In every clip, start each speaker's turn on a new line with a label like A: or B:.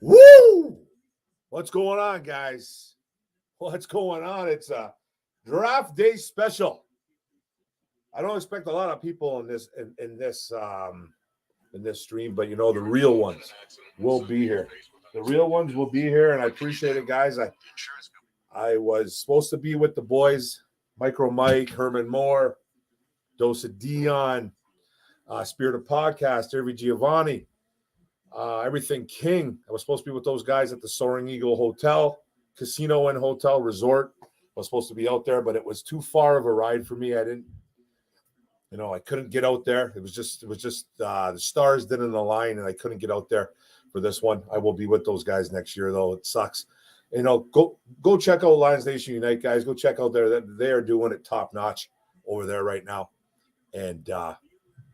A: Woo! What's going on, guys? What's going on? It's a draft day special. I don't expect a lot of people in this stream, but the real ones will be here. The real ones will be here, and I appreciate it, guys. I was supposed to be with the boys, Micro Mike, Herman Moore, Dosa Dion, Spirit of Podcast, Irvi Giovanni. Everything King. I was supposed to be with those guys at the Soaring Eagle Hotel, Casino and Hotel Resort. I was supposed to be out there, but it was too far of a ride for me. I couldn't get out there. It was just the stars didn't align, and I couldn't get out there for this one. I will be with those guys next year, though. It sucks. Go check out Lions Nation Unite, guys. Go check out there. They are doing it top notch over there right now, and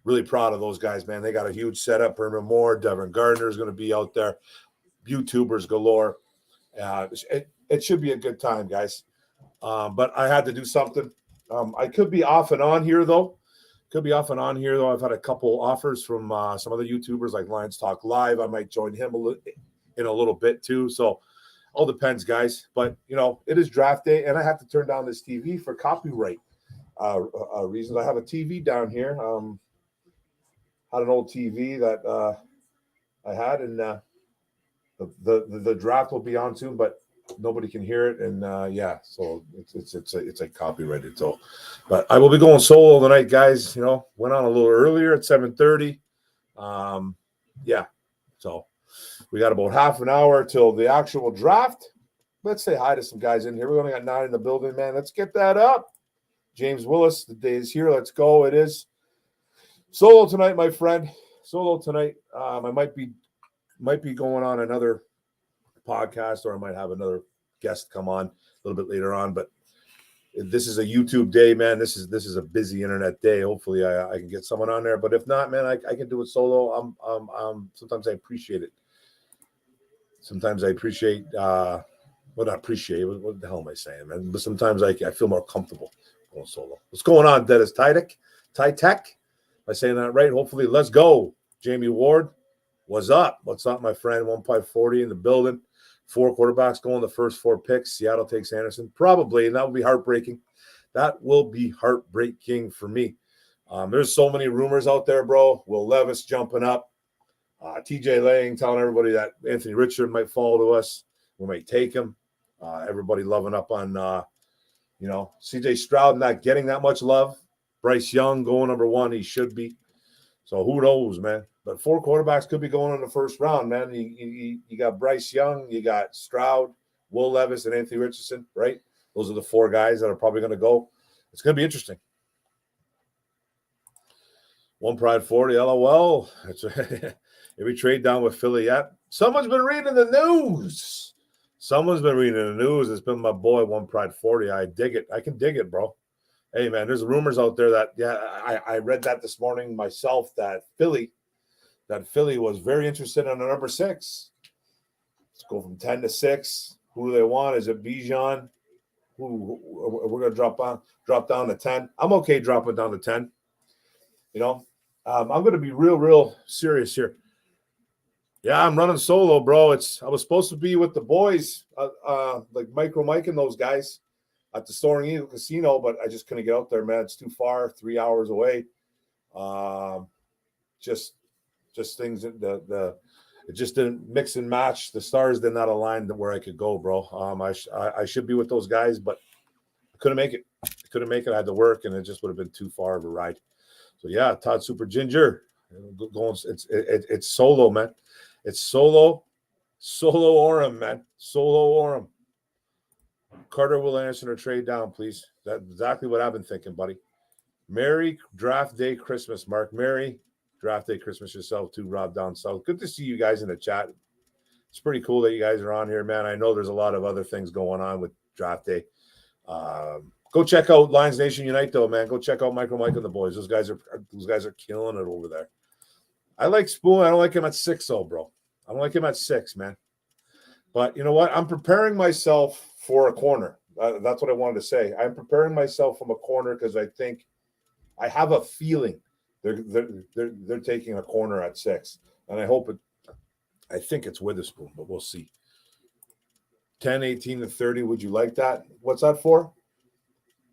A: really proud of those guys, man. They got a huge setup. Herman Moore, Devin Gardner is going to be out there. YouTubers galore. It should be a good time, guys. But I had to do something. I could be off and on here, though. I've had a couple offers from some other YouTubers like Lions Talk Live. I might join him in a little bit, too. So all depends, guys. But, it is draft day, and I have to turn down this TV for copyright reasons. I have a TV down here. Had an old TV that I had, and the draft will be on soon, but nobody can hear it, and so it's like copyrighted. So, but I will be going solo tonight, guys. Went on a little earlier at 7:30. So we got about half an hour till the actual draft. Let's say hi to some guys in here. We only got 9 in the building, man. Let's get that up. James Willis, the day is here. Let's go. It is solo tonight, my friend. Solo tonight. I might be going on another podcast, or I might have another guest come on a little bit later on. But this is a YouTube day, man. This is a busy internet day. Hopefully, I can get someone on there. But if not, man, I can do it solo. Sometimes I appreciate it. Sometimes I appreciate. Not appreciate. What the hell am I saying, man? But sometimes I feel more comfortable going solo. What's going on, Dennis Tytech? Am I saying that right? Hopefully, let's go. Jamie Ward, what's up? What's up, my friend? 1.40 in the building. 4 quarterbacks going the first 4 picks. Seattle takes Anderson. Probably, and that will be heartbreaking. That will be heartbreaking for me. There's so many rumors out there, bro. Will Levis jumping up. TJ Lang telling everybody that Anthony Richard might fall to us. We might take him. Everybody loving up on, CJ Stroud not getting that much love. Bryce Young going number 1. He should be. So who knows, man? But 4 quarterbacks could be going in the first round, man. You got Bryce Young, you got Stroud, Will Levis, and Anthony Richardson, right? Those are the 4 guys that are probably going to go. It's going to be interesting. One Pride 40, LOL. Every trade down with Philly yet. Someone's been reading the news. It's been my boy, One Pride 40. I dig it. I can dig it, bro. Hey, man, there's rumors out there that, I read that this morning myself, that Philly was very interested in a number 6. Let's go from 10 to 6. Who do they want? Is it Bijan? Who we're going to drop down to 10. I'm okay dropping down to 10. I'm going to be real serious here. Yeah, I'm running solo, bro. I was supposed to be with the boys, like Micro Mike and those guys at the Soaring Eagle Casino, but I just couldn't get out there, man. It's too far, 3 hours away. Just things that it just didn't mix and match. The stars did not align to where I could go, bro. I should be with those guys, but I couldn't make it. I had to work, and it just would have been too far of a ride. So yeah, Todd Super Ginger, going. It's solo, man. It's solo ORUM, man. Solo ORUM. Carter, Will Anderson, or trade down, please. That's exactly what I've been thinking, buddy. Merry draft day Christmas, Mark. Merry draft day Christmas yourself too, Rob down south. Good to see you guys in the chat. It's pretty cool that you guys are on here, man. I know there's a lot of other things going on with draft day. Go check out Lions Nation Unite, though, man. Go check out Micro Mike and the boys. Those guys are killing it over there. I like Spoon. I don't like him at 6, though, bro. I don't like him at 6, man. But you know what? I'm preparing myself for a corner. That's what I wanted to say. I'm preparing myself from a corner because I have a feeling they're taking a corner at 6, and I hope I think it's Witherspoon, but we'll see. 10, 18, and 30. Would you like that? What's that for?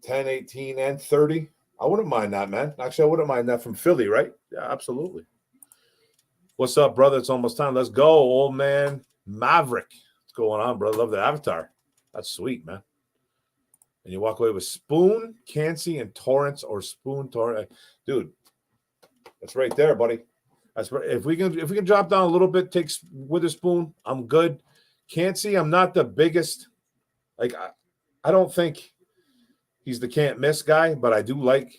A: 10, 18, and 30? I wouldn't mind that, man. Actually, I wouldn't mind that from Philly, right? Yeah, absolutely. What's up, brother? It's almost time. Let's go, old man Maverick. What's going on, brother? Love the avatar. That's sweet, man. And you walk away with Spoon, Cansey, and Torrance, or Spoon, Torrance. Dude, that's right there, buddy. That's right. If we can drop down a little bit, take Witherspoon, I'm good. Cansey, I'm not the biggest. Like, I don't think he's the can't miss guy, but I do like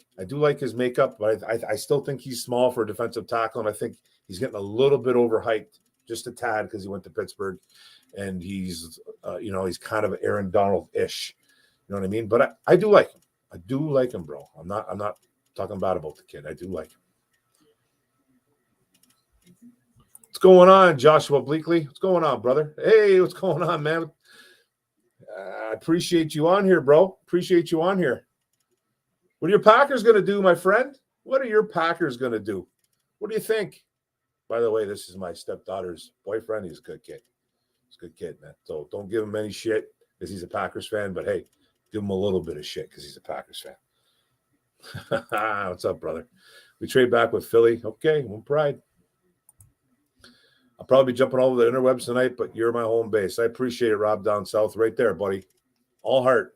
A: his makeup. But I still think he's small for a defensive tackle, and I think he's getting a little bit overhyped, just a tad, because he went to Pittsburgh, and he's he's kind of Aaron Donald-ish. You know what I mean? But I do like him. I do like him, bro. I'm not talking bad about the kid. I do like him. What's going on, Joshua Bleakley? What's going on, brother? Hey, what's going on, man? I appreciate you on here, bro. Appreciate you on here. What are your Packers going to do, my friend? What are your Packers going to do? What do you think? By the way, this is my stepdaughter's boyfriend. He's a good kid. He's a good kid, man. So don't give him any shit because he's a Packers fan. But, hey, give him a little bit of shit because he's a Packers fan. What's up, brother? We trade back with Philly. Okay, one pride. I'll probably be jumping all over the interwebs tonight, but you're my home base. I appreciate it, Rob, down south. Right there, buddy. All heart.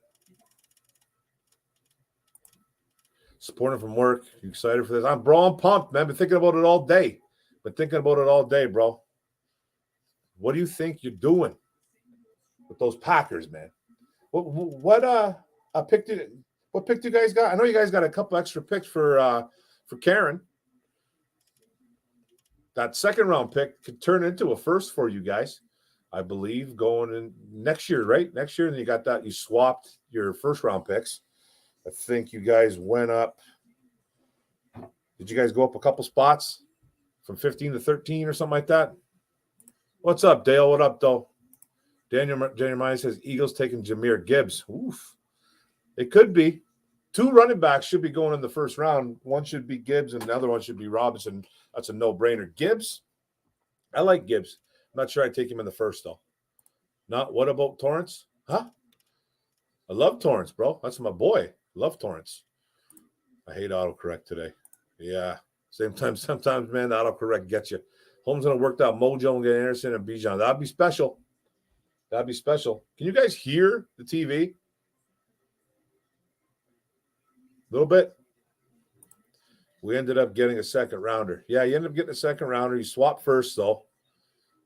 A: Supporting from work. You excited for this? I'm pumped, man. Been thinking about it all day. Bro. What do you think you're doing with those Packers, man? What pick do you guys got? I know you guys got a couple extra picks for Karen. That second round pick could turn into a first for you guys, I believe, going in next year, right? Next year, and you got that. You swapped your first round picks. I think you guys went up. Did you guys go up a couple spots from 15 to 13 or something like that? What's up, Dale? What up, though? Daniel Meyer says Eagles taking Jahmyr Gibbs. Oof. It could be. 2 running backs should be going in the first round. One should be Gibbs, and the other one should be Robinson. That's a no-brainer. Gibbs, I like Gibbs. I'm not sure I'd take him in the first, though. Not what about Torrance? Huh? I love Torrance, bro. That's my boy. Love Torrance. I hate autocorrect today. Yeah. Sometimes, man, the autocorrect gets you. Holmes going to work out Mojo and get Anderson and Bijan. That'd be special. Can you guys hear the TV? A little bit. We ended up getting a second rounder. Yeah, you ended up getting a second rounder. You swapped first, though.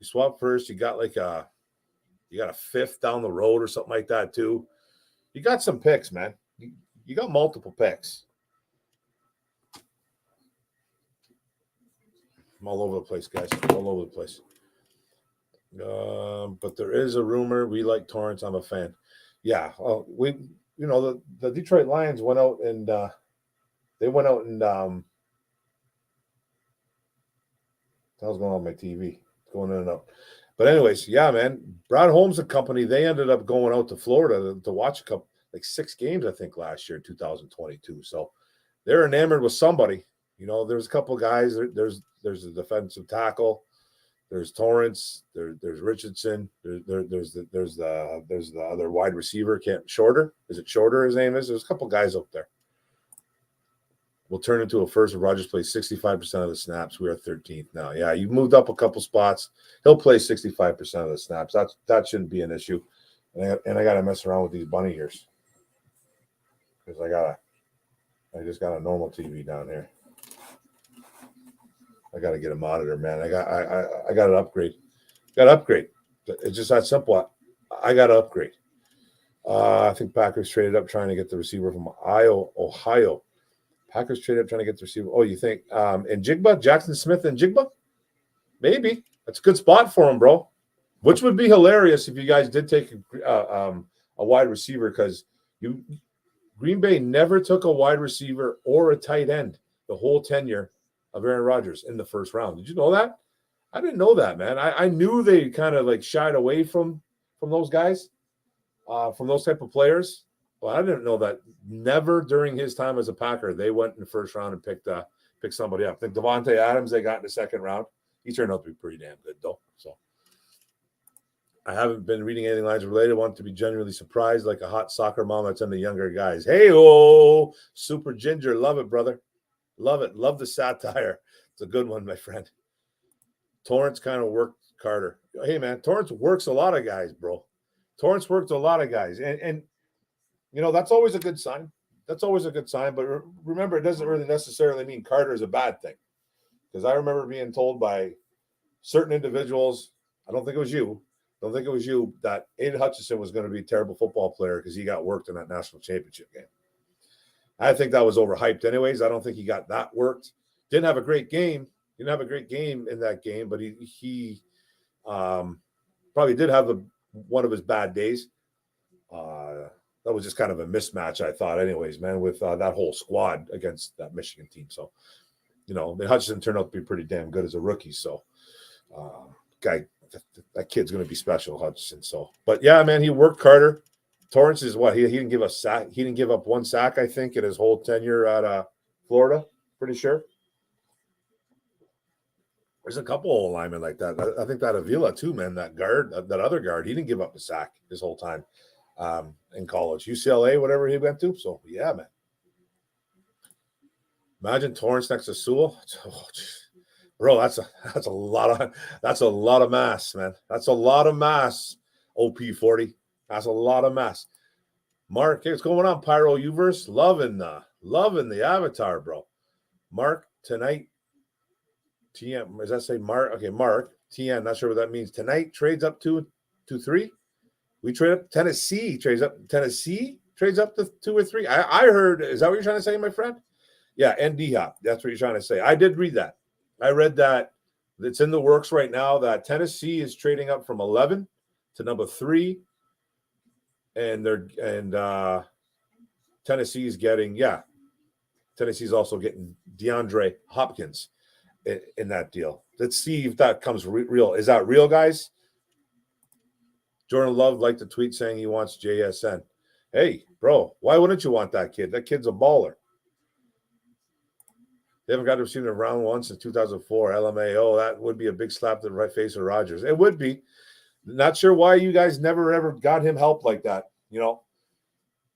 A: You got like a fifth down the road or something like that, too. You got some picks, man. You got multiple picks. I'm all over the place, guys. All over the place. But there is a rumor we like Torrance. I'm a fan. Yeah. The Detroit Lions went out and how's going on my TV? It's going in and out. But anyways, yeah, man. Brad Holmes and company, they ended up going out to Florida to watch 6 games, I think, last year, 2022. So they're enamored with somebody. There's a couple of guys. There's a defensive tackle. There's Torrance. There's Richardson. There's the other wide receiver. Shorter. Is it Shorter? His name is. There's a couple of guys up there. Will turn into a first if Rodgers plays 65% of the snaps. We are 13th now. Yeah, you moved up a couple spots. He'll play 65% of the snaps. That shouldn't be an issue. And I got to mess around with these bunny ears because I just got a normal TV down here. I got to get a monitor, man. I got an upgrade. It's just that simple. I got to upgrade. I think Packers traded up trying to get the receiver from Ohio. Packers traded up trying to get the receiver. Oh, you think and Jigba, Jackson Smith and Jigba? Maybe. That's a good spot for him, bro. Which would be hilarious if you guys did take a wide receiver because Green Bay never took a wide receiver or a tight end the whole tenure of Aaron Rodgers in the first round. Did you know that? I didn't know that, man. I knew they kind of like shied away from those guys, from those type of players. Well, I didn't know that. Never during his time as a Packer, they went in the first round and picked somebody up. I think Devontae Adams they got in the second round. He turned out to be pretty damn good, though. So I haven't been reading anything lines related. I want to be genuinely surprised, like a hot soccer mom that's on the younger guys. Hey, oh, Super Ginger. Love it, brother. Love it. Love the satire. It's a good one, my friend. Torrance kind of worked Carter. Hey, man, Torrance works a lot of guys, bro. Torrance worked a lot of guys. And you know, that's always a good sign. That's always a good sign. But remember, it doesn't really necessarily mean Carter is a bad thing. Because I remember being told by certain individuals, I don't think it was you, that Aiden Hutchinson was going to be a terrible football player because he got worked in that national championship game. I think that was overhyped anyways. I don't think he got that worked. Didn't have a great game. Didn't have a great game in that game, but he probably did have one of his bad days. That was just kind of a mismatch, I thought, anyways, man, with that whole squad against that Michigan team. So, you know, Hutchinson turned out to be pretty damn good as a rookie. So, that kid's going to be special, Hutchinson. So, but yeah, man, he worked Carter. Torrance is what? He didn't give a sack. He didn't give up one sack, I think, in his whole tenure at Florida. Pretty sure. There's a couple of linemen like that. I think that Avila too, man. That guard, that other guard, he didn't give up a sack his whole time in college. UCLA, whatever he went to. So yeah, man. Imagine Torrance next to Sewell. Oh, bro, that's a lot of mass, man. That's a lot of mass. OP40. That's a lot of mass. Mark, what's going on, Pyro Uverse? Loving the avatar, bro. Mark, tonight, TM, does that say Mark? Okay, Mark, TN, not sure what that means. Tonight trades up to 3. We trade up. Tennessee trades up to 2 or 3. I heard, is that what you're trying to say, my friend? Yeah, and D-Hop. That's what you're trying to say. I did read that. I read that it's in the works right now that Tennessee is trading up from 11 to number 3. And Tennessee's also getting DeAndre Hopkins in that deal. Let's see if that comes real. Is that real, guys? Jordan Love liked to tweet saying he wants JSN. Hey, bro, why wouldn't you want that kid? That kid's a baller. They haven't got to receive in round 1 since 2004. LMAO, that would be a big slap to the right face of Rodgers. It would be. Not sure why you guys never ever got him help like that. You know,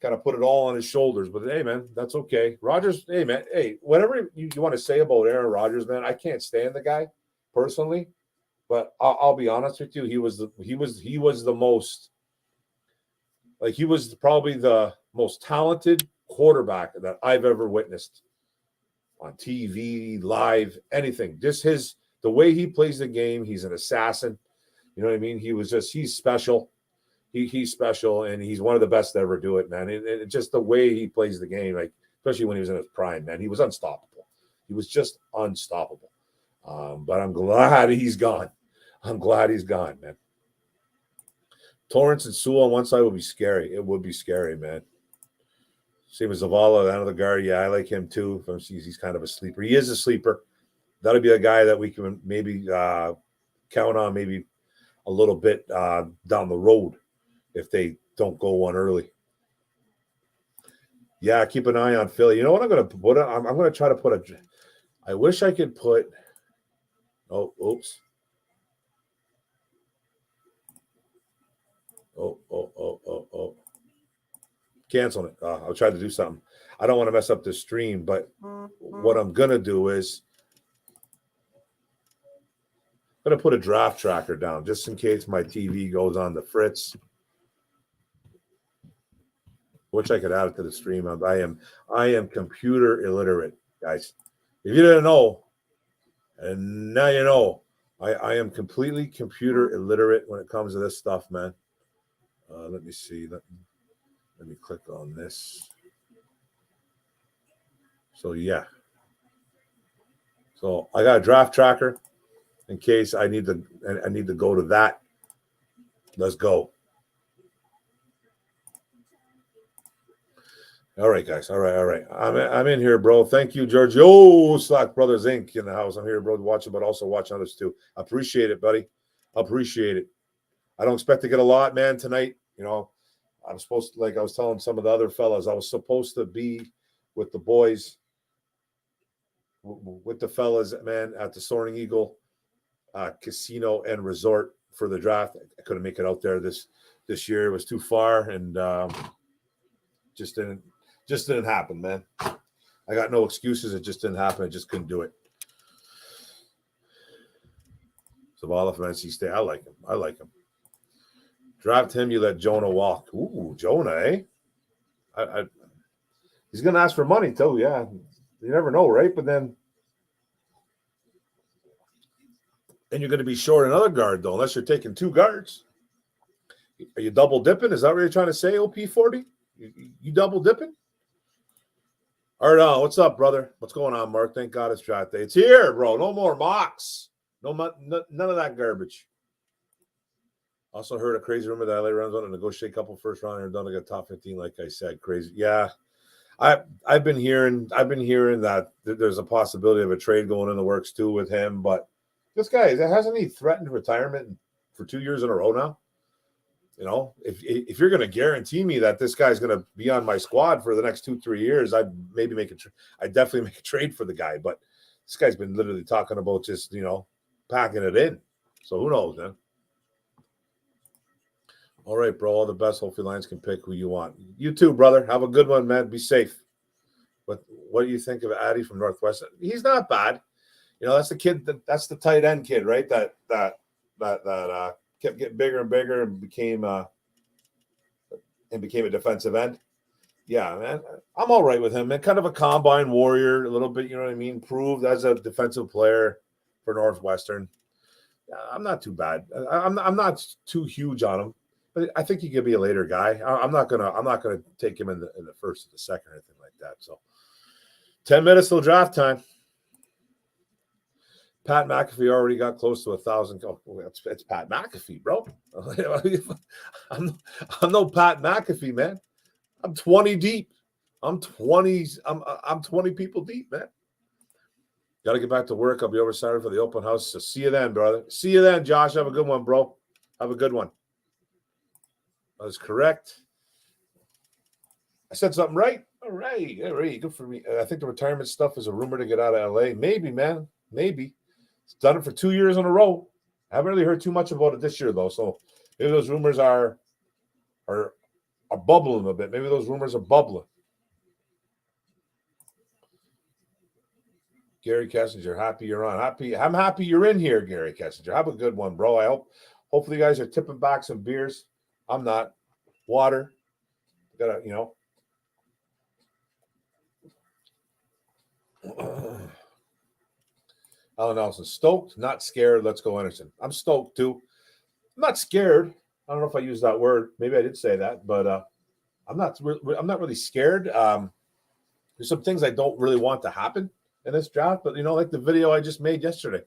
A: kind of put it all on his shoulders. But hey, man, that's okay. Rodgers, hey, man, hey, whatever you want to say about Aaron Rodgers, man, I can't stand the guy personally. But I'll be honest with you, he was probably the most talented quarterback that I've ever witnessed on TV, live, anything. Just the way he plays the game, he's an assassin. You know what I mean? He's special. He's special, and he's one of the best to ever do it, man. And just the way he plays the game, like especially when he was in his prime, man, he was unstoppable. He was just unstoppable. But I'm glad he's gone. Man. Torrance and Sewell on one side would be scary. It would be scary, man. Same as Zavala, another guard. Yeah, I like him too. He's kind of a sleeper. He is a sleeper. That'll be a guy that we can maybe count on maybe a little bit down the road if they don't go one early. Yeah, keep an eye on Philly. You know what I'm going to put? I'm going to try to put I wish I could put. Oh, oops. Oh. Canceling it. I'll try to do something. I don't want to mess up the stream, but what I'm going to do is I'm going to put a draft tracker down just in case my TV goes on the fritz. Wish I could add it to the stream. I am computer illiterate, guys. If you didn't know, and now you know, I am completely computer illiterate when it comes to this stuff, man. Let me see. Let me click on this. So yeah. So I got a draft tracker in case I need to go to that. Let's go. All right, guys. All right. I'm in here, bro. Thank you, George. Yo, Slack Brothers Inc. in the house. I'm here, bro, watching, but also watching others too. Appreciate it, buddy. Appreciate it. I don't expect to get a lot, man, tonight. You know, I'm supposed to, like I was telling some of the other fellas, I was supposed to be with the boys, with the fellas, man, at the Soaring Eagle Casino and Resort for the draft. I couldn't make it out there this year. It was too far, and just didn't happen, man. I got no excuses. It just didn't happen. I just couldn't do it. Zavala from NC State. I like him. Draft him. You let Jonah walk. Ooh, Jonah, eh? He's going to ask for money, too. Yeah. You never know, right? But then you're going to be short another guard, though, unless you're taking 2 guards. Are you double dipping? Is that what you're trying to say, OP40? You double dipping? All right, what's up, brother? What's going on, Mark? Thank God it's draft day. It's here, bro. No more mocks. None of that garbage. Also heard a crazy rumor that LA Rams want to negotiate a couple first round and done to get top 15, like I said. Crazy. Yeah. I've been hearing that there's a possibility of a trade going in the works too with him, but this guy hasn't he threatened retirement for 2 years in a row now? You know, if you're going to guarantee me that this guy's going to be on my squad for the next 2-3 years, I'd definitely make a trade for the guy. But this guy's been literally talking about just, packing it in. So who knows, man? All right, bro. All the best. Hopefully Lions can pick who you want. You too, brother. Have a good one, man. Be safe. But what do you think of Addy from Northwestern? He's not bad. That's the kid. That's the tight end kid, right? That kept getting bigger and bigger and became a defensive end. Yeah, man. I'm all right with him, man. Kind of a combine warrior, a little bit, you know what I mean? Proved as a defensive player for Northwestern. I'm not too bad. I'm not too huge on him, but I think he could be a later guy. I'm not gonna take him in the first or the second or anything like that. So 10 minutes till draft time. Pat McAfee already got close to 1,000. Oh, it's Pat McAfee, bro. I'm no Pat McAfee, man. I'm 20 deep. I'm 20 people deep, man. Got to get back to work. I'll be over Saturday for the open house. So see you then, brother. See you then, Josh. Have a good one, bro. Have a good one. That was correct. I said something right. All right. Good for me. I think the retirement stuff is a rumor to get out of LA. Maybe, man. Maybe. It's done it for 2 years in a row. I haven't really heard too much about it this year, though. So maybe those rumors are bubbling a bit. Maybe those rumors are bubbling. Gary Kessinger, happy you're on. I'm happy you're in here, Gary Kessinger. Have a good one, bro. Hopefully you guys are tipping back some beers. I'm not. Water. Gotta, Alan Nelson, stoked, not scared. Let's go, Anderson. I'm stoked too. I'm not scared. I don't know if I used that word. Maybe I did say that, but I'm not really scared. There's some things I don't really want to happen in this draft, but like the video I just made yesterday,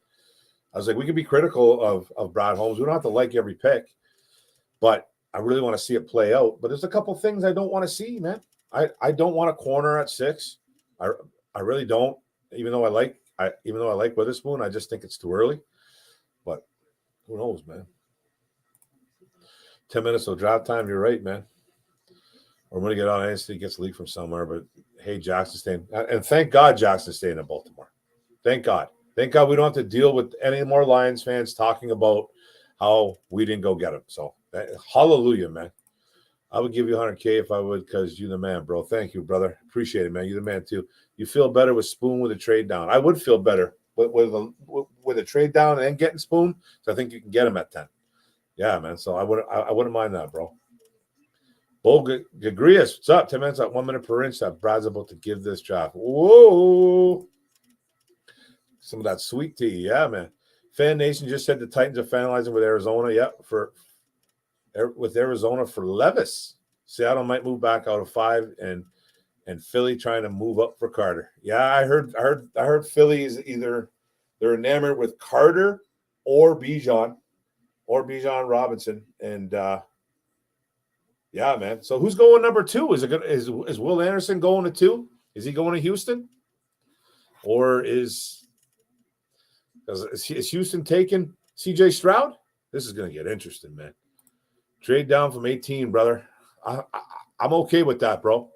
A: I was like, we can be critical of Brad Holmes. We don't have to like every pick, but I really want to see it play out. But there's a couple things I don't want to see, man. I don't want a corner at 6. I really don't. Even though I like Witherspoon, I just think it's too early. But who knows, man? 10 minutes till draft time. You're right, man. Or when we get on NC gets leaked from somewhere. But hey, Jackson's staying, and thank God Jackson's staying in Baltimore. Thank God. Thank God we don't have to deal with any more Lions fans talking about how we didn't go get him. So hallelujah, man. I would give you 100K if I would, because you're the man, bro. Thank you, brother. Appreciate it, man. You're the man too. You feel better with Spoon with a trade down. I would feel better with a trade down and getting Spoon. So I think you can get him at 10. Yeah, man. So I wouldn't mind that, bro. Bo Gagrias, what's up? 10 minutes at 1 minute per inch that Brad's about to give this draft. Whoa. Some of that sweet tea. Yeah, man. Fan Nation just said the Titans are finalizing with Arizona. Yep, with Arizona for Levis. Seattle might move back out of 5 and Philly trying to move up for Carter. Yeah, I heard Philly is either they're enamored with Carter or Bijan Robinson. And yeah, man. So who's going number 2? Is Will Anderson going to 2? Is he going to Houston? Or is Houston taking CJ Stroud? This is going to get interesting, man. Trade down from 18, brother. I'm okay with that, bro.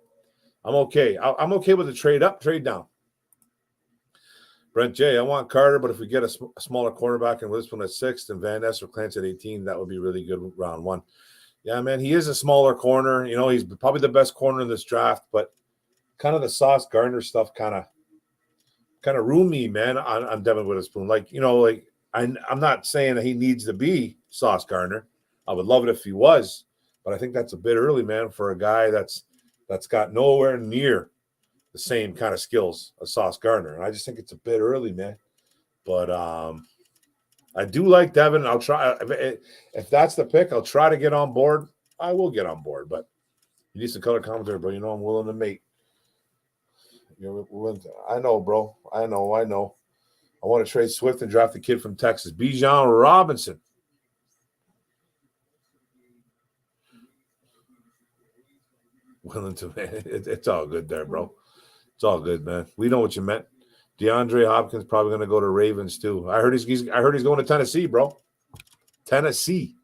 A: I'm okay. I'm okay with the trade up, trade down. Brent J, I want Carter, but if we get a smaller cornerback and Witherspoon at 6 and Van Ness or Clance at 18, that would be really good round 1. Yeah, man, he is a smaller corner. You know, he's probably the best corner in this draft, but kind of the Sauce Gardner stuff kind of ruined me, man, on Devin Witherspoon. Like, you know, like I'm not saying that he needs to be Sauce Gardner. I would love it if he was, but I think that's a bit early, man, for a guy that's got nowhere near the same kind of skills as Sauce Gardner. And I just think it's a bit early, man. But I do like Devin. I'll try. If that's the pick, I'll try to get on board. I will get on board, but you need some color commentary, bro. You know I'm willing to mate. I know, bro. I know. I want to trade Swift and draft the kid from Texas, Bijan Robinson. Willing to, man. It's all good there, bro. It's all good, man. We know what you meant. DeAndre Hopkins probably going to go to Ravens too. I heard he's going to Tennessee, bro. Tennessee.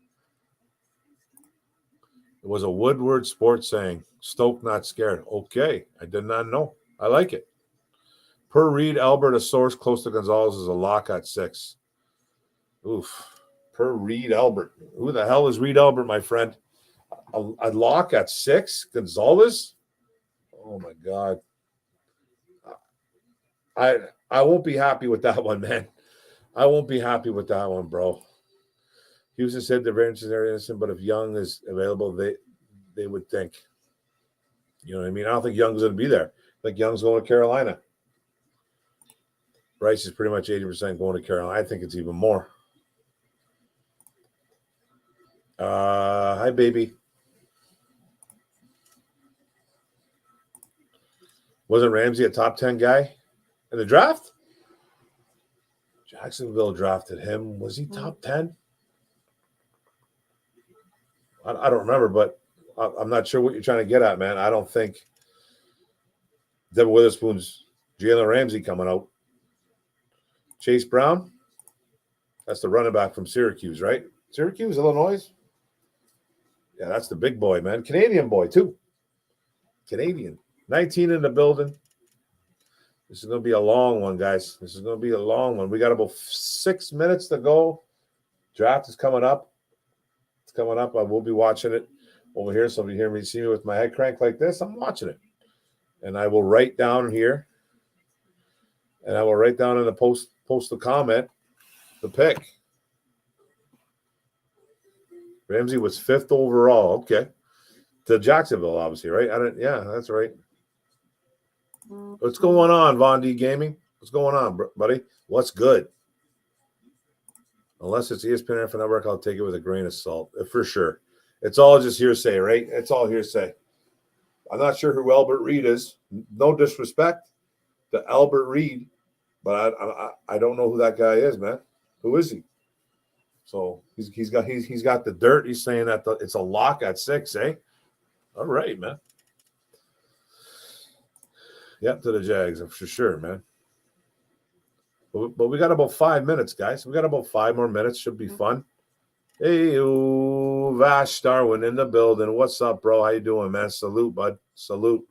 A: It was a Woodward Sports saying, Stoke not scared. Okay, I did not know. I like it. Per Reed Albert, a source close to Gonzalez is a lock at 6. Oof. Per Reed Albert. Who the hell is Reed Albert, my friend? A lock at 6? Gonzalez? Oh, my God. I won't be happy with that one, man. I won't be happy with that one, bro. Houston said the variances are innocent, but if Young is available, they would think. You know what I mean? I don't think Young's going to be there. I think Young's going to Carolina. Bryce is pretty much 80% going to Carolina. I think it's even more. Hi, baby. Wasn't Ramsey a top 10 guy in the draft? Jacksonville drafted him. Was he top 10? I don't remember, but I'm not sure what you're trying to get at, man. I don't think Devin Witherspoon's Jalen Ramsey coming out. Chase Brown? That's the running back from Syracuse, right? Syracuse, Illinois? Yeah, that's the big boy, man. Canadian boy, too. Canadian. 19 in the building. This is going to be a long one, guys. This is going to be a long one. We got about 6 minutes to go. Draft is coming up. It's coming up. I will be watching it over here. So if you see me with my head cranked like this, I'm watching it. And I will write down here. And I will write down in the post a comment the pick. Ramsey was 5th overall. Okay. To Jacksonville, obviously, right? Yeah, that's right. What's going on, Von D Gaming? What's going on, buddy? What's good? Unless it's ESPN NFL Network, I'll take it with a grain of salt, for sure. It's all just hearsay, right? It's all hearsay. I'm not sure who Albert Reed is. No disrespect to Albert Reed, but I don't know who that guy is, man. Who is he? So he's got the dirt. He's saying that it's a lock at 6, eh? All right, man. Yep, to the Jags, for sure, man. But we got about 5 minutes, guys. We got about 5 more minutes. Should be fun. Hey, Vash Darwin in the building. What's up, bro? How you doing, man? Salute, bud. Salute.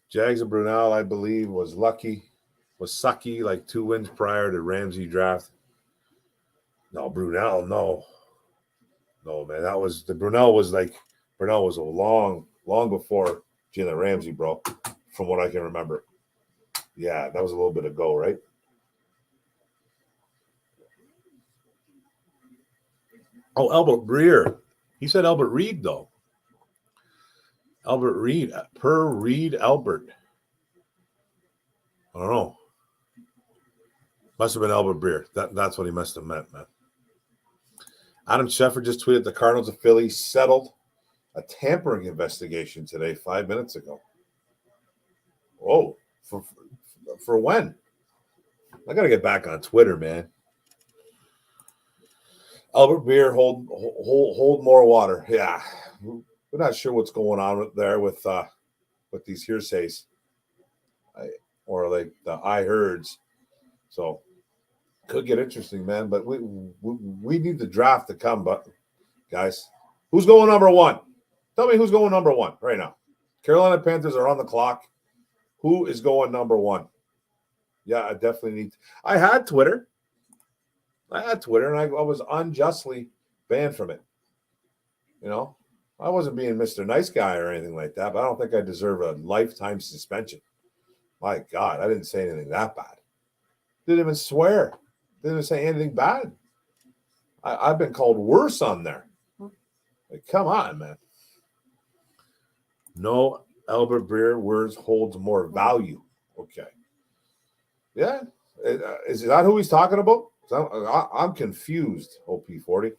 A: Jags and Brunel, I believe, was sucky, like 2 wins prior to Ramsey draft. No, Brunel, no. No, man. Brunel was a long before Jalen Ramsey, bro, from what I can remember. Yeah, that was a little bit ago, right? Oh, Albert Breer. He said Albert Reed, though. Albert Reed. Per Reed Albert. I don't know. Must have been Albert Breer. That's what he must have meant, man. Adam Sheffer just tweeted the Cardinals of Philly settled a tampering investigation today, 5 minutes ago. Oh, for when? I got to get back on Twitter, man. Albert Beer, hold more water. Yeah, we're not sure what's going on there with these hearsays, or like the I heards. So could get interesting, man. But we need the draft to come. But guys, who's going number 1? Tell me who's going number 1 right now. Carolina Panthers are on the clock. Who is going number one? Yeah, I definitely need. I had Twitter. And I was unjustly banned from it. You know, I wasn't being Mr. Nice Guy or anything like that, but I don't think I deserve a lifetime suspension. My God, I didn't say anything that bad. Didn't even swear. Didn't even say anything bad. I've been called worse on there. Like, come on, man. No, Albert Breer words holds more value. Okay. Yeah. Is that who he's talking about? I'm confused, OP40.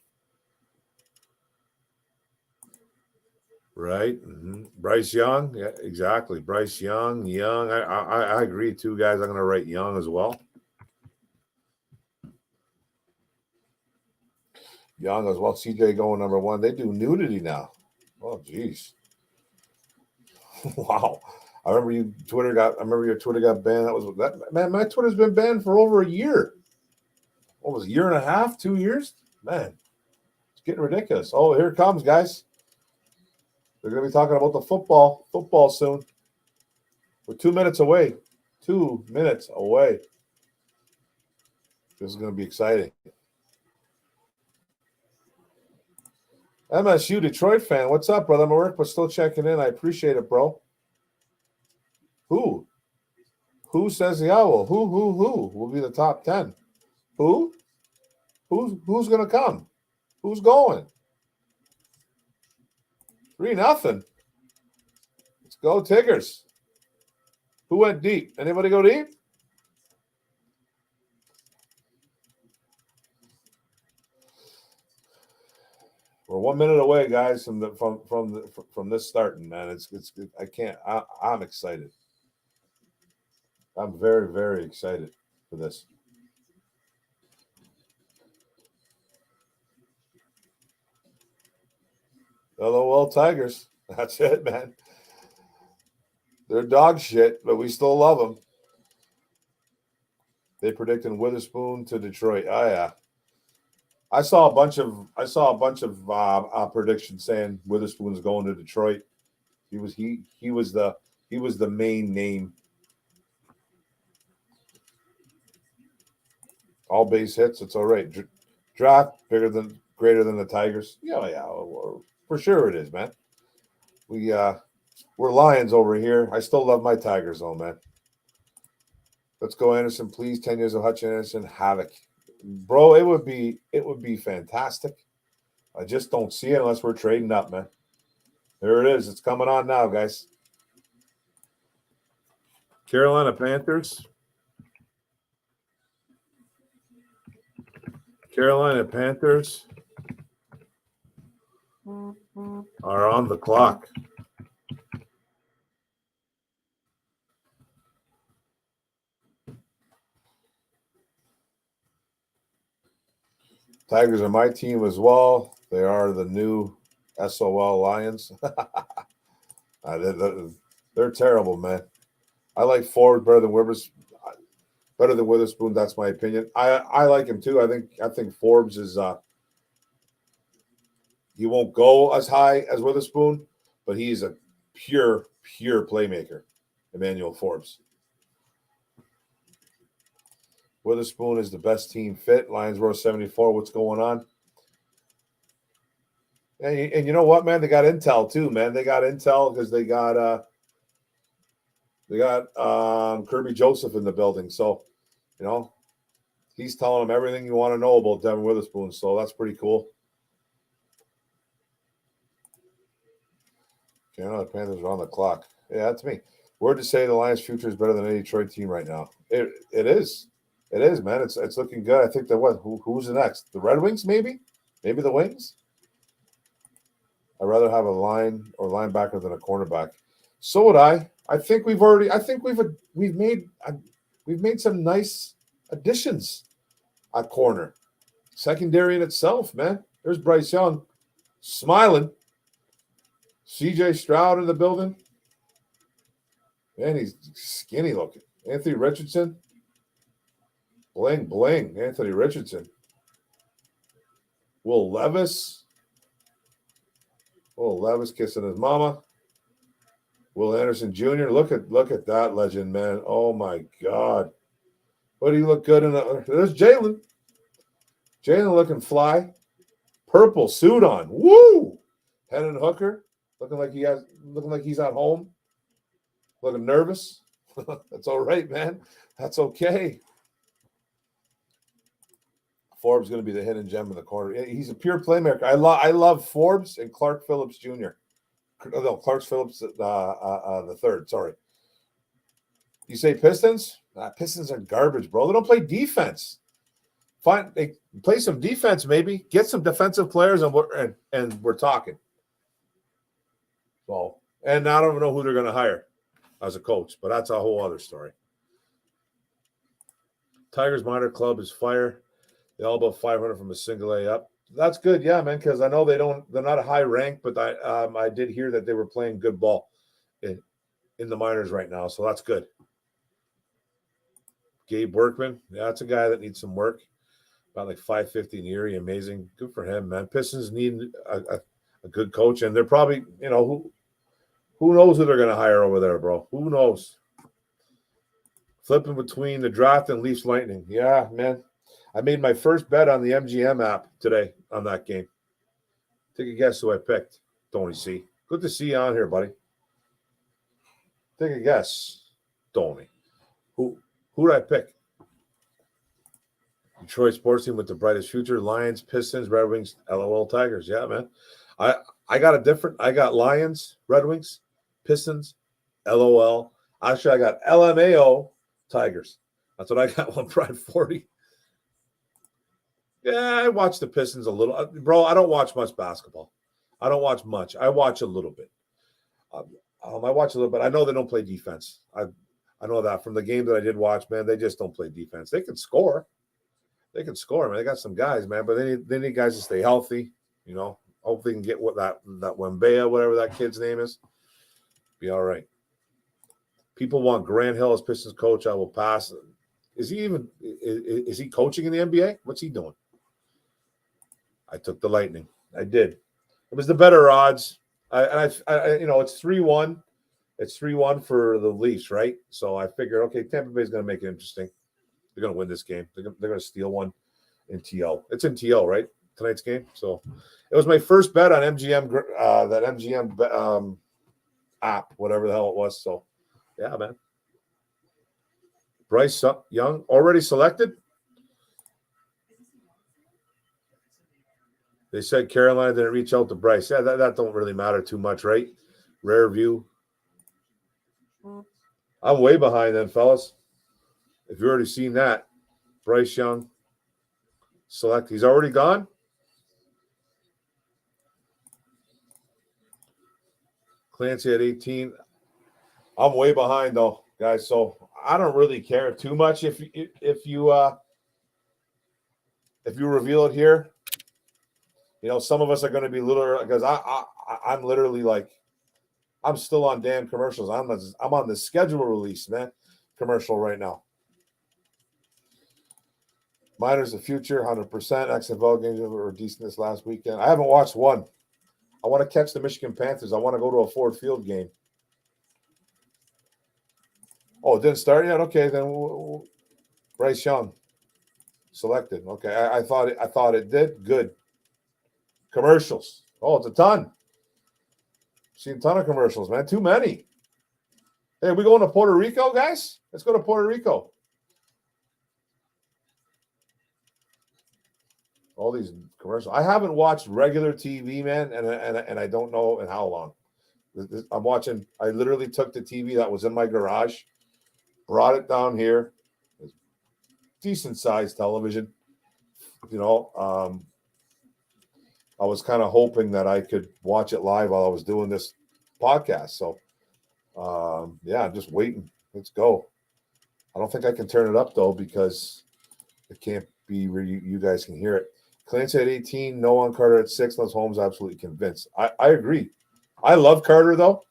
A: Right. Mm-hmm. Bryce Young. Yeah, exactly. Bryce Young. I agree too, guys. I'm going to write Young as well. Young as well. CJ going number one. They do nudity now. Oh, geez. Wow. I remember your Twitter got banned. That was that man. My Twitter's been banned for over a year. What was it, a year and a half, 2 years? Man, it's getting ridiculous. Oh, here it comes, guys. They're going to be talking about the football soon. We're 2 minutes away. 2 minutes away. This is going to be exciting. MSU Detroit fan. What's up, brother? I'm at work, but still checking in. I appreciate it, bro. Who? Who says the owl? Who will be the top 10? Who? Who's going to come? Who's going? 3-0. Let's go, Tigers. Who went deep? Anybody go deep? We're 1 minute away, guys, from this starting, man. It's I can't. I'm excited. I'm very, very excited for this. LOL Tigers. That's it, man. They're dog shit, but we still love them. They predicted Witherspoon to Detroit. Oh yeah, I saw a bunch of predictions saying Witherspoon's going to Detroit. He was the main name. All base hits. It's all right. Draft greater than the Tigers. Yeah, for sure it is, man. We're Lions over here. I still love my Tigers, though, man. Let's go, Anderson, please. 10 years of Hutch Anderson havoc, bro. It would be fantastic. I just don't see it unless we're trading up, man. There it is. It's coming on now, guys. Carolina Panthers. Carolina Panthers are on the clock. Tigers are my team as well. They are the new SOL Lions. They're terrible, man. I like Ford better than Witherspoon. That's my opinion. I like him too. I think Forbes is he won't go as high as Witherspoon, but he's a pure playmaker. Emmanuel Forbes. Witherspoon is the best team fit. Lions row 74. What's going on? And you know what, man? They got intel too, man. They got intel because they got Kirby Joseph in the building. So, you know, he's telling them everything you want to know about Devin Witherspoon. So that's pretty cool. Carolina Panthers are on the clock. Yeah, that's me. Word to say the Lions' future is better than any Detroit team right now. It is. It is, man. It's looking good. I think that who's the next? The Red Wings, maybe? Maybe the Wings? I'd rather have a line or linebacker than a cornerback. So would I. I think we've made some nice additions at corner. Secondary in itself, man. There's Bryce Young smiling. CJ Stroud in the building. Man, he's skinny looking. Anthony Richardson. Bling, bling. Anthony Richardson. Will Levis kissing his mama. Will Anderson Jr. Look at that legend, man. Oh my God. What do you look good in? There's Jalen. Jalen looking fly. Purple suit on. Woo! Hendon Hooker looking like he's at home. Looking nervous. That's all right, man. That's okay. Forbes going to be the hidden gem in the corner. He's a pure playmaker. I love Forbes and Clark Phillips Jr. No, Clark Phillips the third. Sorry. You say Pistons? Pistons are garbage, bro. They don't play defense. They play some defense, maybe. Get some defensive players, and we're talking. So, and I don't know who they're going to hire as a coach, but that's a whole other story. Tigers minor club is fire. They all about 500 from a single A up. That's good, yeah, man. Because I know they're not a high rank, but I did hear that they were playing good ball in the minors right now, so that's good. Gabe Workman, yeah, that's a guy that needs some work. About like 550 in Erie, amazing. Good for him, man. Pistons need a good coach, and they're probably, who knows who they're going to hire over there, bro? Who knows? Flipping between the draft and Leafs Lightning. Yeah, man. I made my first bet on the MGM app today on that game. Take a guess who I picked, Tony C. Good to see you on here, buddy. Take a guess, Tony. Who did I pick? Detroit sports team with the brightest future. Lions, Pistons, Red Wings, LOL Tigers. Yeah, man. I got Lions, Red Wings, Pistons, LOL. Actually, I got LMAO, Tigers. That's what I got on Pride 40. Yeah, I watch the Pistons a little. Bro, I don't watch much basketball. I don't watch much. I watch a little bit. I watch a little bit. I know they don't play defense. I know that from the game that I did watch, man. They just don't play defense. They can score. They can score, man. They got some guys, man, but they need guys to stay healthy. Hope they can get what that Wembea, whatever that kid's name is. Be all right. People want Grant Hill as Pistons coach. I will pass. Is he coaching in the NBA? What's he doing? I took the Lightning. I did. It was the better odds. It's 3-1. It's 3-1 for the Leafs, right? So I figured, okay, Tampa Bay is going to make it interesting. They're going to win this game. They're going to steal one in TL. It's in TL, right? Tonight's game. So it was my first bet on MGM, that MGM app, whatever the hell it was. So, yeah, man. Bryce Young already selected. They said Carolina didn't reach out to Bryce. Yeah, that don't really matter too much, right? Rare view. I'm way behind then, fellas. If you've already seen that, Bryce Young select. He's already gone. Clancy at 18. I'm way behind though, guys. So I don't really care too much if you reveal it here. Some of us are going to be little because I'm literally like I'm still on damn commercials. I'm on the schedule release, man. Commercial right now. Miners the future, 100%. XFL games were decent this last weekend. I haven't watched one. I want to catch the Michigan Panthers. I want to go to a Ford Field game. Oh, it didn't start yet? Okay, then Bryce Young selected. Okay, I thought it did. Good. Commercials. Oh, it's a ton. Seen a ton of commercials, man. Too many. Hey, are we going to Puerto Rico, guys? Let's go to Puerto Rico. All these commercials. I haven't watched regular TV, man, and I don't know in how long. I'm watching. I literally took the TV that was in my garage, brought it down here. Decent sized television. I was kind of hoping that I could watch it live while I was doing this podcast. So, I'm just waiting. Let's go. I don't think I can turn it up though because it can't be where you guys can hear it. Clancy at 18, no on Carter at 6. Unless Holmes absolutely convinced. I agree. I love Carter though,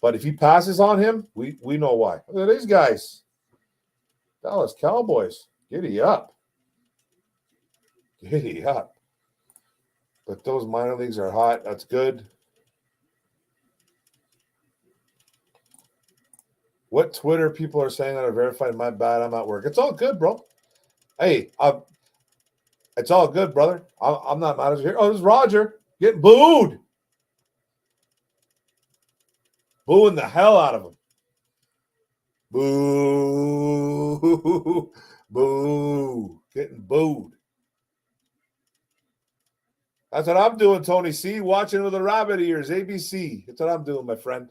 A: but if he passes on him, we know why. Look at these guys. Dallas Cowboys, giddy up. Giddy up. But those minor leagues are hot. That's good. What Twitter people are saying that are verified? My bad. I'm at work. It's all good, bro. Hey, it's all good, brother. I'm not mad at you here. Oh, this is Roger getting booed. Booing the hell out of him. Boo. Boo. Getting booed. That's what I'm doing, Tony C. Watching with the rabbit ears, ABC. That's what I'm doing, my friend.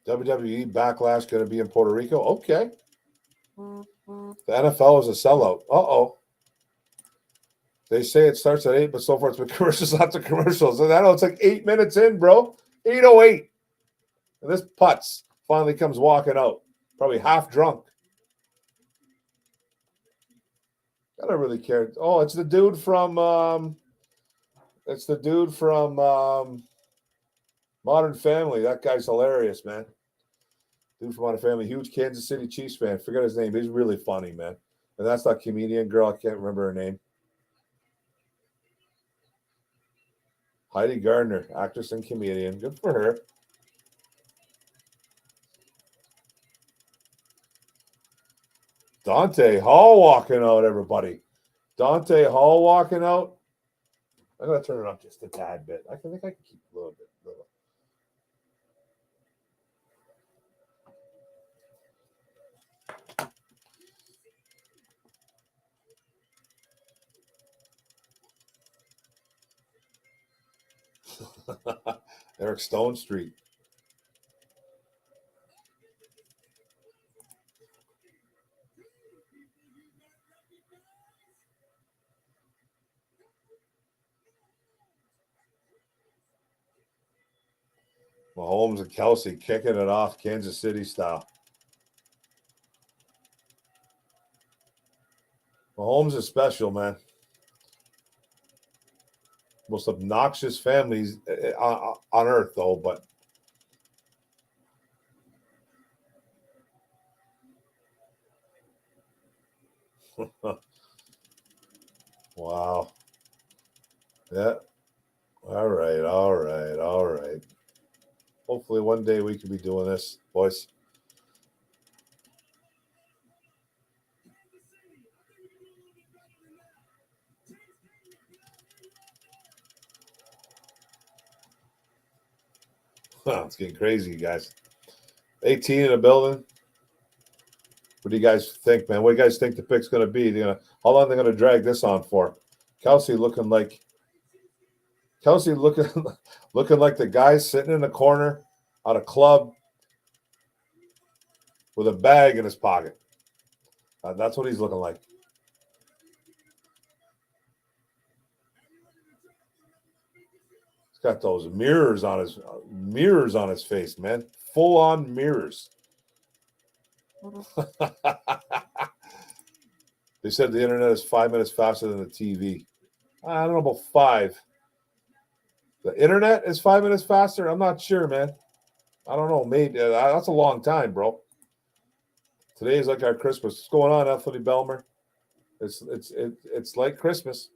A: WWE Backlash going to be in Puerto Rico? Okay. The NFL is a sellout. Uh-oh. They say it starts at 8, but so far it's been commercials after commercials. And I know it's like 8 minutes in, bro. 8:08. And this putz finally comes walking out. Probably half drunk. I don't really care. Oh, it's the dude from Modern Family. That guy's hilarious, man. Dude from Modern Family, huge Kansas City Chiefs fan. Forget his name. He's really funny, man. And that's that comedian girl. I can't remember her name. Heidi Gardner, actress and comedian. Good for her. Dante Hall walking out, everybody. Dante Hall walking out. I'm going to turn it up just a tad bit. I think I can keep a little bit. Eric Stone Street. Mahomes and Kelsey kicking it off Kansas City style. Mahomes is special, man. Most obnoxious families on earth, though, but wow. Yeah. All right. Hopefully one day we can be doing this, boys. It's getting crazy, guys. 18 in the building. What do you guys think, man? What do you guys think the pick's going to be? How long are they going to drag this on for? Kelsey looking like the guy sitting in the corner at a club with a bag in his pocket. That's what he's looking like. He's got those mirrors on his face, man. Full on mirrors. They said the internet is 5 minutes faster than the TV. I don't know about 5. The internet is 5 minutes faster? I'm not sure, man. I don't know. Maybe that's a long time, bro. Today is like our Christmas. What's going on, Anthony Belmer? It's like Christmas.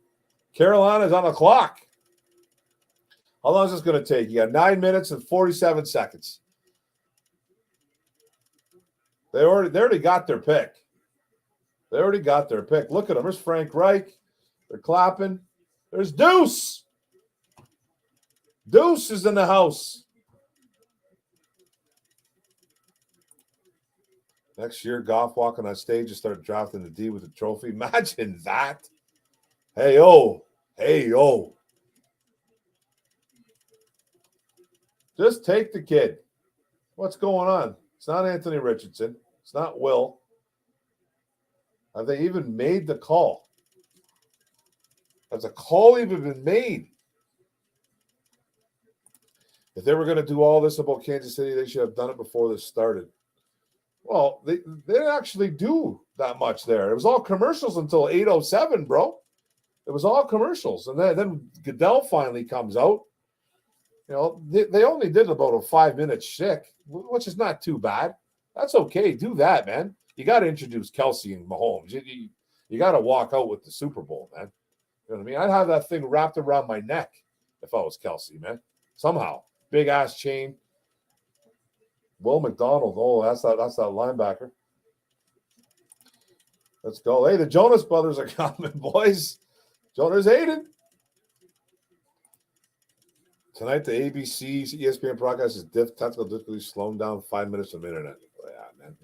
A: Carolina's on the clock. How long is this going to take? You got 9 minutes and 47 seconds. They already got their pick. Look at them. There's Frank Reich. They're clapping. There's Deuce. Deuce is in the house. Next year, Goff walking on stage and start drafting the D with the trophy. Imagine that. Hey, yo. Just take the kid. What's going on? It's not Anthony Richardson. It's not Will. Have they even made the call? Has a call even been made? If they were going to do all this about Kansas City, they should have done it before this started. Well, they didn't actually do that much there. It was all commercials until 8:07, bro. It was all commercials. And then Goodell finally comes out. They only did about a 5-minute shtick, which is not too bad. That's okay. Do that, man. You got to introduce Kelsey and Mahomes. You got to walk out with the Super Bowl, man. You know what I mean? I'd have that thing wrapped around my neck. If I was Kelsey, man. Somehow. Big ass chain. Will McDonald. Oh, that's that linebacker. Let's go. Hey, the Jonas brothers are coming, boys. Jonas Hayden. Tonight, the ABC ESPN broadcast is technical difficulty slowing down 5 minutes from internet. Oh, yeah, man.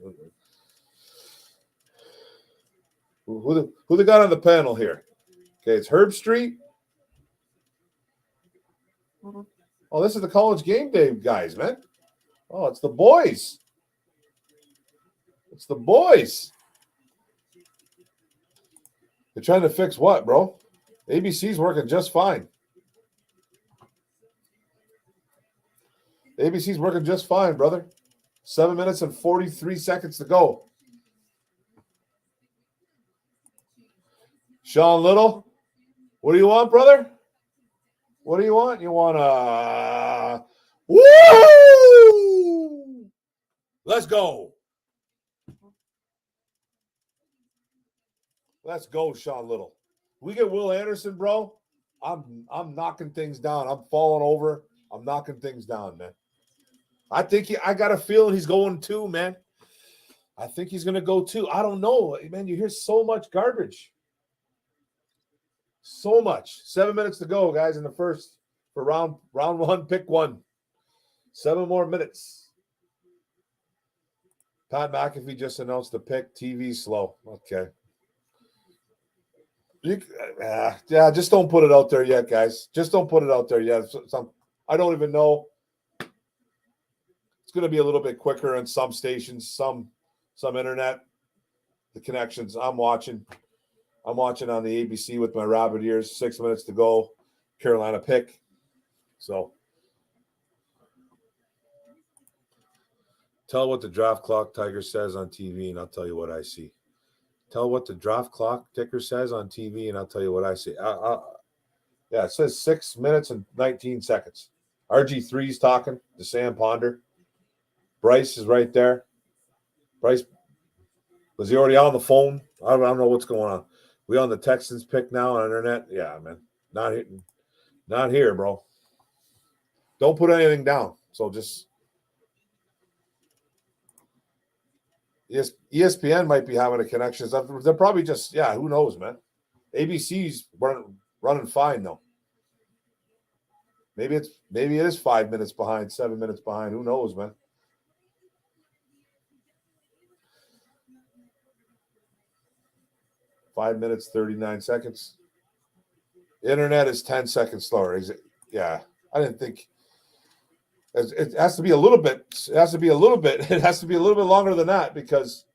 A: Who they got on the panel here? Okay, it's Herb Street. Oh, this is the college game day guys, man. Oh, it's the boys. It's the boys. They're trying to fix what, bro? ABC's working just fine. ABC's working just fine, brother. 7 minutes and 43 seconds to go. Sean Little, what do you want, brother? What do you want? You want a woo? Let's go. Let's go, Sean Little. We get Will Anderson, bro. I'm knocking things down. I'm falling over. I'm knocking things down, man. I got a feeling he's going 2, man. I think he's going to go 2. I don't know, man. You hear so much garbage. So much. 7 minutes to go, guys, in the first for round 1, pick 1. 7 more minutes. Pat McAfee just announced the pick. TV slow. Okay. Yeah, just don't put it out there yet, guys. Just don't put it out there yet. I don't even know. It's going to be a little bit quicker on some stations, some internet. The connections. I'm watching on the ABC with my rabbit ears. 6 minutes to go. Carolina pick. So tell what the draft clock tiger says on TV, and I'll tell you what I see. Tell what the draft clock ticker says on TV, and I'll tell you what I see. Yeah, it says 6 minutes and 19 seconds. RG3's talking to Sam Ponder. Bryce is right there. Bryce, was he already on the phone? I don't know what's going on. We on the Texans pick now on internet? Yeah, man. Not here, bro. Don't put anything down. So just ESPN might be having a connection. They're probably just, who knows, man. ABC's running fine though. Maybe it is 5 minutes behind, 7 minutes behind. Who knows, man? Five minutes, 39 seconds. Internet is 10 seconds slower. Yeah, I didn't think it has to be a little bit. It has to be a little bit. It has to be a little bit longer than that because,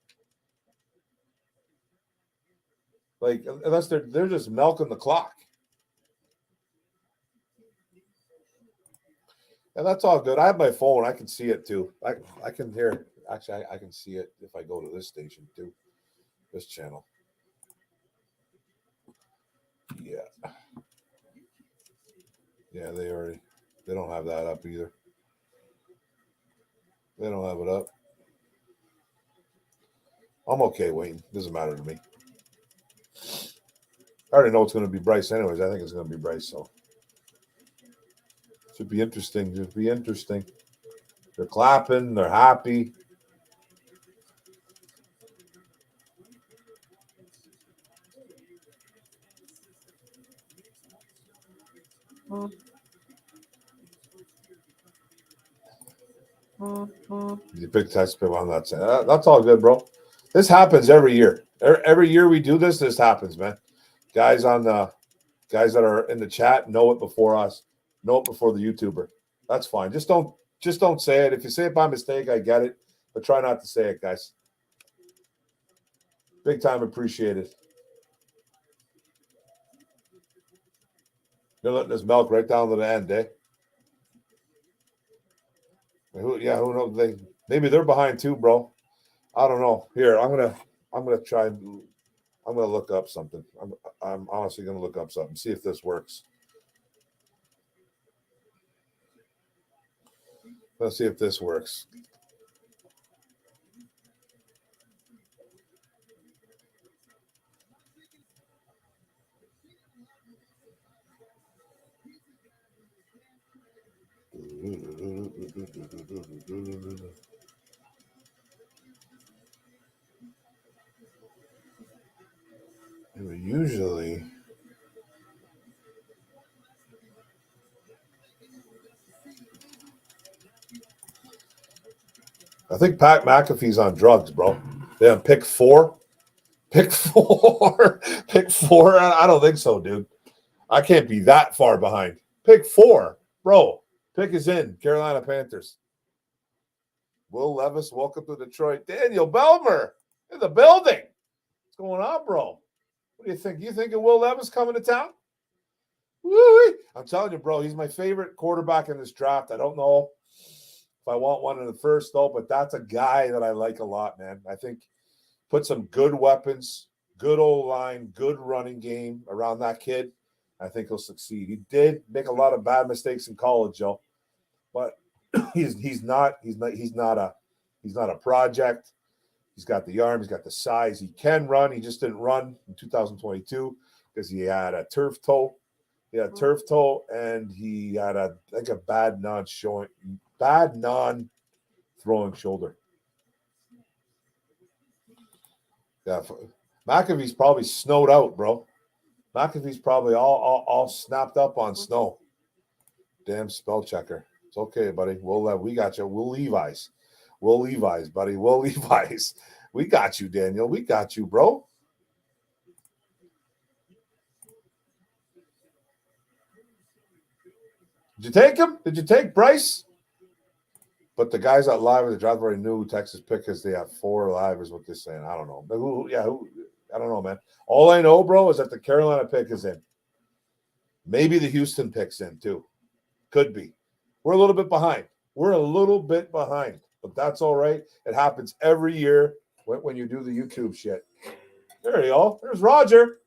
A: like, unless they're just milking the clock. And that's all good. I have my phone. I can see it too. I can hear it. Actually, I can see it if I go to this station too. This channel. Yeah. Yeah, they don't have that up either. They don't have it up. I'm okay waiting. Doesn't matter to me. I already know it's going to be Bryce anyways. I think it's going to be Bryce, so. Should be interesting. Should be interesting. They're clapping. They're happy. The big test pick on that side. That's all good, bro. This happens every year. Every year we do this, this happens, man. Guys that are in the chat know it before us. Know it before the YouTuber. That's fine. Just don't say it. If you say it by mistake, I get it. But try not to say it, guys. Big time appreciated. You're letting this milk right down to the end, eh? Who knows? Maybe they're behind too, bro. I don't know. Here, I'm gonna try. I'm gonna look up something. I'm honestly gonna look up something. See if this works. Let's see if this works. Usually, I think Pat McAfee's on drugs, bro. Damn, pick 4. Pick 4. Pick 4. I don't think so, dude. I can't be that far behind. Pick 4, bro. Pick is in. Carolina Panthers. Will Levis, welcome to Detroit. Daniel Belmer in the building. What's going on, bro? What do you think? You think of Will Levis coming to town? Woo-wee. I'm telling you, bro, he's my favorite quarterback in this draft. I don't know if I want one in the first, though, but that's a guy that I like a lot, man. I think put some good weapons, good old line, good running game around that kid. I think he'll succeed. He did make a lot of bad mistakes in college, Joe, but he's not a project. He's got the arm, he's got the size. He can run. He just didn't run in 2022 because he had a turf toe. He had a turf toe, and he had a bad non-throwing shoulder. Yeah, McAfee's probably snowed out, bro. McAfee's probably all snapped up on snow. Damn spell checker. It's okay, buddy. We got you. Will Levi's, buddy. Will Levi's. We got you, Daniel. We got you, bro. Did you take him? Did you take Bryce? But the guys that live at the draft already knew Texas pick because they have 4 live is what they're saying. I don't know. I don't know, man. All I know, bro, is that the Carolina pick is in. Maybe the Houston pick's in, too. Could be. We're a little bit behind. But that's all right. It happens every year when you do the YouTube shit. There you go. There's Roger.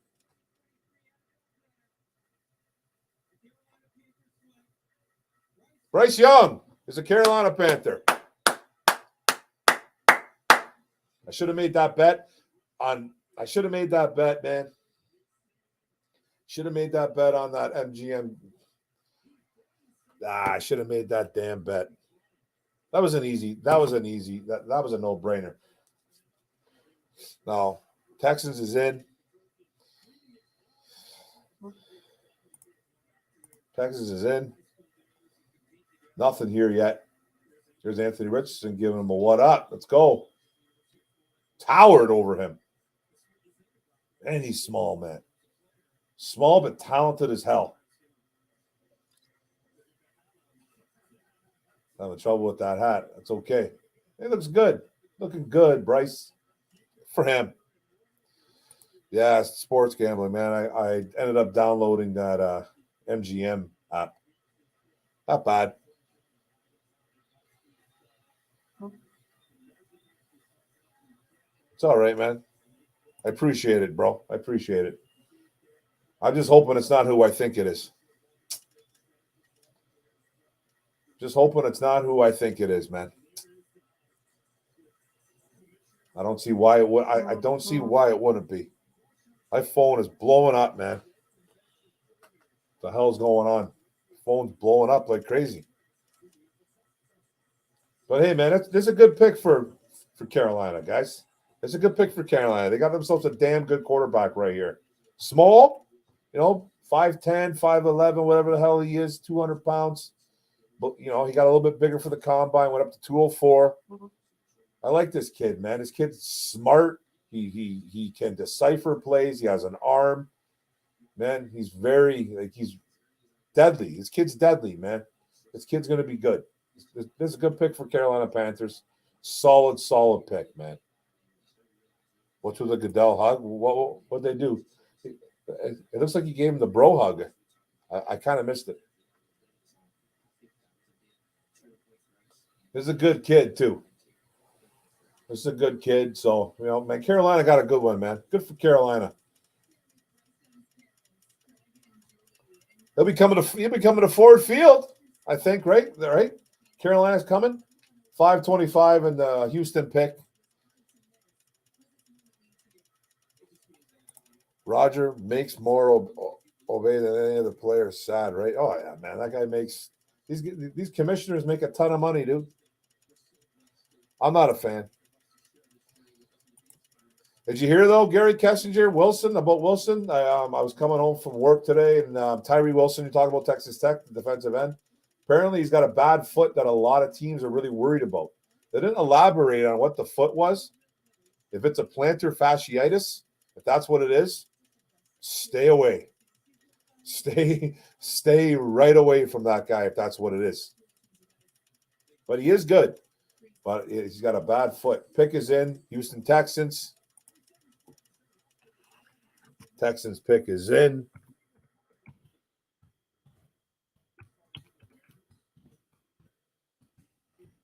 A: Bryce Young is a Carolina Panther. I should have made that bet, man. Should have made that bet on that MGM. I should have made that damn bet. That was a no-brainer. Now, Texans is in. Nothing here yet. Here's Anthony Richardson giving him a what up. Let's go. Towered over him. And he's small, man. Small but talented as hell. Having trouble with that hat. That's okay. It looks good. Looking good, Bryce. For him. Yeah, sports gambling, man. I ended up downloading that MGM app. Not bad. It's all right, man. I appreciate it, bro. I appreciate it. I'm just hoping it's not who I think it is. Just hoping it's not who I think it is, man. I don't see why it would. I don't see why it wouldn't be. My phone is blowing up, man. What the hell's going on? Phone's blowing up like crazy. But hey, man, this is a good pick for Carolina, guys. It's a good pick for Carolina. They got themselves a damn good quarterback right here. Small, 5'10", 5'11", whatever the hell he is, 200 pounds. But, he got a little bit bigger for the combine, went up to 204. Mm-hmm. I like this kid, man. This kid's smart. He can decipher plays. He has an arm. Man, he's he's deadly. This kid's deadly, man. This kid's going to be good. This is a good pick for Carolina Panthers. Solid pick, man. What's with the Goodell hug? What'd they do? It looks like he gave him the bro hug. I kind of missed it. This is a good kid, too. This is a good kid. So, man, Carolina got a good one, man. Good for Carolina. He'll be coming to Ford Field, I think, right? Right? Carolina's coming. 525 in the Houston pick. Roger makes more obey than any other player. Sad, right? Oh, yeah, man. That guy makes These commissioners make a ton of money, dude. I'm not a fan. Did you hear, though, Gary Kessinger, about Wilson? I was coming home from work today, and Tyree Wilson, you talk about Texas Tech, the defensive end. Apparently, he's got a bad foot that a lot of teams are really worried about. They didn't elaborate on what the foot was. If it's a plantar fasciitis, if that's what it is, stay away. Stay right away from that guy if that's what it is. But he is good. But he's got a bad foot. Pick is in. Houston Texans. Texans pick is in.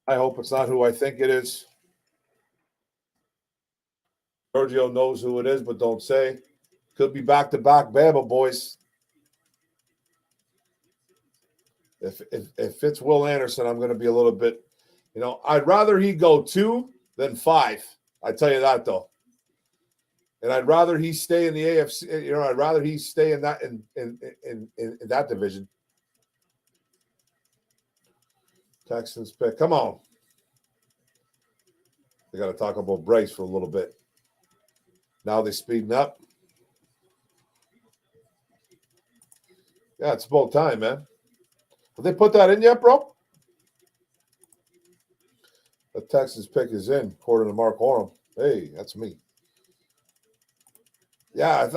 A: I hope it's not who I think it is. Giorgio knows who it is, but don't say. Could be back-to-back Bama boys. If it's Will Anderson, I'm going to be a little bit, I'd rather he go 2 than 5. I tell you that, though. And I'd rather he stay in the AFC. I'd rather he stay in that in that division. Texans pick. Come on. They got to talk about Bryce for a little bit. Now they're speeding up. Yeah, it's about time, man. Have they put that in yet, bro? The Texans pick is in, according to Mark Oram. Hey, that's me. Yeah,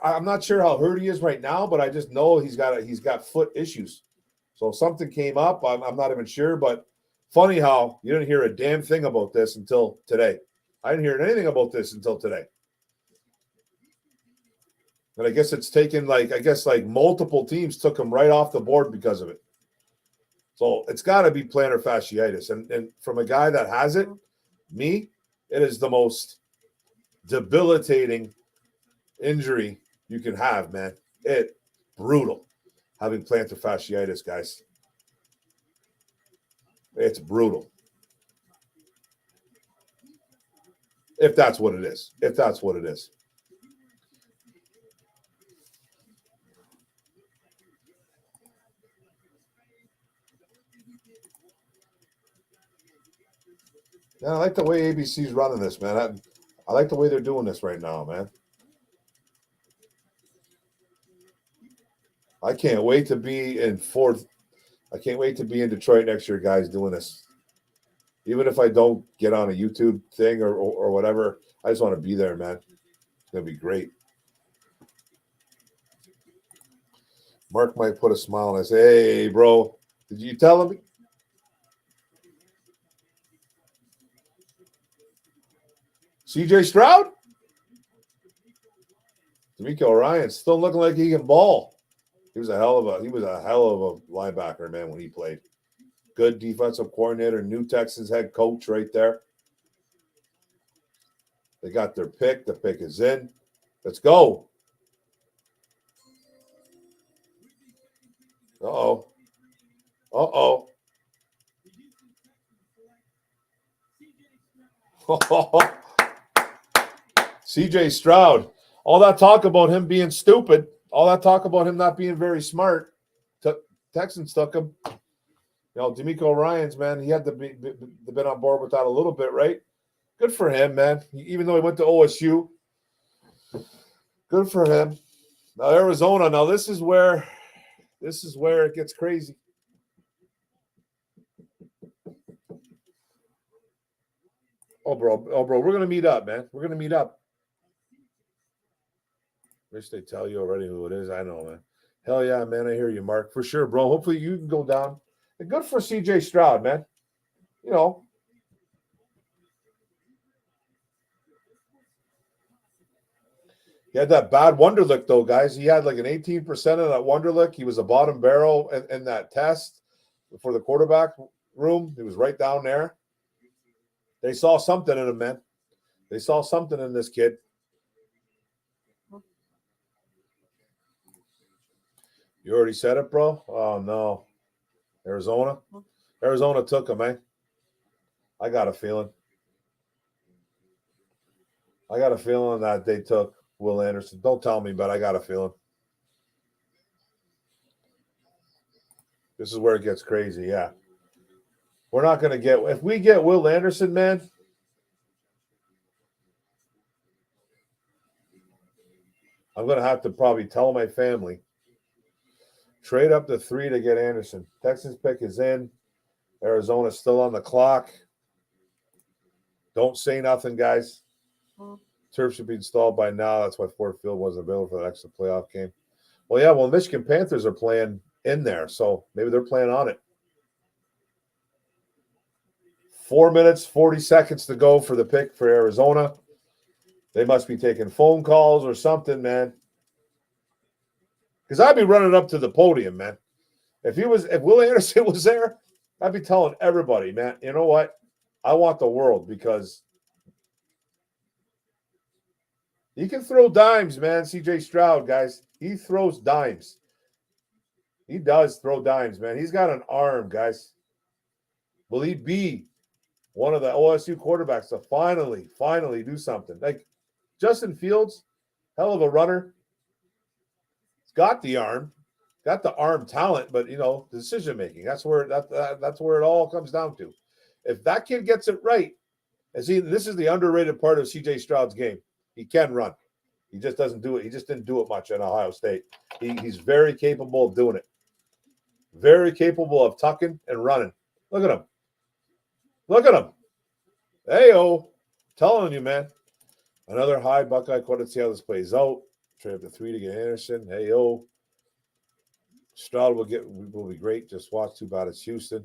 A: I'm not sure how hurt he is right now, but I just know he's got foot issues. So something came up. I'm not even sure, but funny how you didn't hear a damn thing about this until today. I didn't hear anything about this until today. And I guess it's taken multiple teams took him right off the board because of it. So it's got to be plantar fasciitis. And from a guy that has it, it is the most debilitating injury you can have, man. It brutal having plantar fasciitis, guys. It's brutal. If that's what it is. Yeah, I like the way ABC's running this, man. I like the way they're doing this right now, man. I can't wait to be in fourth. I can't wait to be in Detroit next year, guys, doing this. Even if I don't get on a YouTube thing or whatever, I just want to be there, man. It's going to be great. Mark might put a smile on and say, hey, bro, did you tell him? CJ Stroud? D'Amico Ryan still looking like he can ball. He was a hell of a linebacker, man, when he played. Good defensive coordinator, new Texans head coach right there. They got their pick. The pick is in. Let's go. Uh-oh. CJ Stroud. All that talk about him being stupid, all that talk about him not being very smart, Texans took him. D'Amico Ryans, man, he had to been on board with that a little bit, right? Good for him, man. Even though he went to OSU. Good for him. Now Arizona. Now this is where it gets crazy. Oh, bro, we're gonna meet up, man. We're gonna meet up. Wish they tell you already who it is. I know, man. Hell yeah, man. I hear you, Mark. For sure, bro. Hopefully you can go down. And good for CJ Stroud, man. He had that bad Wonderlic, though, guys. He had like an 18% of that Wonderlic. He was a bottom barrel in that test for the quarterback room. He was right down there. They saw something in him, man. They saw something in this kid. You already said it, bro? Oh, no. Arizona took him, man. I got a feeling that they took Will Anderson. Don't tell me, but I got a feeling. This is where it gets crazy, yeah. We're not going to get – if we get Will Anderson, man, I'm going to have to probably tell my family, trade up to 3 to get Anderson. Texans pick is in. Arizona's still on the clock. Don't say nothing, guys. Turf should be installed by now. That's why Ford Field wasn't available for the next playoff game. Well, yeah, well, Michigan Panthers are playing in there, so maybe they're playing on it. 4 minutes, 40 seconds to go for the pick for Arizona. They must be taking phone calls or something, man. Because I'd be running up to the podium, man. If Will Anderson was there, I'd be telling everybody, man, you know what? I want the world because he can throw dimes, man. CJ Stroud, guys. He throws dimes. He does throw dimes, man. He's got an arm, guys. Will he be one of the OSU quarterbacks to finally do something? Like Justin Fields, hell of a runner. He's got the arm talent, but decision making. That's where that's where it all comes down to. If that kid gets it right, and see, this is the underrated part of CJ Stroud's game. He can run. He just doesn't do it. He just didn't do it much at Ohio State. He's very capable of doing it. Very capable of tucking and running. Look at him. Look at him. Hey-oh. Telling you, man. Another high Buckeye quote. Let's see how this plays out. Trade up to 3 to get Anderson. Hey-oh. Stroud will be great. Just watch. Too bad it's Houston.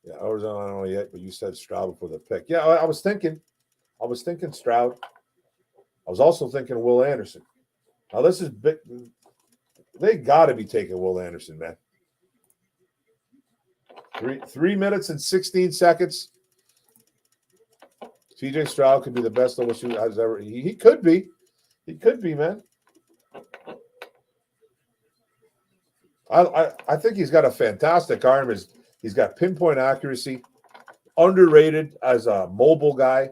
A: Yeah, Arizona, I don't know yet, but you said Stroud before the pick. Yeah, I was thinking Stroud. I was also thinking Will Anderson. Now, this is big. They got to be taking Will Anderson, man. 3 minutes and 16 seconds. CJ Stroud could be the best OSU has ever. He could be. He could be, man. I think he's got a fantastic arm. He's got pinpoint accuracy. Underrated as a mobile guy.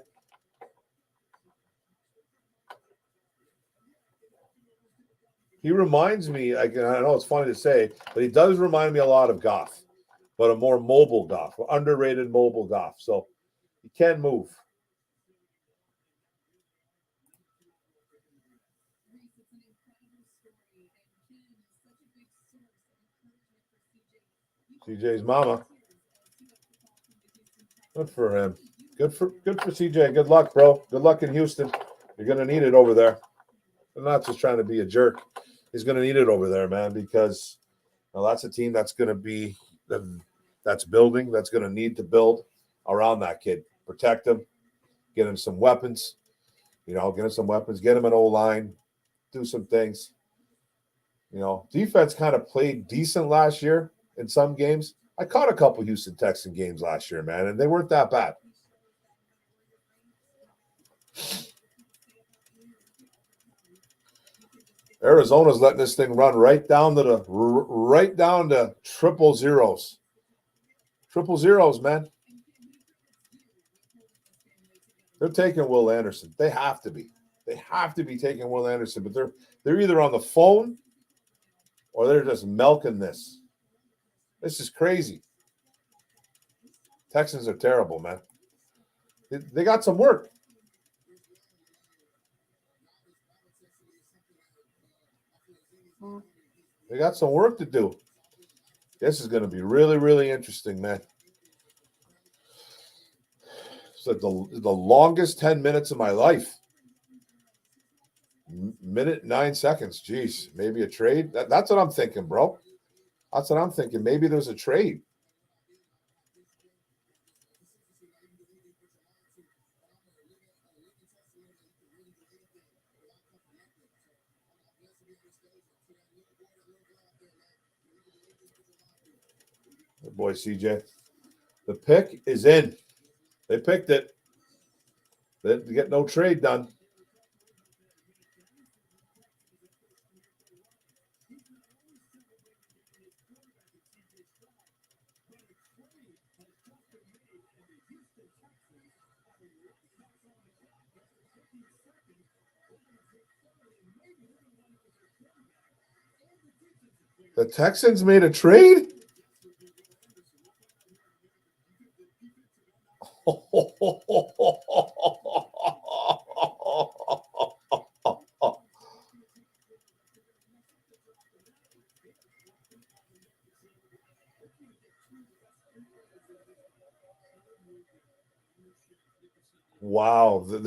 A: He reminds me, I know it's funny to say, but he does remind me a lot of Goff, but a more mobile Goff, underrated mobile Goff. So he can move. CJ's mama. Good for him. Good for CJ. Good luck, bro. Good luck in Houston. You're gonna need it over there. I'm not just trying to be a jerk. He's gonna need it over there, man, because that's a team that's gonna be that's building, that's gonna need to build around that kid. Protect him, get him some weapons, get him an O-line, do some things. Defense kind of played decent last year in some games. I caught a couple Houston Texan games last year, man, and they weren't that bad. Arizona's letting this thing run right down to triple zeros. Triple zeros, man. They're taking Will Anderson. They have to be. They have to be taking Will Anderson, but they're either on the phone or they're just milking this. This is crazy. Texans are terrible, man. They got some work. They got some work to do. This is going to be really, really interesting, man. It's like the longest 10 minutes of my life. Minute 9 seconds. Jeez, maybe a trade. That's what I'm thinking, bro. That's what I'm thinking. Maybe there's a trade. Good boy, CJ. The pick is in. They picked it. They get no trade done. The Texans made a trade?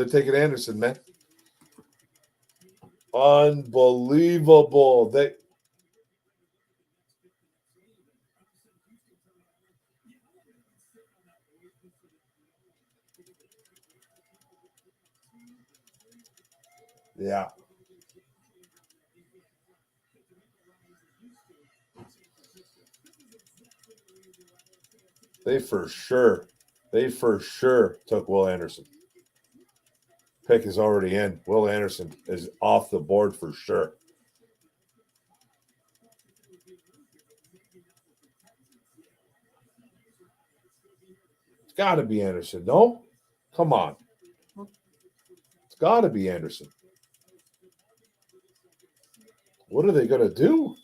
A: They're taking Anderson, man. Unbelievable. Yeah. They for sure took Will Anderson. Pick is already in. Will Anderson is off the board for sure. It's got to be Anderson. No? Come on. It's got to be Anderson. What are they going to do?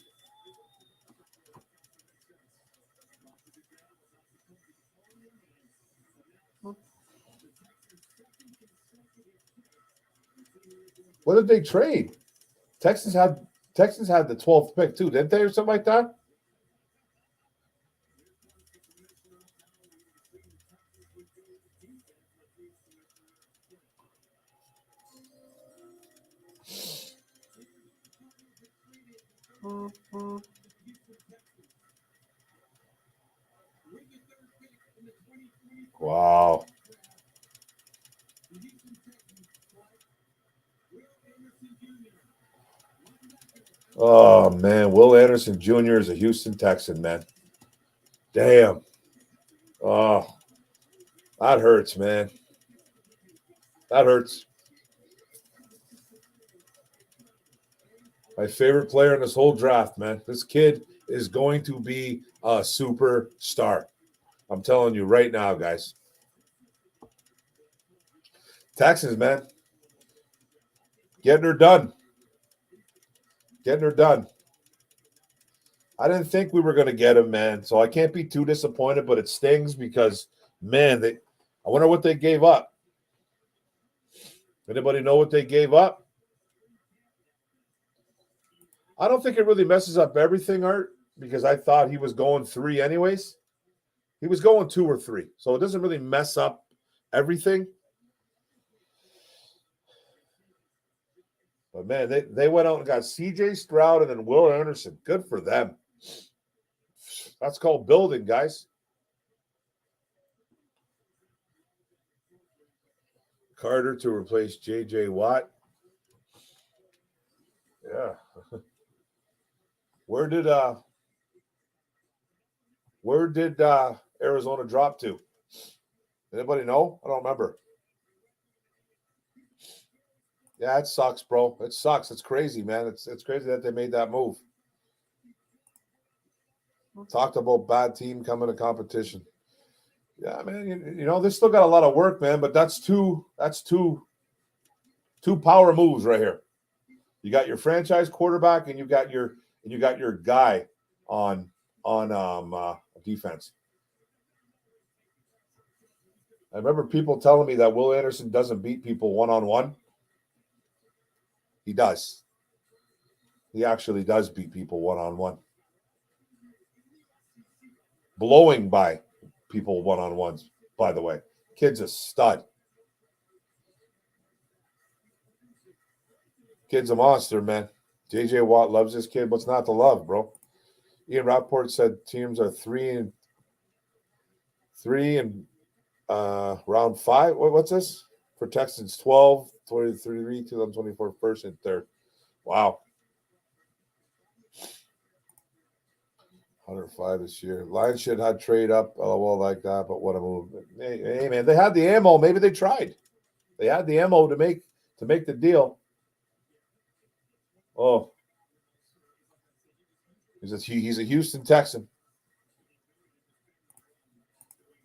A: What did they trade? Texans had the 12th pick too, didn't they, or something like that? Wow. Oh man, Will Anderson Jr. is a Houston Texan, man. Damn. Oh, that hurts, man. That hurts. My favorite player in this whole draft, man. This kid is going to be a superstar. I'm telling you right now, guys. Texans, man. Getting her done. Getting her done. I didn't think we were going to get him, man. So I can't be too disappointed, but it stings because, man, I wonder what they gave up. Anybody know what they gave up? I don't think it really messes up everything, Art, because I thought he was going 3 anyways. He was going 2 or 3. So it doesn't really mess up everything. But, man, they went out and got C.J. Stroud and then Will Anderson. Good for them. That's called building, guys. Carter to replace J.J. Watt. Yeah. Where did Arizona drop to? Anybody know? I don't remember. Yeah, it sucks, bro. It sucks. It's crazy, man. It's crazy that they made that move. Talked about bad team coming to competition. Yeah, man. You know, they still got a lot of work, man. But that's two power moves right here. You got your franchise quarterback, and you got your guy on defense. I remember people telling me that Will Anderson doesn't beat people one-on-one. He does. He actually does beat people one-on-one. Blowing by people one-on-ones, by the way. Kid's a stud. Kid's a monster, man. J.J. Watt loves this kid. What's not to love, bro? Ian Rappaport said teams are 3 and round 5. What's this? For Texans, 12, 23, 2024, first and third. Wow. 105 this year. Lions should have trade up, well, like that, but what a move. Hey, man, they had the ammo. Maybe they tried. They had the ammo to make the deal. Oh. He's a Houston Texan.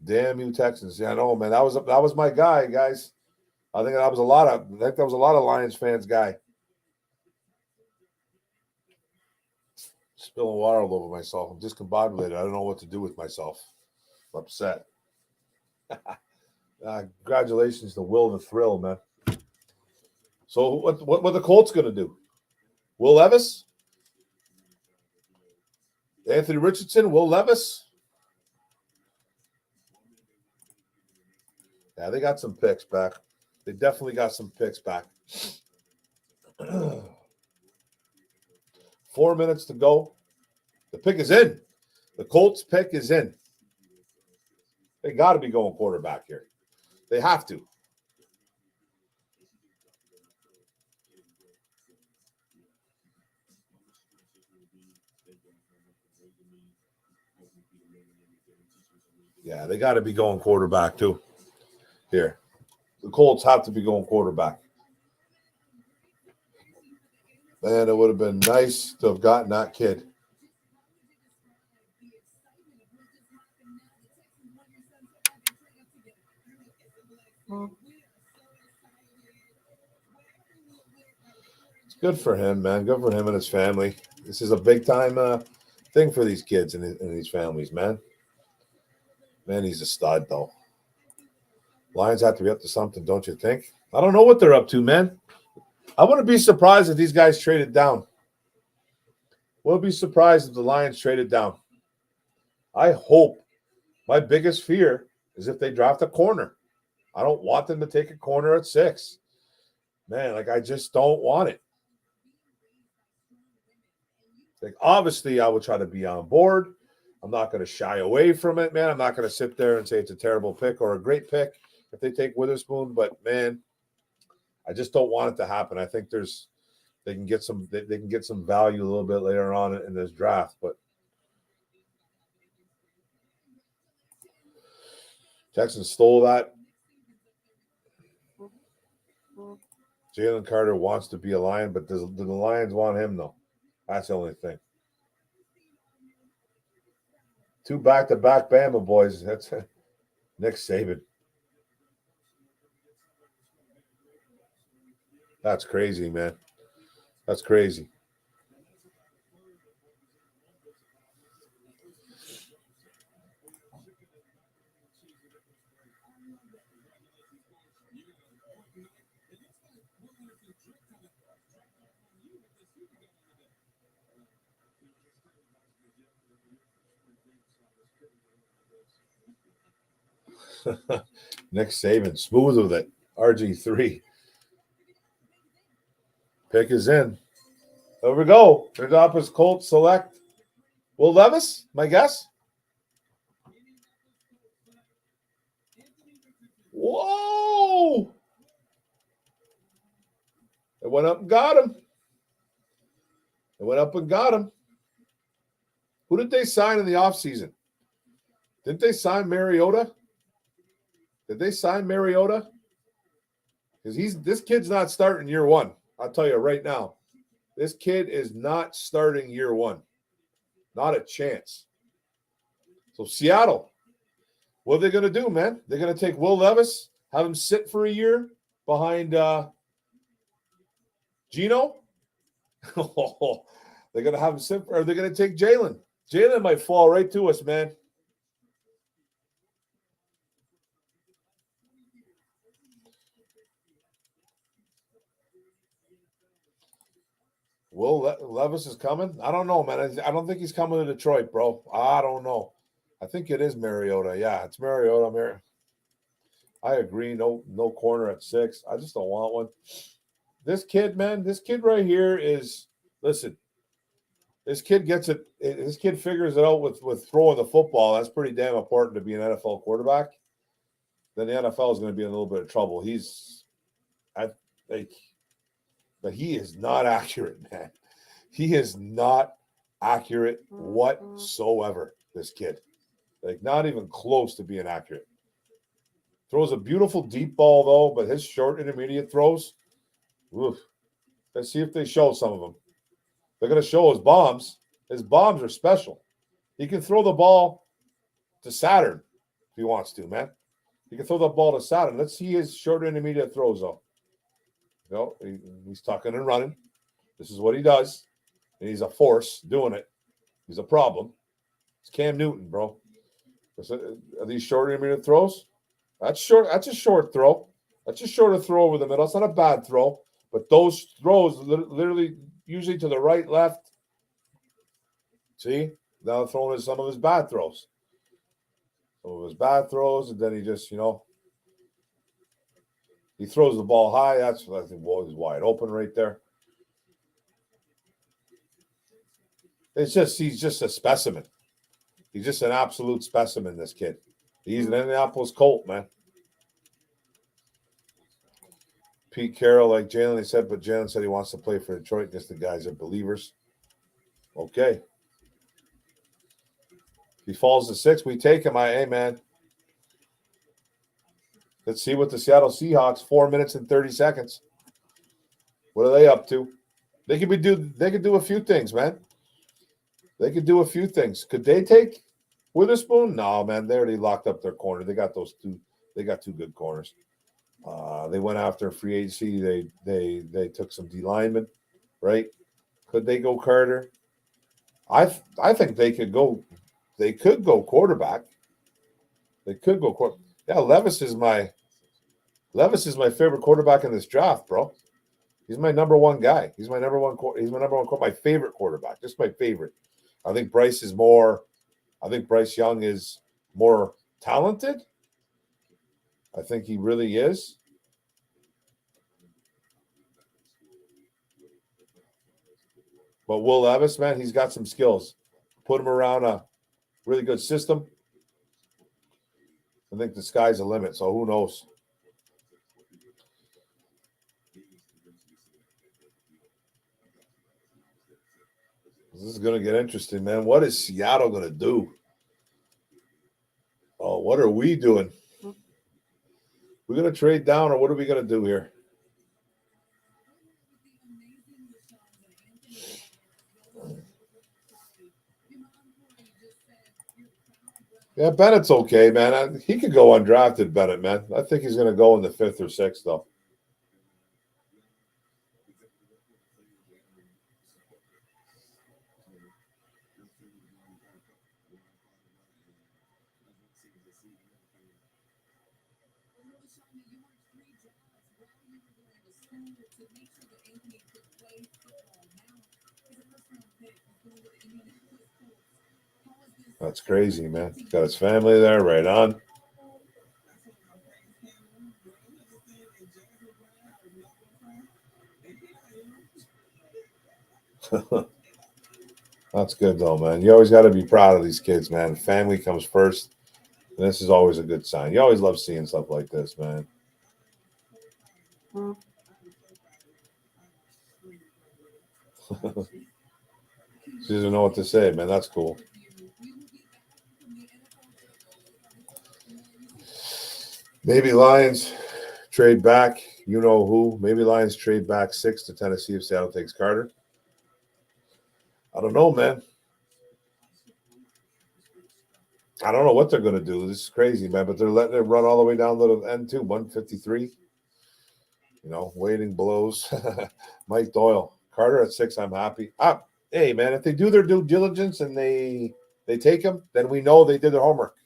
A: Damn you, Texans. Yeah, I know, man. That was my guy, guys. I think that was a lot of Lions fans' guy. Spilling water all over myself. I'm discombobulated. I don't know what to do with myself. I'm upset. Congratulations to Will the Thrill, man. So what are the Colts going to do? Will Levis? Anthony Richardson? Will Levis? Yeah, they got some picks back. They definitely got some picks back. 4 minutes to go. The pick is in. The Colts pick is in. They got to be going quarterback here. They have to. Yeah, they got to be going quarterback too. Here. The Colts have to be going quarterback. Man, it would have been nice to have gotten that kid. It's good for him, man. Good for him and his family. This is a big-time thing for these kids and these families, man. Man, he's a stud, though. Lions have to be up to something, don't you think? I don't know what they're up to, man. I wouldn't be surprised if these guys traded down. Wouldn't be surprised if the Lions traded down. I hope. My biggest fear is if they draft a corner. I don't want them to take a corner at 6. Man, like, I just don't want it. Like, obviously, I would try to be on board. I'm not going to shy away from it, man. I'm not going to sit there and say it's a terrible pick or a great pick if they take Witherspoon. But, man, I just don't want it to happen. I think they can get some value a little bit later on in this draft. But Texans stole that. Jalen Carter wants to be a Lion, but do the Lions want him, though? That's the only thing. 2 back-to-back Bama boys. That's Nick Saban. That's crazy, man. That's crazy. Nick Saban, smooth with it. RG3. Pick is in. There we go. There's Opus Colts select. Will Levis, my guess. Whoa! They went up and got him. Who did they sign in the offseason? Didn't they sign Mariota? Did they sign Mariota? Because this kid's not starting year 1. I'll tell you right now. This kid is not starting year 1. Not a chance. So Seattle, what are they going to do, man? They're going to take Will Levis, have him sit for a year behind Geno? They're going to have him sit, or they're going to take Jalen. Jalen might fall right to us, man. Will Levis is coming? I don't know, man. I don't think he's coming to Detroit, bro. I don't know. I think it is Mariota. Yeah, it's Mariota. I agree. No corner at 6. I just don't want one. This kid, man, this kid right here is, listen, this kid gets it. This kid figures it out with throwing the football. That's pretty damn important to be an NFL quarterback. Then the NFL is going to be in a little bit of trouble. But he is not accurate, man. He is not accurate whatsoever, this kid. Like, not even close to being accurate. Throws a beautiful deep ball, though, but his short intermediate throws, oof. Let's see if they show some of them. They're going to show his bombs. His bombs are special. He can throw the ball to Saturn if he wants to, man. He can throw the ball to Saturn. Let's see his short intermediate throws, though. He's tucking and running. This is what he does. And he's a force doing it. He's a problem. It's Cam Newton, bro. Are these short intermediate throws? That's short. That's a short throw. That's a shorter throw over the middle. It's not a bad throw. But those throws literally usually to the right, left. See? Now throwing some of his bad throws. Some of his bad throws, and then he just, he He throws the ball high. That's what I think was wide open right there. He's just a specimen. He's just an absolute specimen, this kid. He's an Indianapolis Colt, man. Pete Carroll, like Jalen, he said, but Jalen said he wants to play for Detroit because the guys are believers. Okay. If he falls to 6, we take him. Hey, man. Let's see what the Seattle Seahawks, 4 minutes and 30 seconds. What are they up to? They could do a few things, man. They could do a few things. Could they take Witherspoon? No, man. They already locked up their corner. They got those two. They got 2 good corners. They went after free agency. They took some D linemen, right? Could they go Carter? I think they could go. They could go quarterback. They could go quarterback. Yeah, Levis is my favorite quarterback in this draft, bro. He's my number one guy. He's my number one. My favorite quarterback. Just my favorite. I think Bryce Young is more talented. I think he really is. But Will Levis, man, he's got some skills. Put him around a really good system. I think the sky's the limit, so who knows? This is going to get interesting, man. What is Seattle going to do? Oh, what are we doing? We're going to trade down, or what are we going to do here? Yeah, Bennett's okay, man. He could go undrafted, Bennett, man. I think he's going to go in the 5th or 6th, though. That's crazy, man. Got his family there, right on. That's good, though, man. You always got to be proud of these kids, man. Family comes first. And this is always a good sign. You always love seeing stuff like this, man. She doesn't know what to say, man. That's cool. Maybe Lions trade back. You know who? Maybe Lions trade back 6 to Tennessee if Seattle takes Carter. I don't know, man. I don't know what they're going to do. This is crazy, man. But they're letting it run all the way down to the end, too. 153. You know, waiting blows. Mike Doyle. Carter at 6, I'm happy. Hey, man, if they do their due diligence and they take him, then we know they did their homework.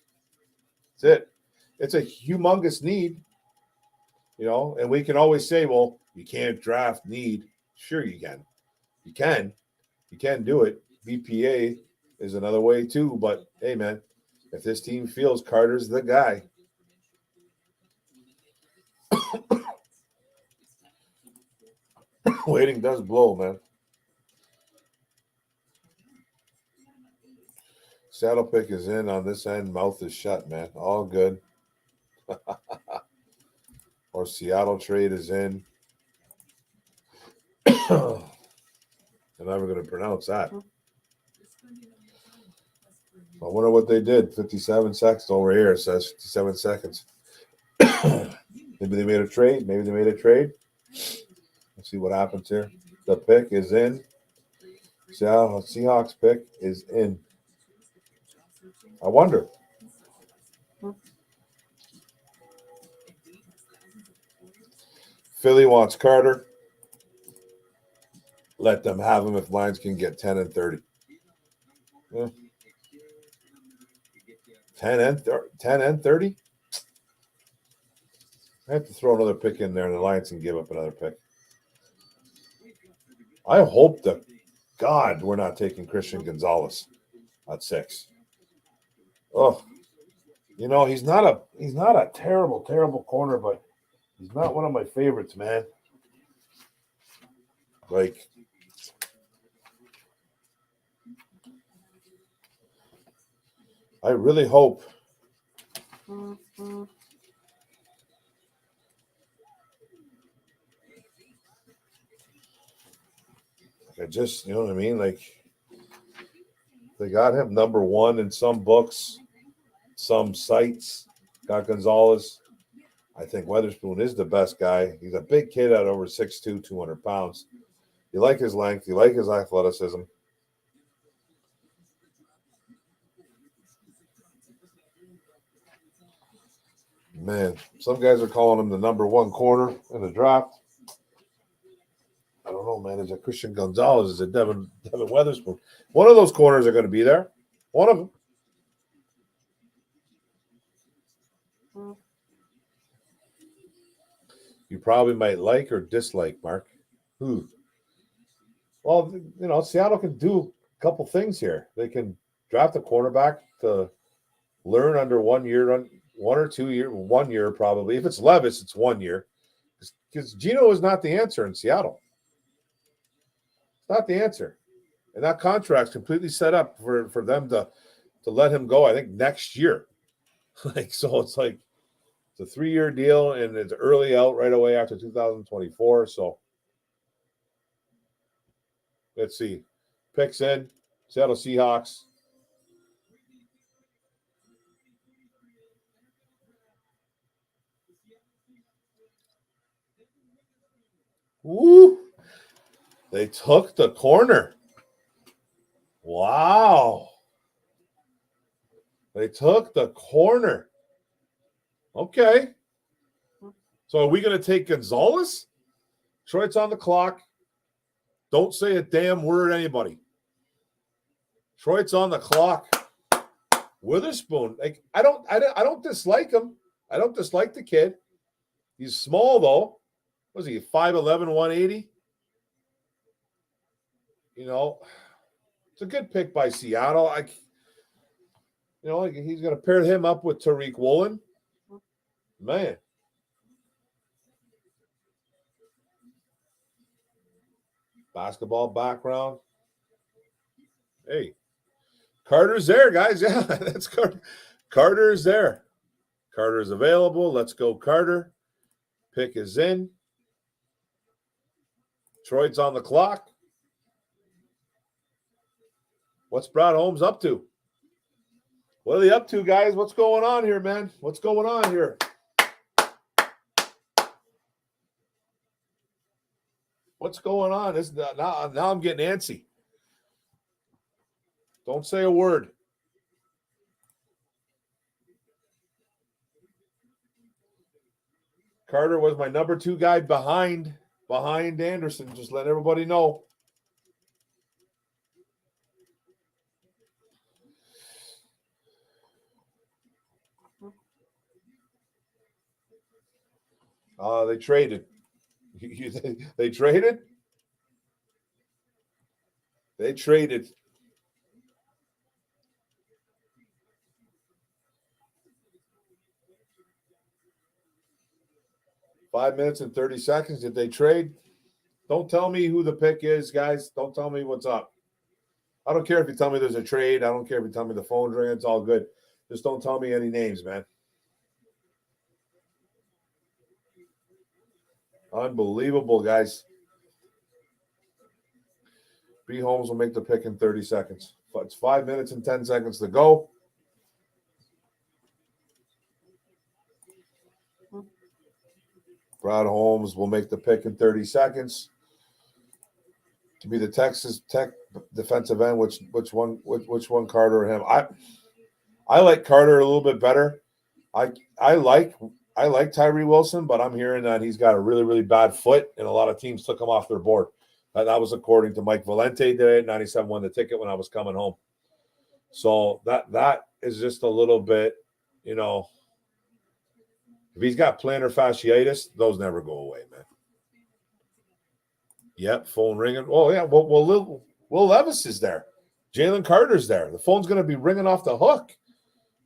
A: That's it. It's a humongous need, you know, and we can always say, well, you can't draft need. Sure you can. You can. You can do it. BPA is another way, too. But, hey, man, if this team feels Carter's the guy, waiting does blow, man. Saddle pick is in on this end. Mouth is shut, man. All good. Or Seattle trade is in. I'm never going to pronounce that. I wonder what they did. 57 seconds over here. It says 57 seconds. Maybe they made a trade. Let's see what happens here. The pick is in. Seahawks pick is in. I wonder. Philly wants Carter. Let them have him if Lions can get 10 and 30. Yeah. 10 and 30? I have to throw another pick in there, and the Lions can give up another pick. I hope to God we're not taking Christian Gonzalez at 6. Oh, you know, he's not a terrible corner, but He's not one of my favorites, man. Like, I really hope. I just, you know what I mean? Like, they got him number one in some books, some sites. Got Gonzalez. I think Weatherspoon is the best guy. He's a big kid at over 6'2", 200 pounds. You like his length. You like his athleticism. Man, some guys are calling him the number one corner in the draft. I don't know, man. Is it Christian Gonzalez? Is it Devin Weatherspoon? One of those corners are going to be there. One of them. You probably might like or dislike, Mark. Who? Well, you know, Seattle can do a couple things here. They can draft a cornerback to learn under 1 year, 1 or 2 year, 1 year probably. If it's Levis, it's 1 year. Because Geno is not the answer in Seattle. It's not the answer. And that contract's completely set up for them to let him go, I think, next year. Like, so it's like it's a 3-year deal, and it's early out right away after 2024. So let's see. Picks in. Seattle Seahawks. Woo! They took the corner. Wow. They took the corner. Okay. So are we going to take Gonzalez? Detroit's on the clock. Don't say a damn word, anybody. Detroit's on the clock. Witherspoon. Like, I don't dislike him. I don't dislike the kid. He's small though. Was he 5'11", 180? You know, it's a good pick by Seattle. He's going to pair him up with Tariq Woolen. Man. Basketball background. Hey, Carter's there, guys. Yeah, that's Carter. Carter's there. Carter is available. Let's go, Carter. Pick is in. Detroit's on the clock. What's Brad Holmes up to? What are they up to, guys? What's going on here, man? What's going on here? What's going on? Now I'm getting antsy. Don't say a word. Carter was my number 2 guy behind Anderson. Just let everybody know. They traded. They traded? They traded. Five minutes and 30 seconds. Did they trade? Don't tell me who the pick is, guys. Don't tell me what's up. I don't care if you tell me there's a trade. I don't care if you tell me the phone's ringing. It's all good. Just don't tell me any names, man. Unbelievable, guys. B. Holmes will make the pick in 30 seconds. It's 5 minutes and 10 seconds to go. Brad Holmes will make the pick in 30 seconds to be the Texas Tech defensive end. Which one, Carter or him? I like Carter a little bit better. I like Tyree Wilson, but I'm hearing that he's got a really, really bad foot, and a lot of teams took him off their board. That was according to Mike Valente today. 97 won the ticket when I was coming home. So that is just a little bit, you know, if he's got plantar fasciitis, those never go away, man. Yep, phone ringing. Oh, yeah, well Will Levis is there. Jalen Carter's there. The phone's going to be ringing off the hook.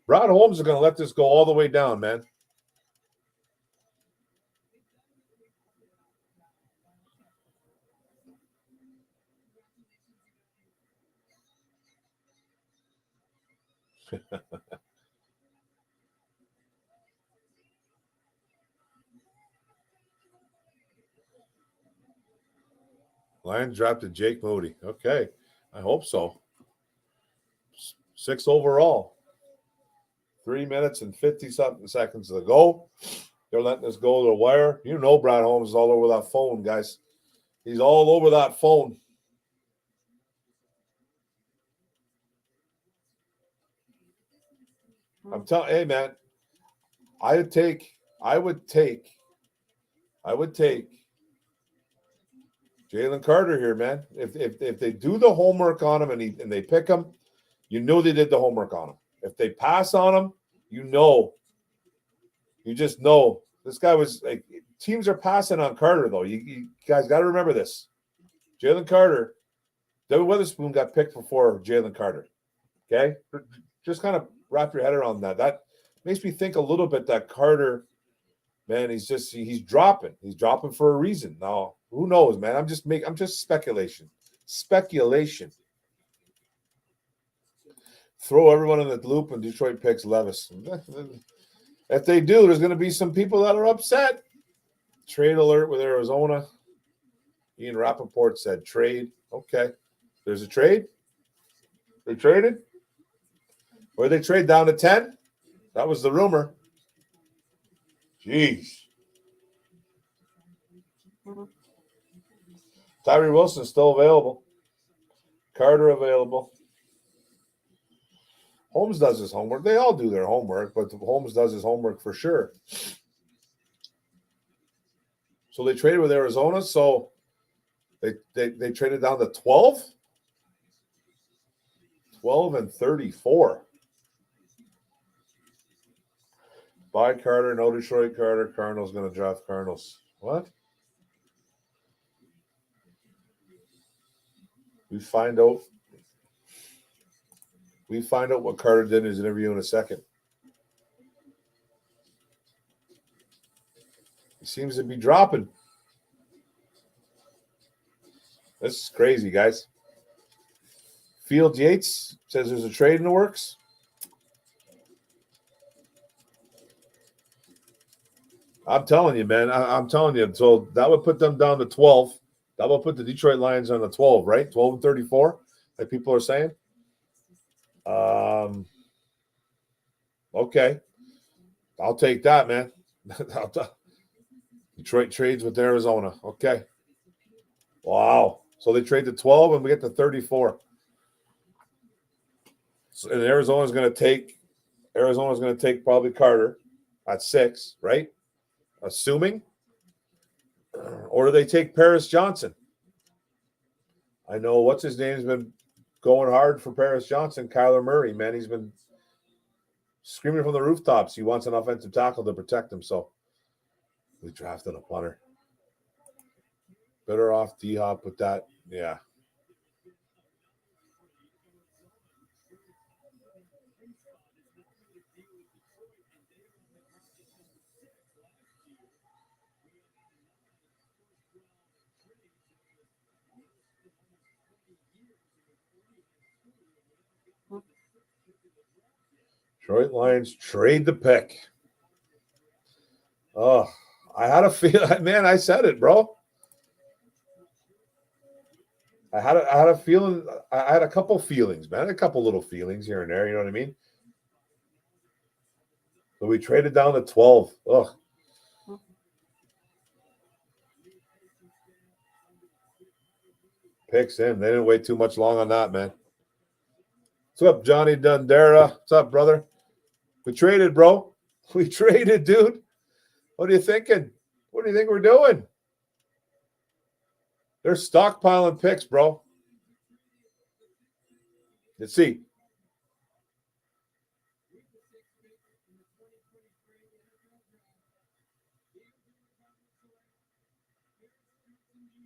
A: Brad Holmes is going to let this go all the way down, man. Lions drafted Jake Moody. Okay. I hope so. 6 overall. 3 minutes and 50-something seconds to go. They're letting us go to the wire. You know Brad Holmes is all over that phone, guys. He's all over that phone. I'm telling, hey man, I would take Jalen Carter here, man. If they do the homework on him and they pick him, you know they did the homework on him. If they pass on him, you just know this guy was like. Teams are passing on Carter though. You guys got to remember this. Jalen Carter, Devin Witherspoon got picked before Jalen Carter. Okay, just kind of wrap your head around that. That makes me think a little bit that Carter, man, he's dropping. He's dropping for a reason. Now, who knows, man? I'm just speculation. Speculation. Throw everyone in the loop and Detroit picks Levis. If they do, there's going to be some people that are upset. Trade alert with Arizona. Ian Rappaport said trade. Okay. There's a trade. They traded? Or they trade down to 10? That was the rumor. Jeez. Tyree Wilson still available. Carter available. Holmes does his homework. They all do their homework, but Holmes does his homework for sure. So they traded with Arizona. So they traded down to 12? 12 and 34. Buy Carter, no Detroit Carter. Cardinals going to draft Cardinals. What? We find out what Carter did in his interview in a second. He seems to be dropping. This is crazy, guys. Fields Yates says there's a trade in the works. I'm telling you, man. I'm telling you. So that would put them down to 12. That will put the Detroit Lions on the 12, right? 12 and 34, like people are saying. Okay. I'll take that, man. Detroit trades with Arizona. Okay. Wow. So they trade to 12 and we get to 34. So, and Arizona's going to take probably Carter at 6, right? Assuming. Or do they take Paris Johnson? I know what's his name's been going hard for Paris Johnson, Kyler Murray, man. He's been screaming from the rooftops. He wants an offensive tackle to protect him. So we drafted a punter. Better off D-Hop with that. Yeah. Detroit Lions trade the pick. Oh, I had a feel, man. I said it, bro. I had a feeling. I had a couple feelings, man. A couple little feelings here and there. You know what I mean? But we traded down to 12. Ugh. Picks in. They didn't wait too much long on that, man. What's up, Johnny Dundera? What's up, brother? We traded, bro. We traded, dude. What are you thinking? What do you think we're doing? They're stockpiling picks, bro. Let's see.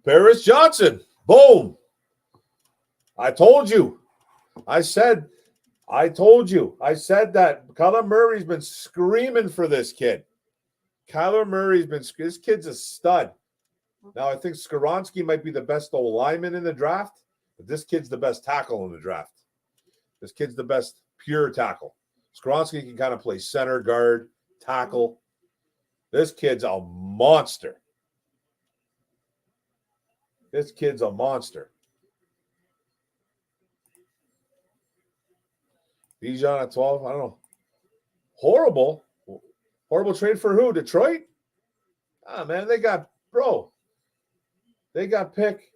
A: Paris Johnson. Boom. I told you. I told you. I said that Kyler Murray's been screaming for this kid. This kid's a stud. Now, I think Skoronski might be the best lineman in the draft, but this kid's the best tackle in the draft. This kid's the best pure tackle. Skoronski can kind of play center, guard, tackle. This kid's a monster. This kid's a monster. Bijan at 12, I don't know. Horrible. Horrible trade for who? Detroit? Ah, man, they got pick.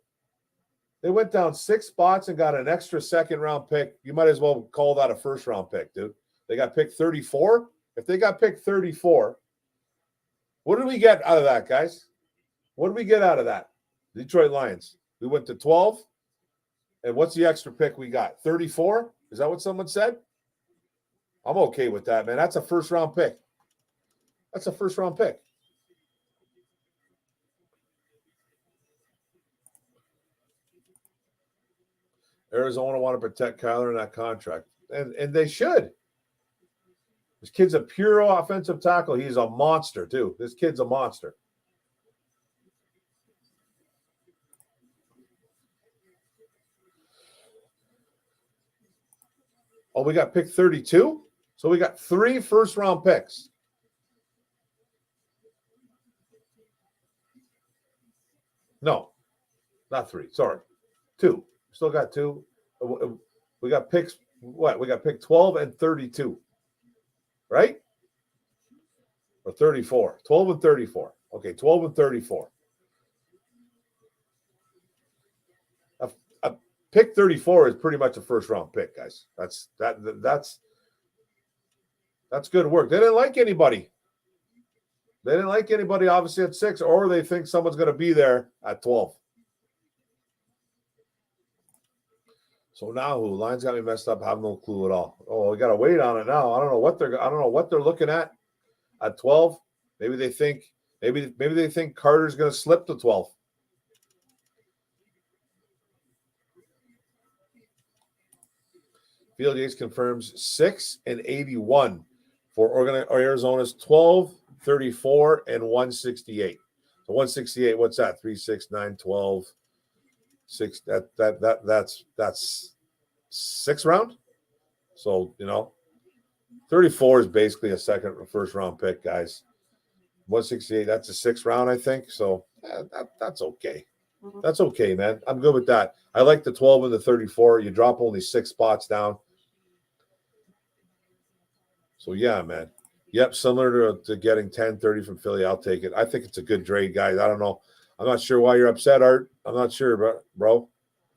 A: They went down 6 spots and got an extra second-round pick. You might as well call that a first-round pick, dude. They got picked 34. If they got picked 34, what did we get out of that, guys? What did we get out of that? Detroit Lions. We went to 12. And what's the extra pick we got? 34? Is that what someone said? I'm okay with that, man. That's a first-round pick. That's a first-round pick. Arizona want to protect Kyler in that contract. And they should. This kid's a pure offensive tackle. He's a monster, too. This kid's a monster. Oh, we got pick 32? So we got 3 first-round picks. No, not 3. Sorry. 2. Still got 2. We got picks, what? We got pick 12 and 32. Right? Or 34. 12 and 34. Okay, 12 and 34. A pick 34 is pretty much a first-round pick, guys. That's good work. They didn't like anybody. They didn't like anybody, obviously, at 6, or they think someone's going to be there at 12. So now who? Line's got me messed up. I have no clue at all. Oh, we got to wait on it now. I don't know what they're looking at 12. Maybe they think Carter's going to slip to 12. Field Yates confirms 6 and 81 for Arizona's 12, 34, and 168. So 168, what's that? 3, 6, 9, 12, 6. That's 6th round. So 34 is basically a first round pick, guys. 168, that's a 6th round, I think. So that's okay. That's okay, man. I'm good with that. I like the 12 and the 34. You drop only 6 spots down. So, yeah, man. Yep, similar to getting 10, 30 from Philly. I'll take it. I think it's a good trade, guys. I don't know. I'm not sure why you're upset, Art. I'm not sure, bro.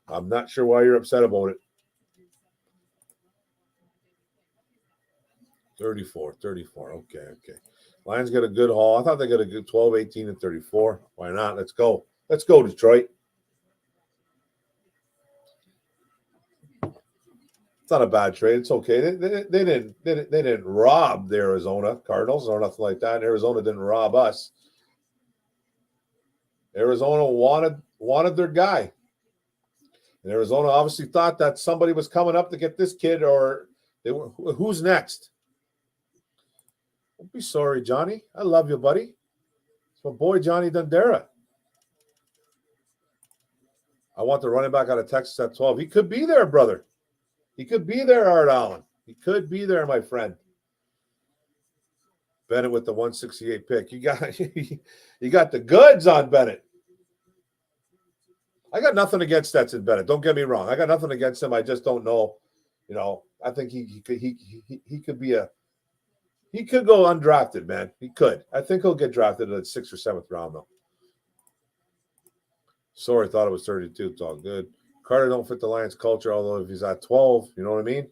A: I'm not sure why you're upset about it. 34. Okay. Lions got a good haul. I thought they got a good 12, 18, and 34. Why not? Let's go. Let's go, Detroit. It's not a bad trade. It's okay. They didn't rob the Arizona Cardinals or nothing like that. Arizona didn't rob us. Arizona wanted their guy. And Arizona obviously thought that somebody was coming up to get this kid, or who's next? Don't be sorry, Johnny. I love you, buddy. It's my boy, Johnny Dundera. I want the running back out of Texas at 12. He could be there, brother. He could be there, Art Allen. He could be there, my friend. Bennett with the 168 pick. You got the goods on Bennett. I got nothing against Stetson Bennett. Don't get me wrong. I got nothing against him. I just don't know. I think he could be he could go undrafted, man. He could. I think he'll get drafted in the 6th or 7th round, though. Sorry, thought it was 32. It's all good. Carter don't fit the Lions culture, although if he's at 12, you know what I mean?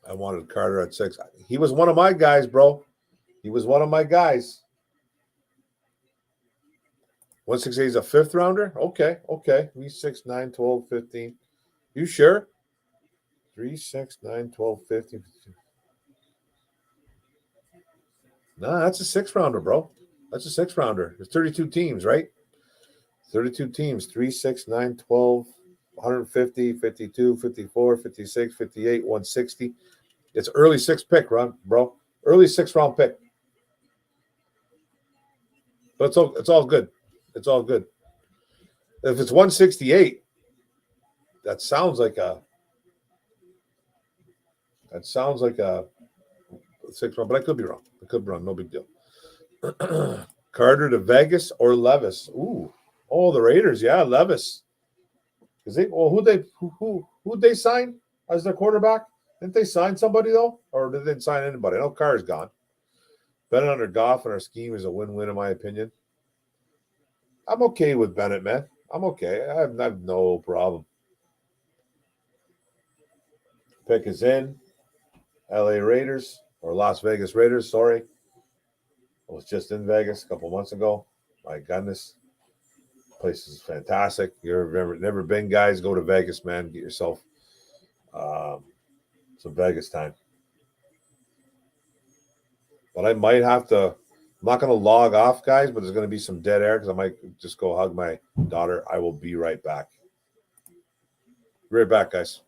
A: I wanted Carter at 6. He was one of my guys, bro. He was one of my guys. 168 is a 5th rounder? Okay. 3, 6, 9, 12, 15. You sure? 3, 6, 9, 12, 15. Nah, that's a 6th rounder, bro. That's a 6th rounder. There's 32 teams, right? 32 teams. 3, 6, 9, 12, 150, 52, 54, 56, 58, 160. It's early 6th pick, bro. Early 6th round pick. But it's all good. It's all good. If it's 168, that sounds like a 6-1, but I could be wrong. No big deal. Carter to Vegas or Levis? Ooh, the Raiders. Yeah, Levis. Because who'd they sign as their quarterback? Didn't they sign somebody though, or did they sign anybody? I know Carr's gone. Bennett under Goff and our scheme is a win-win in my opinion. I'm okay with Bennett, man. I'm okay. I have no problem. Pick is in. LA Raiders or Las Vegas Raiders. Sorry, I was just in Vegas a couple months ago. My goodness, place is fantastic. You've never been, guys? Go to Vegas, man. Get yourself some Vegas time. But I might have to. I'm not going to log off, guys, but there's going to be some dead air because I might just go hug my daughter. I will be right back. Be right back, guys.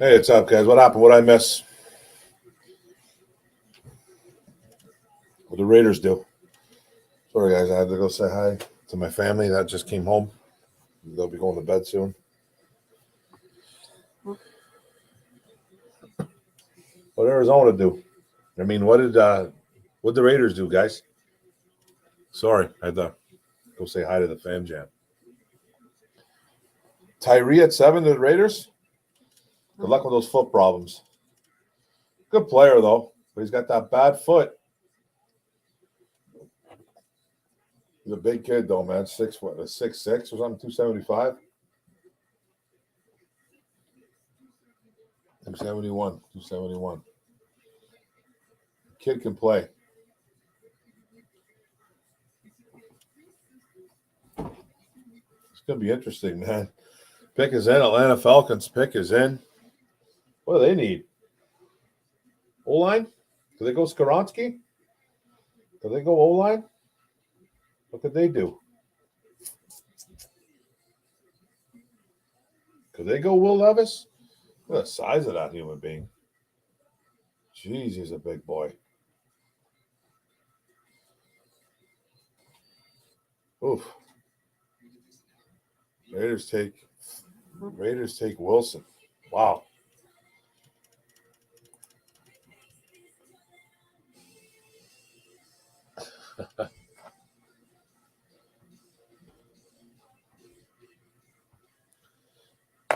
A: Hey, what's up, guys? What happened? What did I miss? What the Raiders do? Sorry, guys. I had to go say hi to my family that just came home. They'll be going to bed soon. What did Arizona do? I mean, what did the Raiders do, guys? Sorry, I had to go say hi to the fam jam. Tyree at 7 to the Raiders. Good luck with those foot problems. Good player, though, but he's got that bad foot. He's a big kid, though, man. 6'6" or something, 275. 271. Kid can play. It's going to be interesting, man. Pick is in. Atlanta Falcons pick is in. What do they need? O-line? Do they go Skoronski? Do they go O-line? What could they do? Could they go Will Levis? Look at the size of that human being. Jeez, he's a big boy. Oof. Raiders take Wilson. Wow.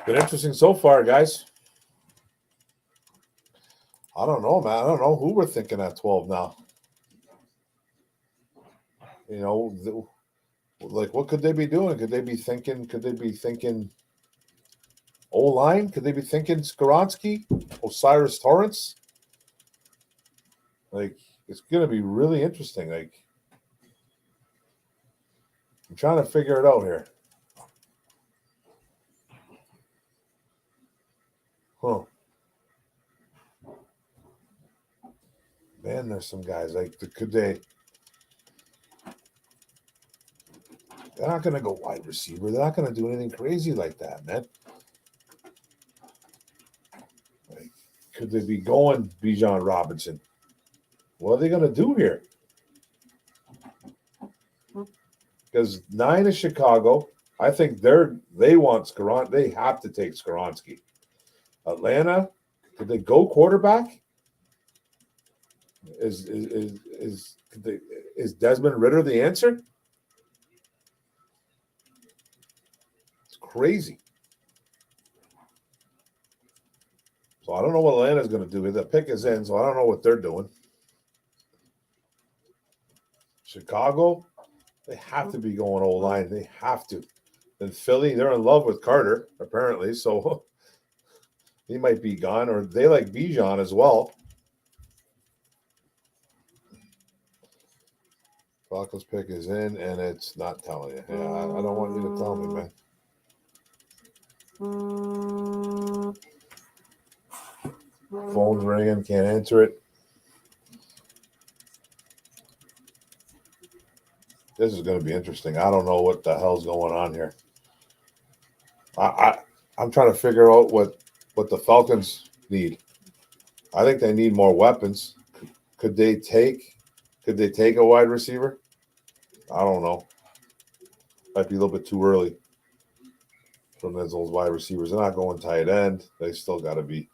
A: Been interesting so far, guys. I don't know, man. I don't know who we're thinking at 12 now. You know, like what could they be doing? Could they be thinking O-line? Could they be thinking Skoronski? Osiris Torrance? Like, it's going to be really interesting. Like, I'm trying to figure it out here. Huh. Man, there's some guys like could they? They're not going to go wide receiver. They're not going to do anything crazy like that, man. Like, could they be going Bijan Robinson? What are they going to do here? Because 9 is Chicago. I think they want Skoronski. They have to take Skoronski. Atlanta, could they go quarterback? Is Desmond Ridder the answer? It's crazy. So I don't know what Atlanta's going to do. The pick is in, so I don't know what they're doing. Chicago, they have to be going O-line. They have to. And Philly, they're in love with Carter, apparently, so he might be gone. Or they like Bijan as well. Falcons pick is in, and it's not telling you. Yeah, I don't want you to tell me, man. Phone's ringing, can't answer it. This is going to be interesting. I don't know what the hell's going on here. I'm trying to figure out what the Falcons need. I think they need more weapons. Could they take a wide receiver? I don't know. Might be a little bit too early from those wide receivers. They're not going tight end. They still got to be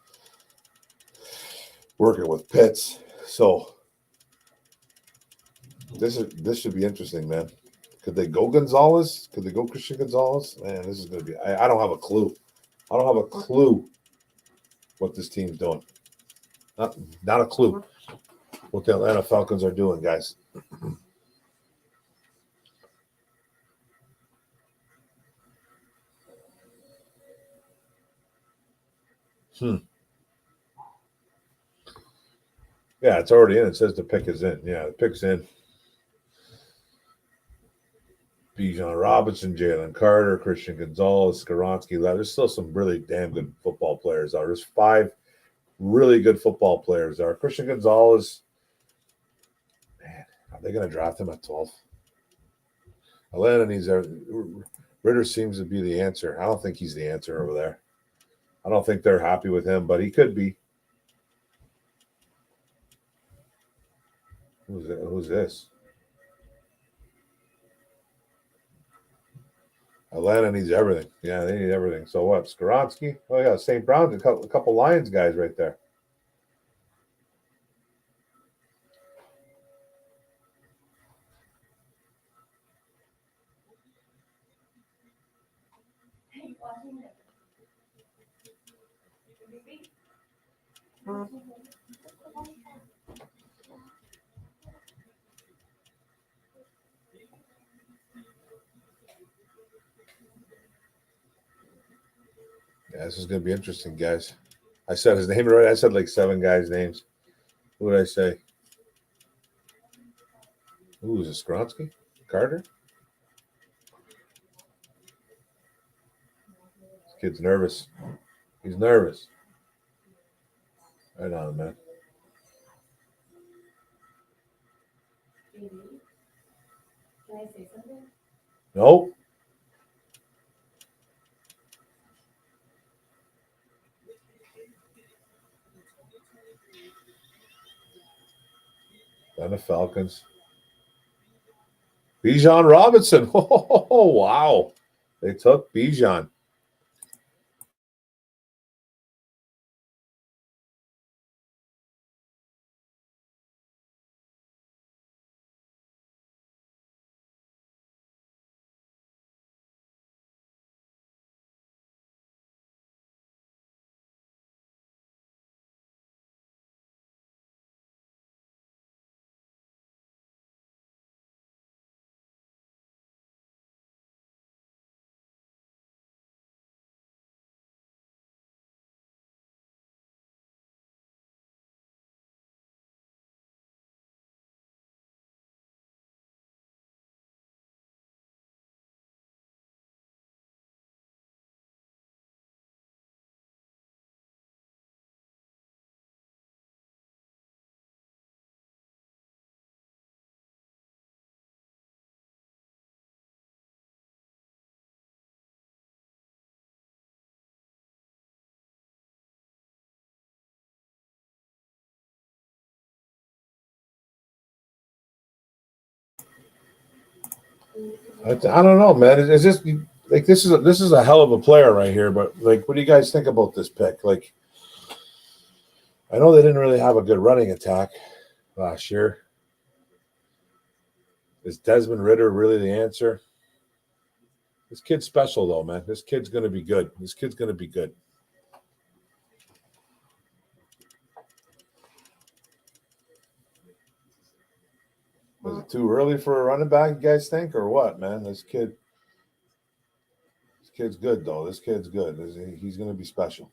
A: working with Pitts. So this should be interesting, man. Could they go Gonzalez? Could they go Christian Gonzalez? Man, this is going to be. I don't have a clue. I don't have a clue what this team's doing. Not a clue what the Atlanta Falcons are doing, guys. Yeah, it's already in. It says the pick is in. Yeah, the pick's in. Bijan Robinson, Jalen Carter, Christian Gonzalez, Skoronski. There's still some really damn good football players out. There's 5 really good football players there. Christian Gonzalez, man, are they going to draft him at 12? Atlanta needs Ritter seems to be the answer. I don't think he's the answer over there. I don't think they're happy with him, but he could be. Who's this? Atlanta needs everything. Yeah, they need everything. So what? Skoronski? Oh, yeah, St. Brown's a couple Lions guys right there. Yeah, this is going to be interesting, guys. I said his name right. I said like 7 guys' names. What did I say? Ooh, is it Skronsky? Carter? This kid's nervous. He's nervous. Right on, man.
B: Can I say something?
A: Nope. Then the Falcons. Bijan Robinson. Oh, wow. They took Bijan. I don't know, man. Is this like this is a hell of a player right here? But like, what do you guys think about this pick? Like, I know they didn't really have a good running attack last year. Is Desmond Ritter really the answer? This kid's special, though, man. This kid's going to be good. This kid's going to be good. Was it too early for a running back, you guys think, or what, man? This kid's good, though. This kid's good. He's going to be special.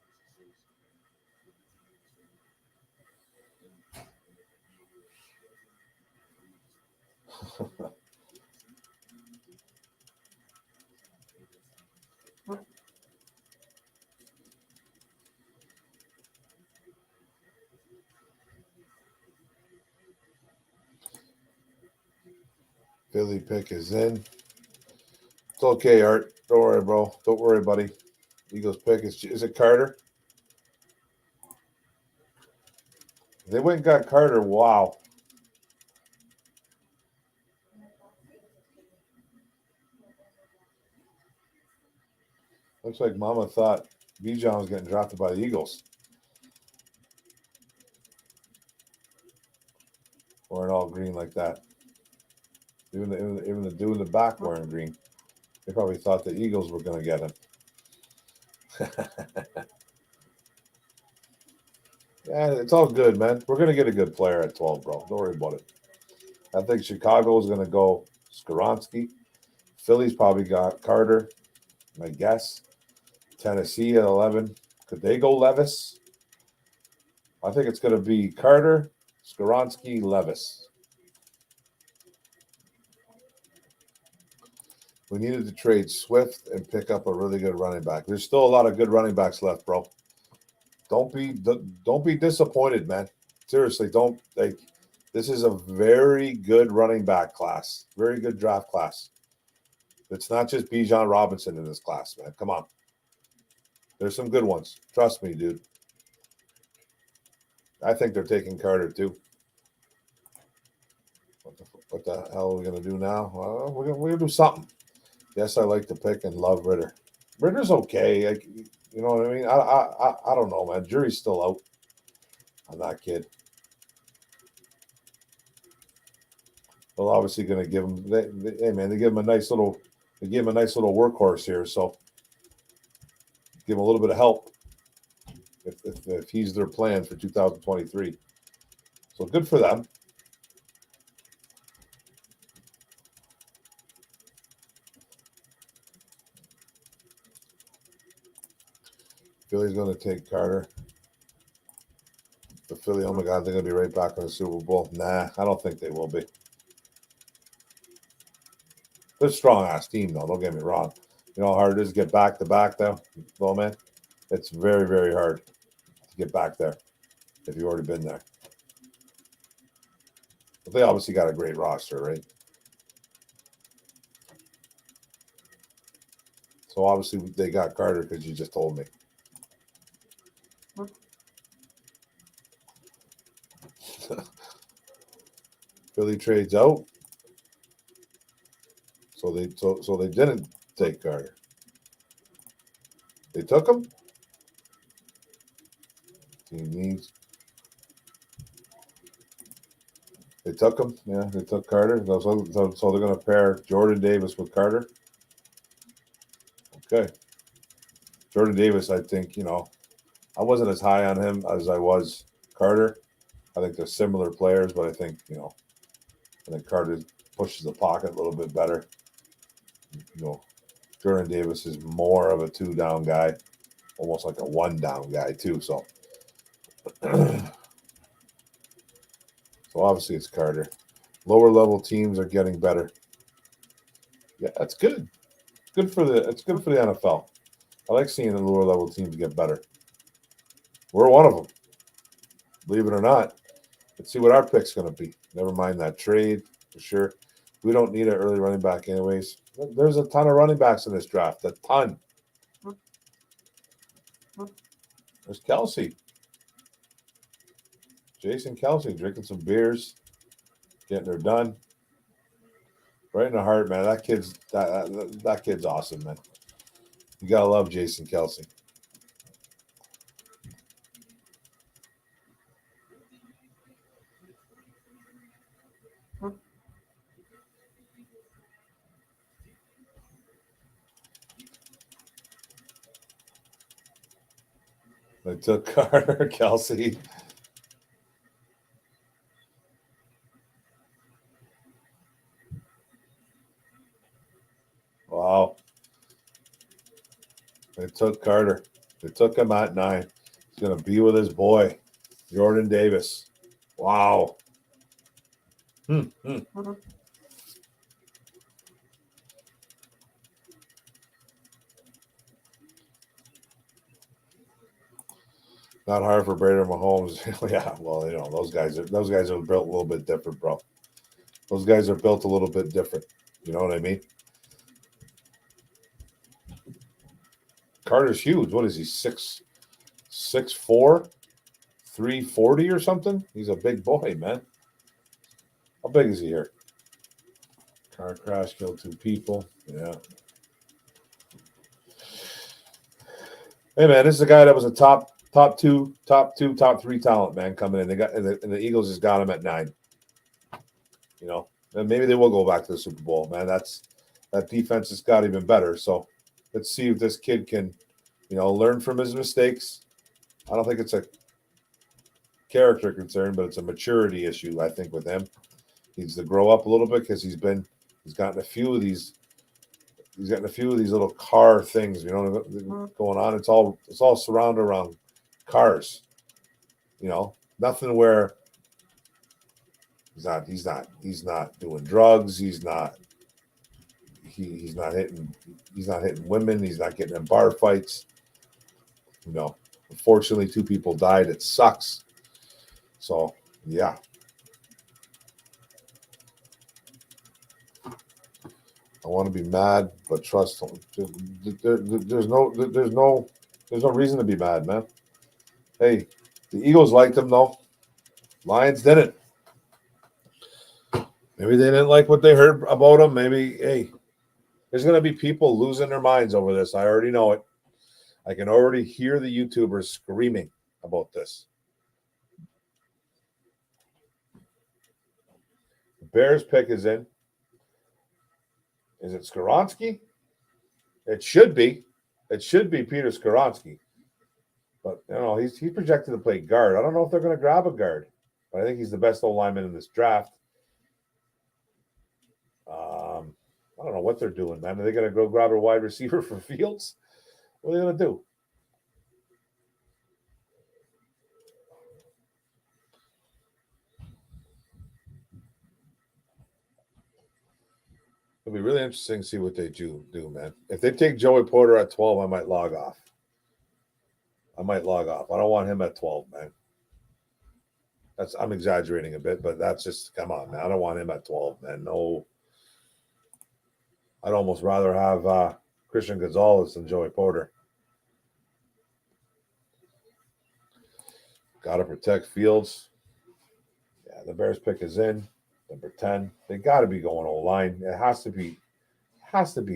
A: Philly pick is in. It's okay, Art. Don't worry, bro. Don't worry, buddy. Eagles pick is it Carter? They went and got Carter. Wow. Looks like Mama thought Bijan was getting drafted by the Eagles. Wearing all green like that. Even the dude in the back wearing green. They probably thought the Eagles were going to get him. Yeah, it's all good, man. We're going to get a good player at 12, bro. Don't worry about it. I think Chicago is going to go Skronsky. Philly's probably got Carter, my guess. Tennessee at 11. Could they go Levis? I think it's going to be Carter, Skronsky, Levis. We needed to trade Swift and pick up a really good running back. There's still a lot of good running backs left, bro. Don't be disappointed, man. Seriously, don't like. This is a very good running back class. Very good draft class. It's not just Bijan Robinson in this class, man. Come on. There's some good ones. Trust me, dude. I think they're taking Carter too. What the hell are we gonna do now? Well, we're gonna do something. Yes, I like to pick and love Ritter. Ritter's okay. You know what I mean? I don't know, man. Jury's still out on that kid. Well, obviously going to give him. Hey, man, they give him a nice little. They give him a nice little workhorse here. So give him a little bit of help if he's their plan for 2023. So good for them. Philly's going to take Carter. The Philly, oh my God, they're going to be right back in the Super Bowl. Nah, I don't think they will be. They're a strong-ass team, though. Don't get me wrong. You know how hard it is to get back-to-back, though, man? It's very, very hard to get back there if you've already been there. But they obviously got a great roster, right? So obviously they got Carter because you just told me. Philly trades out. So they didn't take Carter. They took him. Team needs. They took him. Yeah, they took Carter. So they're going to pair Jordan Davis with Carter. Okay. Jordan Davis, I think, I wasn't as high on him as I was Carter. I think they're similar players, but I think, I think Carter pushes the pocket a little bit better. Jordan Davis is more of a 2-down guy, almost like a 1-down guy too. So, so obviously it's Carter. Lower level teams are getting better. Yeah, that's good. It's good for the NFL. I like seeing the lower level teams get better. We're one of them. Believe it or not. Let's see what our pick's going to be. Never mind that trade for sure. We don't need an early running back anyways. There's a ton of running backs in this draft. A ton. There's Kelsey. Jason Kelsey drinking some beers, getting her done. Right in the heart, man. That kid's awesome, man. You gotta love Jason Kelsey. They took Carter, Kelsey. Wow. They took Carter. They took him at 9. He's going to be with his boy, Jordan Davis. Wow. Not hard for Brady Mahomes. Yeah, well, those guys are built a little bit different, bro. Those guys are built a little bit different. You know what I mean? Carter's huge. What is he? 6'4", 340 or something? He's a big boy, man. How big is he here? Car crash killed 2 people. Yeah. Hey man, this is a guy that was a top 2, top 3 talent, man, coming in. And the Eagles just got him at 9. And maybe they will go back to the Super Bowl, man. That defense has got even better. So let's see if this kid can, learn from his mistakes. I don't think it's a character concern, but it's a maturity issue, I think, with him. He needs to grow up a little bit because he's gotten a few of these little car things, going on. It's all surrounded around cars. Nothing where he's not doing drugs. He's not hitting women. He's not getting in bar fights. Unfortunately 2 people died. It sucks. So yeah. I want to be mad, but trust him. There's no reason to be mad, man. Hey, the Eagles liked him though. Lions didn't. Maybe they didn't like what they heard about him. Maybe, hey, there's going to be people losing their minds over this. I already know it. I can already hear the YouTubers screaming about this. The Bears pick is in. Is it Skoronski? It should be. It should be Peter Skoronsky. But, he's projected to play guard. I don't know if they're going to grab a guard. But I think he's the best O-lineman in this draft. I don't know what they're doing, man. Are they going to go grab a wide receiver for Fields? What are they going to do? It'll be really interesting to see what they do, man. If they take Joey Porter at 12, I might log off. I don't want him at 12, man. I'm exaggerating a bit, but that's just, come on, man. I don't want him at 12, man. No. I'd almost rather have Christian Gonzalez than Joey Porter. Got to protect Fields. Yeah, the Bears pick is in. Number 10. They got to be going O-line. It has to be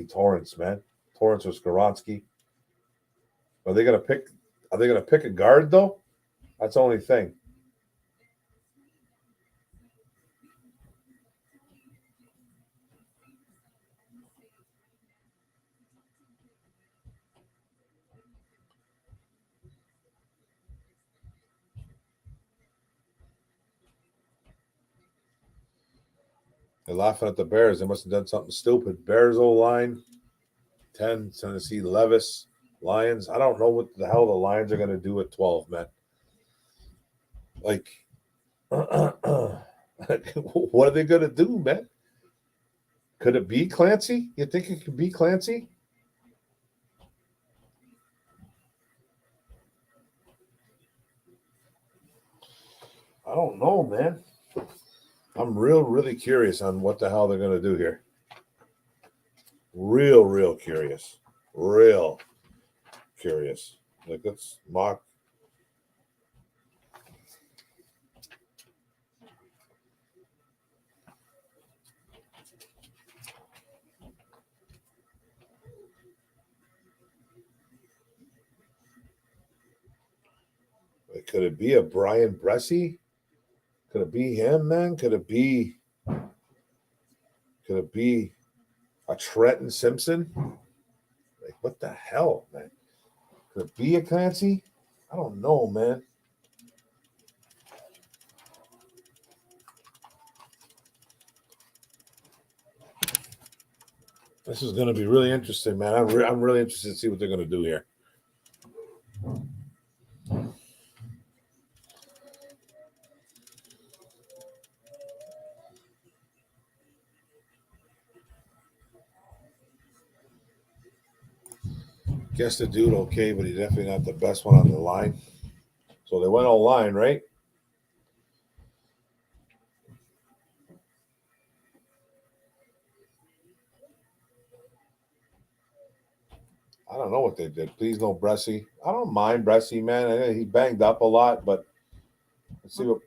A: Torrance, man. Torrance or Skoronsky. Are they gonna pick a guard though? That's the only thing. They're laughing at the Bears. They must have done something stupid. Bears O-line, 10, Tennessee Levis, Lions. I don't know what the hell the Lions are going to do at 12, man. Like, what are they going to do, man? Could it be Clancy? You think it could be Clancy? I don't know, man. I'm really curious on what the hell they're going to do here. Real curious. Real curious. Like, let's mock. Like, could it be a Brian Bressie? Could it be him, man? Could it be a Trenton Simpson? Like, what the hell, man? Could it be a Clancy? I don't know, man. This is going to be really interesting, man. I'm really interested to see what they're going to do here. Guess the dude okay, but he's definitely not the best one on the line. So they went online, right? I don't know what they did. Please no Bressie. I don't mind Bressie, man. He banged up a lot, but let's see what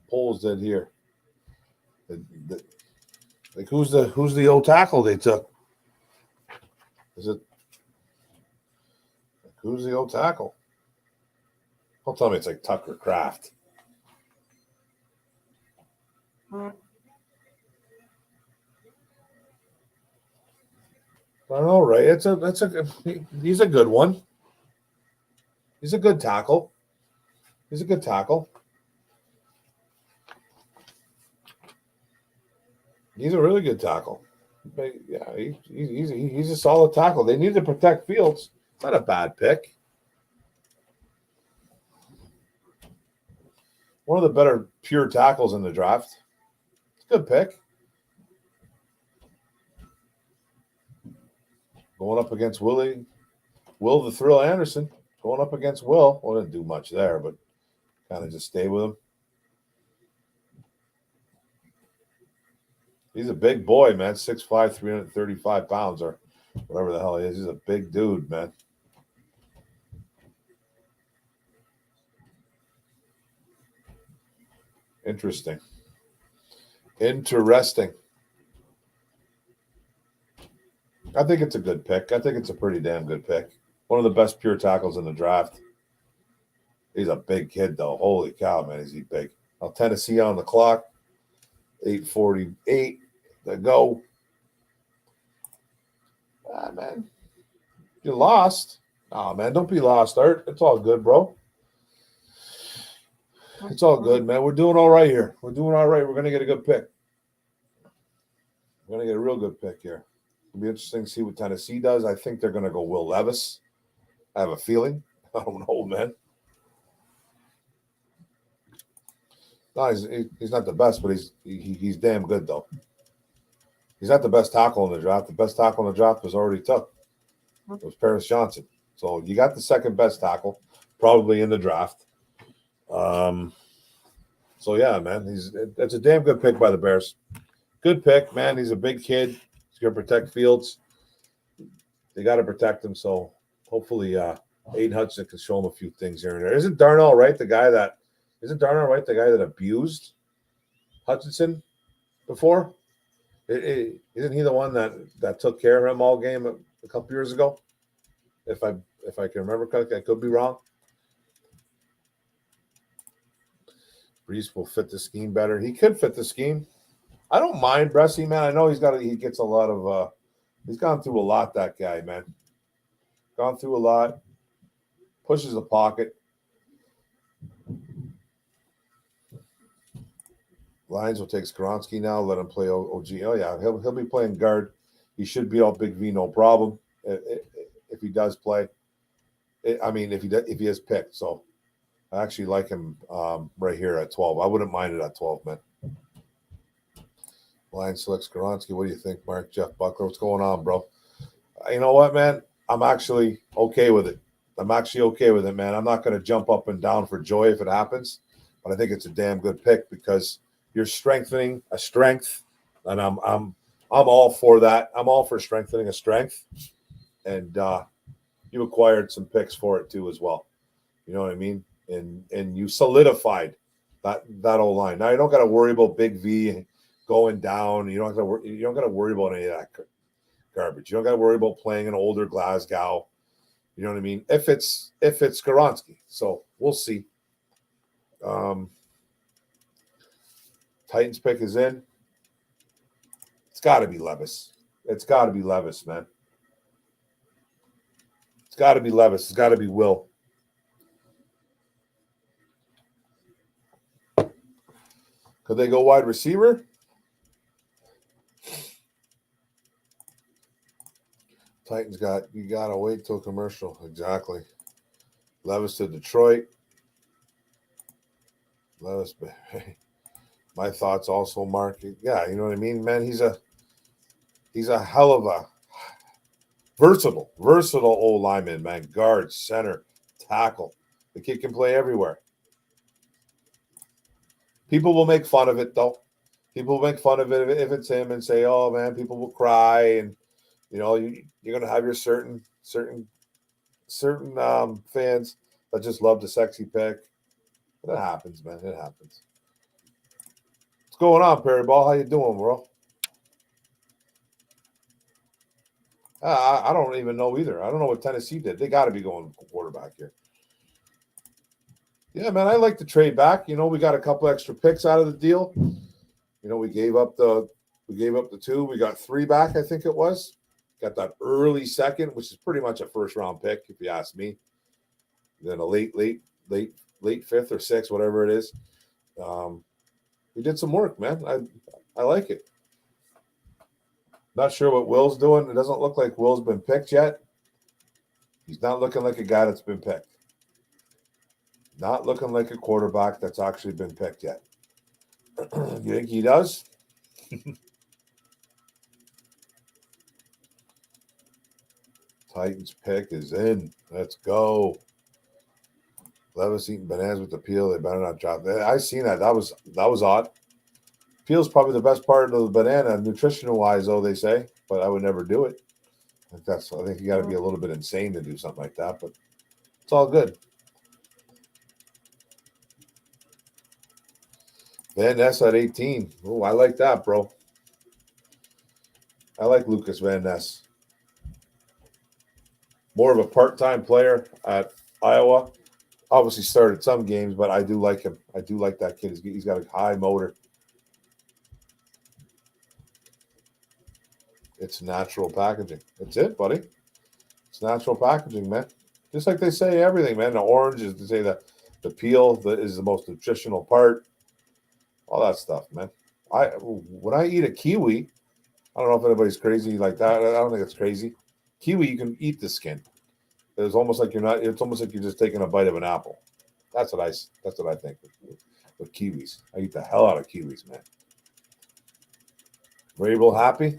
A: Poles did here. Like who's the old tackle they took? Is it who's the old tackle? Don't tell me it's like Tucker Kraft. I don't know, right? He's a good one. He's a good tackle. He's a good tackle. He's a really good tackle. But yeah, he's a solid tackle. They need to protect Fields. It's not a bad pick. One of the better pure tackles in the draft. It's a good pick. Going up against Will the Thrill Anderson. Going up against Will. Well, didn't do much there, but kind of just stay with him. He's a big boy, man. 6'5", 335 pounds or whatever the hell he is. He's a big dude, man. Interesting. I think it's a good pick. I think it's a pretty damn good pick. One of the best pure tackles in the draft. He's a big kid, though. Holy cow, man, is he big. Now, Tennessee on the clock. 8:48 to go. Ah, man. You lost. Oh, man, don't be lost, Art. It's all good, bro. It's all good, man. We're doing all right here. We're doing all right. We're going to get a good pick. We're going to get a real good pick here. It'll be interesting to see what Tennessee does. I think they're going to go Will Levis. I have a feeling. I don't know, man. No, he's not the best, but he's damn good, though. He's not the best tackle in the draft. The best tackle in the draft was already took. It was Paris Johnson. So you got the second best tackle, probably in the draft. So yeah, man, that's a damn good pick by the Bears. Good pick, man. He's a big kid. He's gonna protect Fields. They got to protect him. So hopefully, Aiden Hudson can show him a few things here and there. Isn't Darnell Wright the guy that abused Hutchinson before? Isn't he the one that took care of him all game a couple years ago? If I can remember correctly, I could be wrong. Brees will fit the scheme better. He could fit the scheme. I don't mind Bressie, man. I know he gets a lot of he's gone through a lot, that guy, man. Gone through a lot. Pushes the pocket. Lions will take Skoronski now. Let him play OG. Oh yeah, he'll be playing guard. He should be all Big V, no problem. If he does play, if he is picked. So I actually like him right here at 12. I wouldn't mind it at 12, man. Lions select Skoronski. What do you think, Mark? Jeff Buckler, what's going on, bro? You know what, man? I'm actually okay with it. Man. I'm not going to jump up and down for joy if it happens, but I think it's a damn good pick because you're strengthening a strength, and I'm all for that. I'm all for strengthening a strength, and you acquired some picks for it too as well. You know what I mean? And you solidified that O line. Now you don't got to worry about Big V going down. You don't got to worry about any of that garbage. You don't got to worry about playing an older Glasgow. You know what I mean? If it's Skoronski. So we'll see. Titans pick is in. It's got to be Levis. It's got to be Levis, man. It's got to be Levis. It's got to be Will. Could they go wide receiver? Titans you gotta wait till commercial. Exactly. Levis to Detroit. Levis, my thoughts also, Mark. Yeah, you know what I mean, man. He's a hell of a versatile old lineman, man. Guard, center, tackle. The kid can play everywhere. People will make fun of it, though. People will make fun of it if it's him and say, "Oh, man," people will cry, and you know you're gonna have your certain fans that just love the sexy pick. It happens, man. It happens. What's going on, Perry Ball? How you doing, bro? I don't even know either. I don't know what Tennessee did. They got to be going quarterback here. Yeah, man, I like to trade back. You know, we got a couple extra picks out of the deal. You know, we gave up the 2. We got 3 back, I think it was. Got that early second, which is pretty much a first round pick, if you ask me. Then a late 5th or 6th, whatever it is. We did some work, man. I like it. Not sure what Will's doing. It doesn't look like Will's been picked yet. He's not looking like a guy that's been picked. Not looking like a quarterback that's actually been picked yet. You think he does? Titans pick is in. Let's go. Levis eating bananas with the peel. They better not drop that. I seen that. That was odd. Peel's probably the best part of the banana, nutritional wise, though they say. But I would never do it. I think you got to be a little bit insane to do something like that. But it's all good. Van Ness at 18. Oh, I like that, bro. I like Lucas Van Ness. More of a part-time player at Iowa. Obviously started some games, but I do like him. I do like that kid. He's got a high motor. It's natural packaging. That's it, buddy. It's natural packaging, man. Just like they say everything, man. The orange is to say that the peel is the most nutritional part. All that stuff, man. When I eat a kiwi, I don't know if anybody's crazy like that. I don't think it's crazy. Kiwi, you can eat the skin. It's almost like you're not. It's almost like you're just taking a bite of an apple. That's what I think with kiwis. I eat the hell out of kiwis, man. Rabel happy?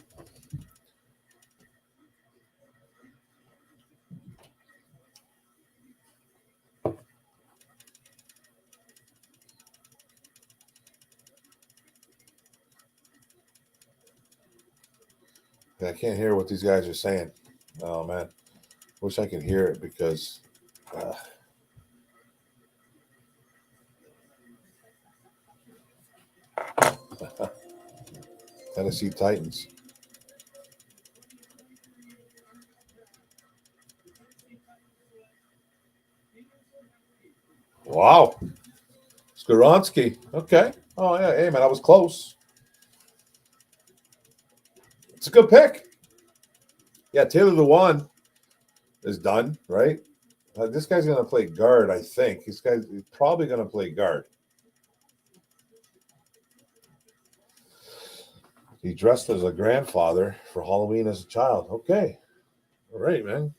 A: I can't hear what these guys are saying. Oh man, wish I could hear it because Tennessee Titans. Wow, Skaronski. Okay. Oh yeah. Hey man, that was close. It's a good pick. Yeah, Taylor Lewan is done, right? This guy's going to play guard, I think. This guy's probably going to play guard. He dressed as a grandfather for Halloween as a child. Okay. All right, man.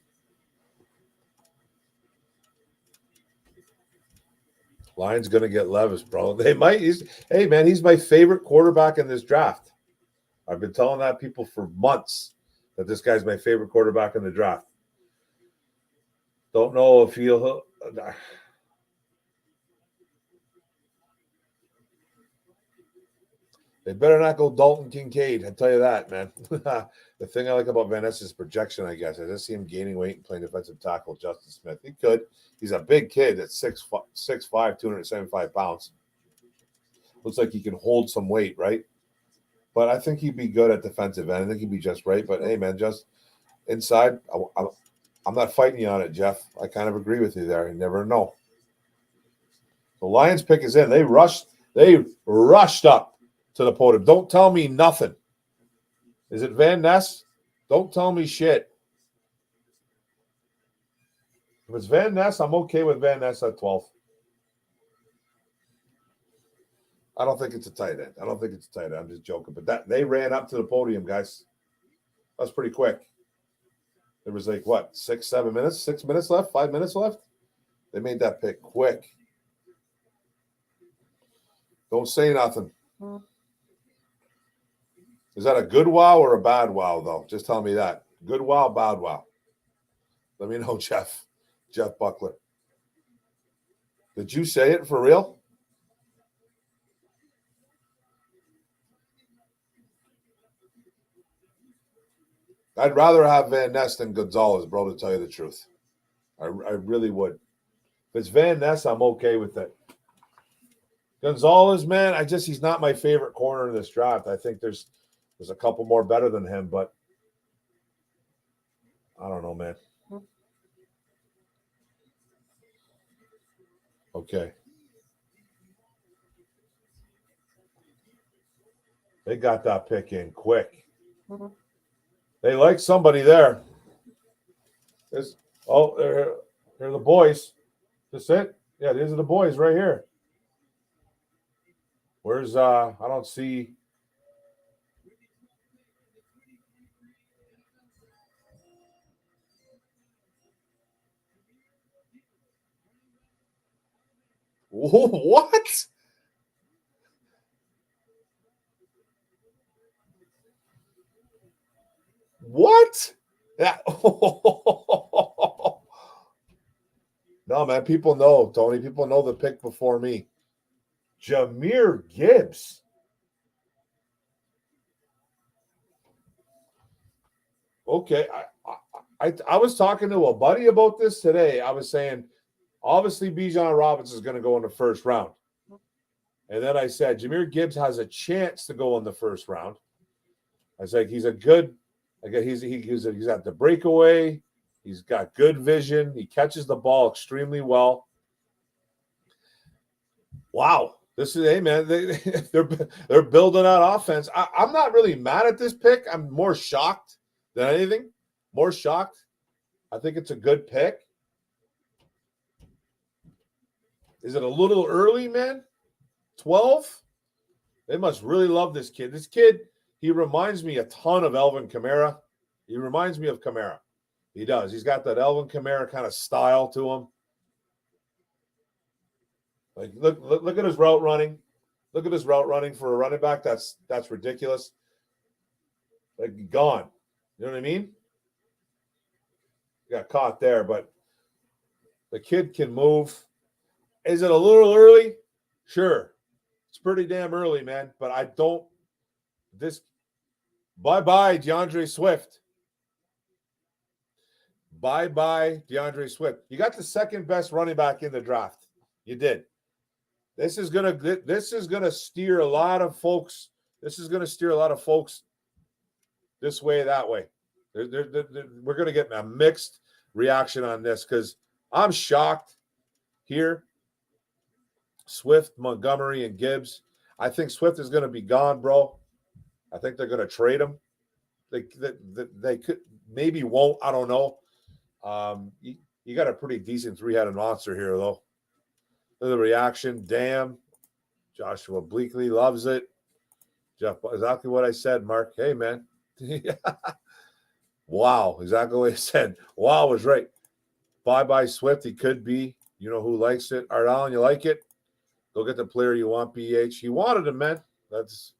A: Lions going to get Levis, bro. They might. Hey, man, he's my favorite quarterback in this draft. I've been telling that people for months that this guy's my favorite quarterback in the draft. Don't know if he'll. They better not go Dalton Kincaid. I tell you that, man. The thing I like about Van Ness is projection, I guess. I just see him gaining weight and playing defensive tackle. Justin Smith. He could. He's a big kid at 6'5", 275 pounds. Looks like he can hold some weight, right? But I think he'd be good at defensive end. I think he'd be just right. But, hey, man, just inside, I'm not fighting you on it, Jeff. I kind of agree with you there. You never know. The Lions pick is in. They rushed up to the podium. Don't tell me nothing. Is it Van Ness? Don't tell me shit. If it's Van Ness, I'm okay with Van Ness at 12. I don't think it's a tight end. I'm just joking. But they ran up to the podium, guys. That's pretty quick. There was like, what, 6 minutes left, 5 minutes left? They made that pick quick. Don't say nothing. Is that a good wow or a bad wow, though? Just tell me that. Good wow, bad wow. Let me know, Jeff Buckler. Did you say it for real? I'd rather have Van Ness than Gonzalez, bro, to tell you the truth. I really would. If it's Van Ness, I'm okay with it. Gonzalez, man, he's not my favorite corner in this draft. I think there's a couple more better than him, but I don't know, man. Okay. They got that pick in quick. They like somebody there. They're the boys. That's it? Yeah, these are the boys right here. Where's I don't see. What? What? Yeah. No, man. People know, Tony. People know the pick before me. Jahmyr Gibbs. Okay. I was talking to a buddy about this today. I was saying, obviously, Bijan Robinson is going to go in the first round. And then I said, Jahmyr Gibbs has a chance to go in the first round. I was like, he's a good, he's at the breakaway. He's got good vision. He catches the ball extremely well. Wow. This is, hey, man, they're building out offense. I'm not really mad at this pick. I'm more shocked than anything. More shocked. I think it's a good pick. Is it a little early, man? 12? They must really love this kid. This kid, he reminds me a ton of Alvin Kamara. He reminds me of Kamara. He does. He's got that Alvin Kamara kind of style to him. Like, look at his route running. Look at his route running for a running back. That's ridiculous. Like, gone. You know what I mean? Got caught there, but the kid can move. Is it a little early? Sure. It's pretty damn early, man. But I don't. This. Bye-bye, DeAndre Swift. Bye-bye, DeAndre Swift. You got the second best running back in the draft. You did. This is gonna steer a lot of folks. This is gonna steer a lot of folks this way, that way. We're gonna get a mixed reaction on this because I'm shocked here. Swift, Montgomery, and Gibbs. I think Swift is gonna be gone, bro. I think they're gonna trade him. They could maybe won't. I don't know. You got a pretty decent three-headed monster here, though. The reaction, damn. Joshua Bleakley loves it. Jeff, exactly what I said, Mark. Hey, man. Wow, exactly what I said. Wow was right. Bye-bye, Swift. He could be. You know who likes it? Art Allen, you like it? Go get the player you want, BH. He wanted him, man. That's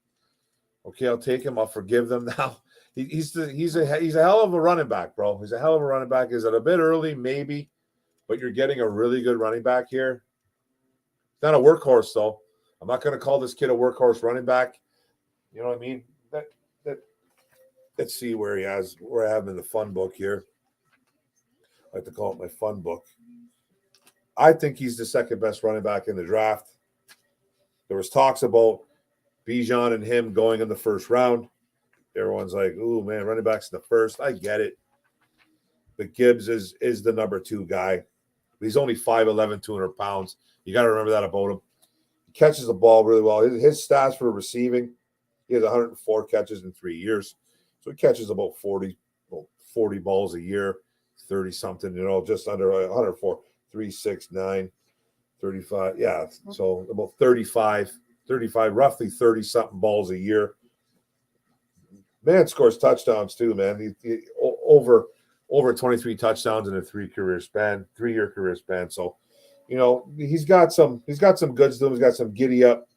A: okay. I'll take him. I'll forgive them now. He's a hell of a running back, bro. He's a hell of a running back. Is it a bit early? Maybe. But you're getting a really good running back here. Not a workhorse, though. I'm not going to call this kid a workhorse running back. You know what I mean? Let's see where I have him in the fun book here. I like to call it my fun book. I think he's the second best running back in the draft. There was talks about Bijan and him going in the first round. Everyone's like, ooh, man, running back's in the first. I get it. But Gibbs is the number 2 guy. He's only 5'11", 200 pounds. You got to remember that about him. He catches the ball really well. His stats for receiving, he has 104 catches in 3 years. So he catches about 40 balls a year, 30-something, just under 104, 3, 6, 9, 35. Yeah, so about 35, roughly 30-something balls a year. Man scores touchdowns too, man. He over 23 touchdowns in a 3-year career span. So, he's got some goods to him. He's got some giddy up.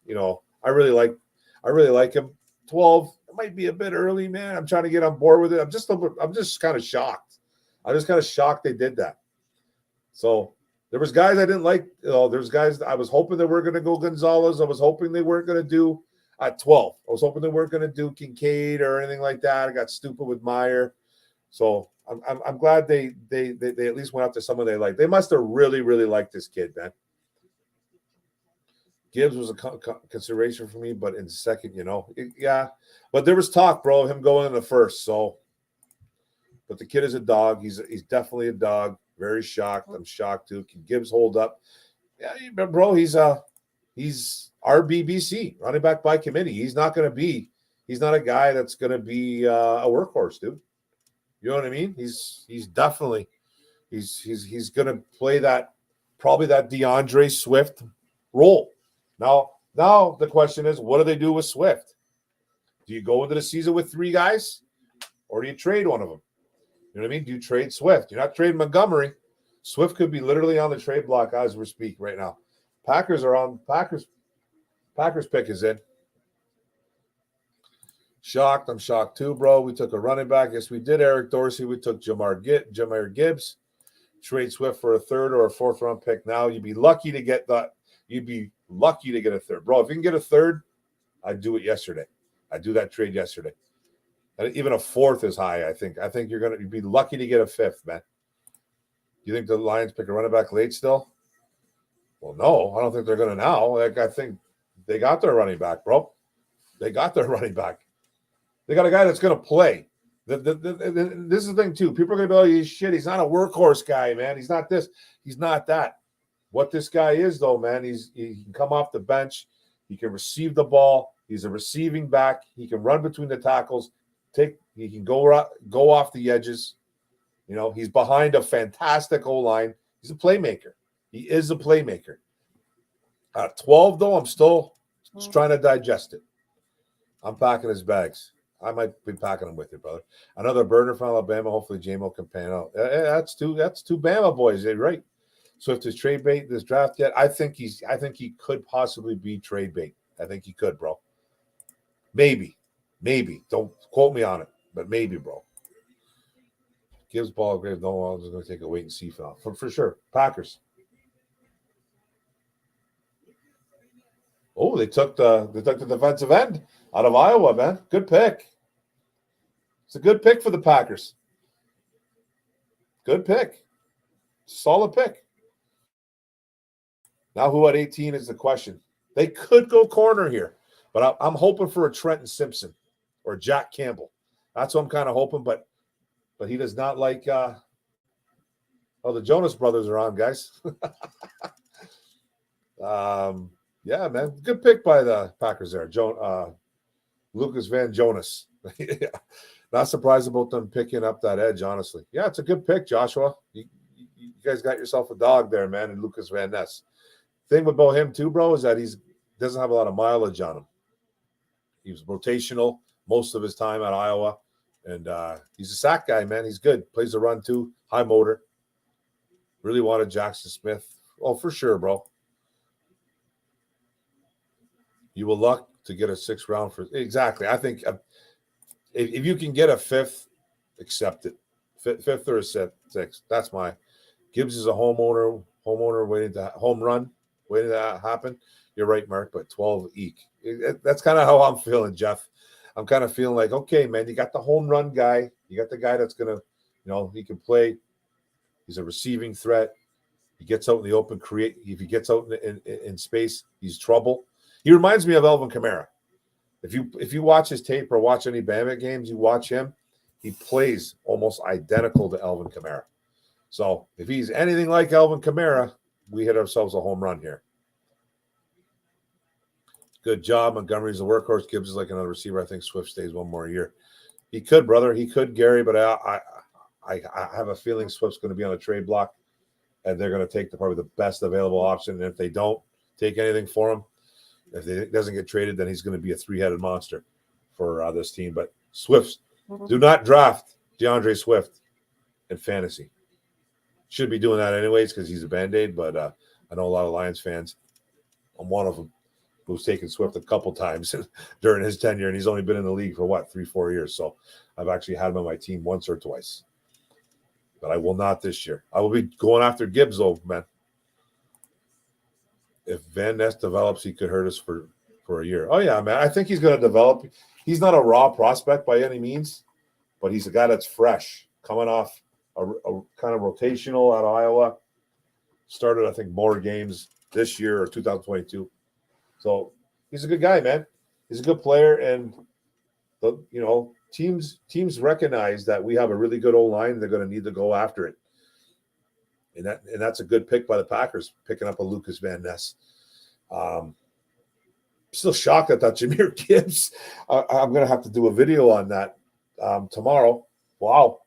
A: I really like him. 12, it might be a bit early, man. I'm trying to get on board with it. I'm just kind of shocked. I'm just kind of shocked they did that. So there was guys I didn't like. There's guys I was hoping they were going to go Gonzalez. I was hoping they weren't going to do at 12. I was hoping they weren't going to do Kincaid or anything like that. I got stupid with Meyer. So I'm glad they at least went after someone they liked. They must have really, really liked this kid, man. Gibbs was a consideration for me, but in second, yeah. But there was talk, bro, him going in the first. So, but the kid is a dog. He's definitely a dog. Very shocked. I'm shocked too. Can Gibbs hold up? Yeah, bro. He's RBBC, running back by committee. He's not a guy that's going to be a workhorse, dude. You know what I mean? He's definitely he's going to play probably that DeAndre Swift role. Now the question is, what do they do with Swift? Do you go into the season with 3 guys, or do you trade one of them? You know what I mean? Do you trade Swift? You're not trading Montgomery. Swift could be literally on the trade block as we speak right now. Packers pick is in. Shocked. I'm shocked too, bro. We took a running back. Yes, we did. Eric Dorsey. We took Jahmyr Gibbs. Trade Swift for a 3rd or a 4th round pick. Now you'd be lucky to get that. You'd be lucky to get a 3rd, bro. If you can get a 3rd, I'd do it yesterday. I'd do that trade yesterday. And even a 4th is high. I think you'd be lucky to get a 5th, man. You think the Lions pick a running back late still? Well, no, I don't think they're going to now. I think they got their running back, bro. They got their running back. They got a guy that's going to play. This is the thing, too. People are going to be like, he's not a workhorse guy, man. He's not this. He's not that. What this guy is, though, man, he can come off the bench. He can receive the ball. He's a receiving back. He can run between the tackles. He can go off the edges. He's behind a fantastic O-line. He's a playmaker. He is a playmaker. At 12, though, I'm still trying to digest it. I'm packing his bags. I might be packing them with you, brother. Another burner from Alabama. Hopefully, JMO can pan out. That's two Bama boys. You're right. Swift is trade bait this draft yet? I think he could possibly be trade bait. I think he could, bro. Maybe. Don't quote me on it, but maybe, bro. Gives ball grave. No, I'm just going to take a wait and see for sure. Packers. Oh, they took the defensive end out of Iowa, man. Good pick. It's a good pick for the Packers. Good pick. Solid pick. Now, who at 18 is the question? They could go corner here, but I'm hoping for a Trenton Simpson or Jack Campbell. That's what I'm kind of hoping, but he does not like. The Jonas Brothers are on, guys. Yeah, man, good pick by the Packers there. Lucas Van Jonas. Yeah. Not surprised about them picking up that edge, honestly. Yeah, it's a good pick, Joshua. You guys got yourself a dog there, man, and Lucas Van Ness. Thing about him too, bro, is that he doesn't have a lot of mileage on him. He was rotational most of his time at Iowa, and he's a sack guy, man. He's good. Plays the run too. High motor. Really wanted Jackson Smith. Oh, for sure, bro. You will luck to get a 6th round for exactly. I think if you can get a 5th, accept it. 5th or a 6th. That's my. Gibbs is a homeowner waiting to home run waiting to happen. You're right, Mark. But 12 eek. That's kind of how I'm feeling, Jeff. I'm kind of feeling like, okay, man, you got the home run guy. You got the guy that's gonna, he can play. He's a receiving threat. He gets out in the open, if he gets out in space, he's trouble. He reminds me of Alvin Kamara. If you watch his tape or watch any Bama games, you watch him, he plays almost identical to Alvin Kamara. So if he's anything like Alvin Kamara, we hit ourselves a home run here. Good job. Montgomery's a workhorse. Gibbs is like another receiver. I think Swift stays one more year. He could, brother. He could, Gary, but I have a feeling Swift's going to be on a trade block, and they're going to take probably the best available option. And if they don't take anything for him, if he doesn't get traded, then he's going to be a 3-headed monster for this team. But Swifts, do not draft DeAndre Swift in fantasy. Should be doing that anyways because he's a Band-Aid, but I know a lot of Lions fans. I'm one of them who's taken Swift a couple times during his tenure, and he's only been in the league for, 3-4 years. So I've actually had him on my team once or twice. But I will not this year. I will be going after Gibbs, though, man. If Van Ness develops, he could hurt us for a year. Oh, yeah, man. I think he's going to develop. He's not a raw prospect by any means, but he's a guy that's fresh, coming off a kind of rotational out of Iowa. Started, I think, more games this year or 2022. So he's a good guy, man. He's a good player, and teams recognize that we have a really good O-line. They're going to need to go after it. And that's a good pick by the Packers, picking up a Lucas Van Ness. Still shocked at that Jahmyr Gibbs. I'm going to have to do a video on that tomorrow. Wow.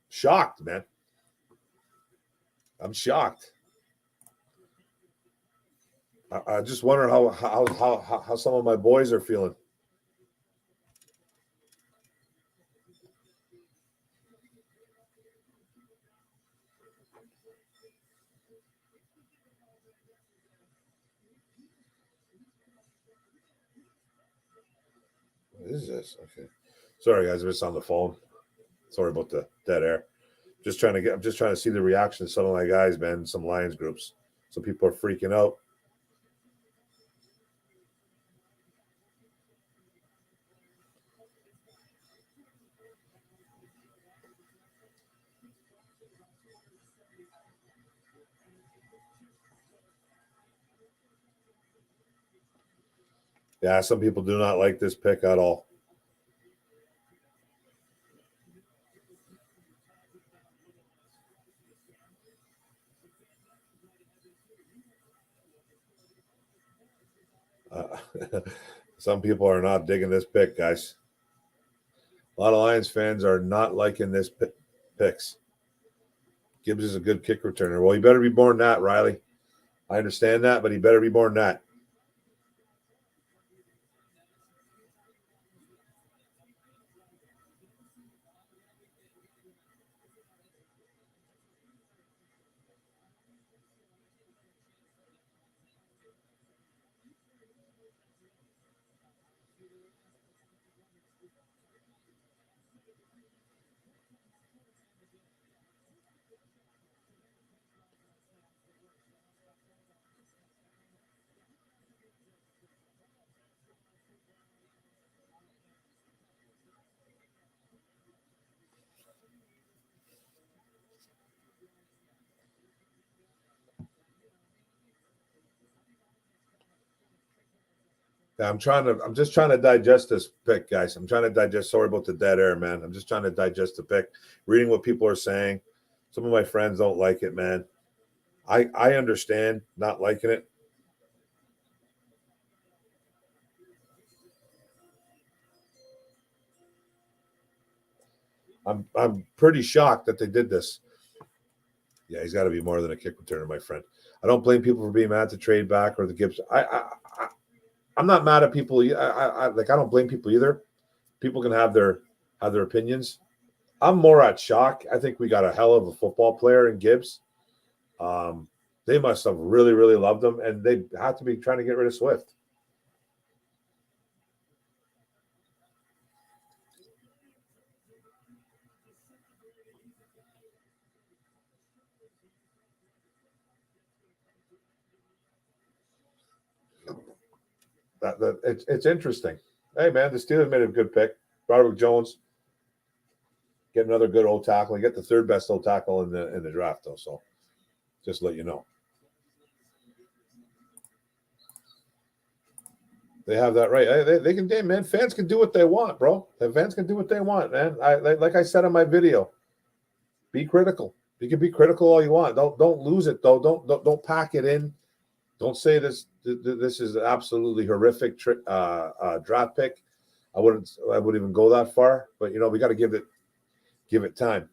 A: Shocked, man. I'm shocked. I just wonder how some of my boys are feeling. What is this? Okay. Sorry, guys. I'm just on the phone. Sorry about the dead air. I'm just trying to see the reaction of some of my guys, man, some Lions groups. Some people are freaking out. Yeah, some people do not like this pick at all. Some people are not digging this pick, guys. A lot of Lions fans are not liking this picks. Gibbs is a good kick returner. Well, he better be born that, Riley. I understand that, but he better be born that. I'm just trying to digest this pick, guys. I'm trying to digest. Sorry about the dead air, man. I'm just trying to digest the pick, reading what people are saying. Some of my friends don't like it, man. I understand not liking it. I'm pretty shocked that they did this. Yeah, he's got to be more than a kick returner, my friend. I don't blame people for being mad at the trade back or the Gibbs. I'm not mad at people. I don't blame people either. People can have their opinions. I'm more at shock. I think we got a hell of a football player in Gibbs. They must have really, really loved him, and they have to be trying to get rid of Swift. It's interesting. Hey, man, the Steelers made a good pick. Broderick Jones, get another good old tackle. And get the third best old tackle in the draft, though. So, just let you know. They have that right. They can, man. Fans can do what they want, bro. The fans can do what they want, man. Like I said in my video, be critical. You can be critical all you want. Don't lose it though. Don't pack it in. Don't say this is an absolutely horrific draft pick. I wouldn't even go that far. But we got to give it time.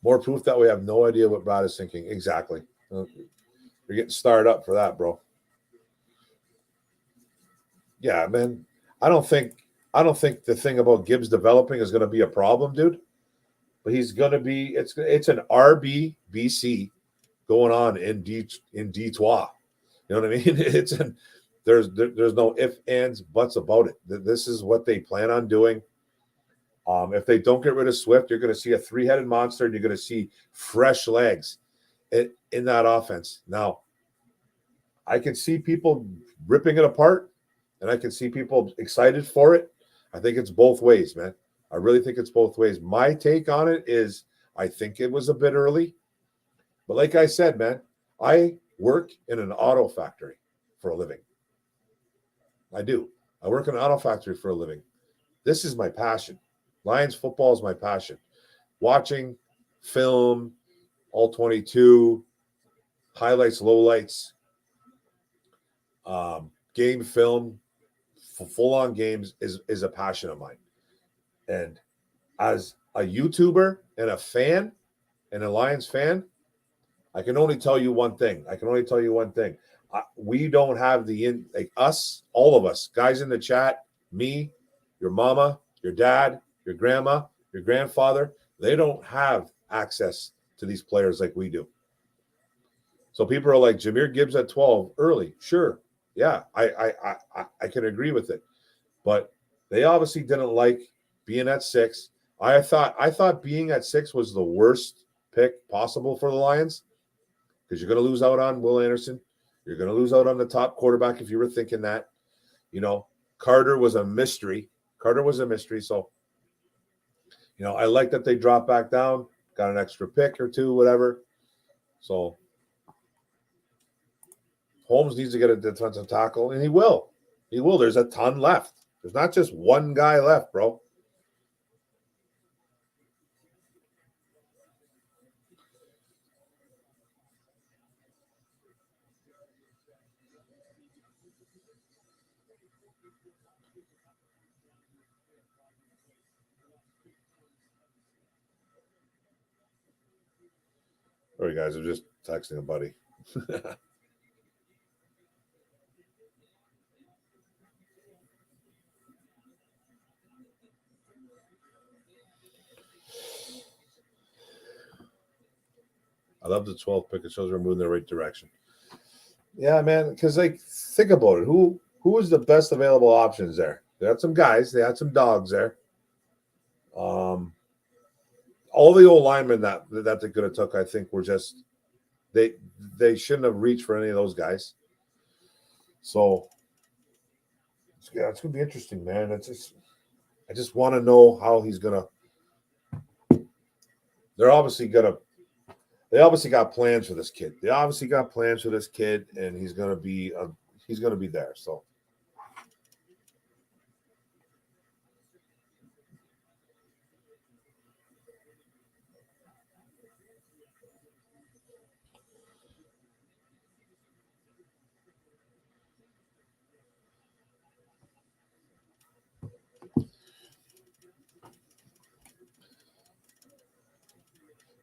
A: More proof that we have no idea what Brad is thinking. Exactly. You're getting started up for that, bro. Yeah, man. I don't think the thing about Gibbs developing is going to be a problem, dude. But he's going to be. It's an RBBC going on in D3. You know what I mean? There's no ifs, ands, buts about it. This is what they plan on doing. If they don't get rid of Swift, you're going to see a three-headed monster, and you're going to see fresh legs in that offense. Now, I can see people ripping it apart, and I can see people excited for it. I think it's both ways, man. I really think it's both ways. My take on it is I think it was a bit early. But like I said, man, I work in an auto factory for a living. I do. I work in an auto factory for a living. This is my passion. Lions football is my passion. Watching film, all 22, highlights, lowlights, game film, full-on games is a passion of mine. And as a YouTuber and a fan and a Lions fan, I can only tell you one thing. We don't have all of us, guys in the chat, me, your mama, your dad, your grandma, your grandfather, they don't have access to these players like we do. So people are like, Jahmyr Gibbs at 12, early. Sure. Yeah, I can agree with it. But they obviously didn't like being at 6. I thought being at 6 was the worst pick possible for the Lions because you're going to lose out on Will Anderson. You're going to lose out on the top quarterback if you were thinking that. Carter was a mystery. So, I like that they dropped back down, got an extra pick or two, whatever. So Holmes needs to get a defensive tackle, and he will. There's a ton left. There's not just one guy left, bro. Sorry, guys. I'm just texting a buddy. I love the 12th pick. It shows we're moving in the right direction. Yeah, man. Because, think about it. Who was the best available options there? They had some guys. They had some dogs there. All the old linemen that they could have took, I think, were just they shouldn't have reached for any of those guys. So, yeah, it's gonna be interesting, man. I just want to know how he's gonna. They're obviously gonna. They obviously got plans for this kid. And he's gonna be there. So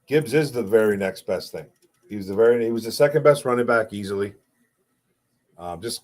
A: Gibbs is the very next best thing. He was the second best running back easily. Just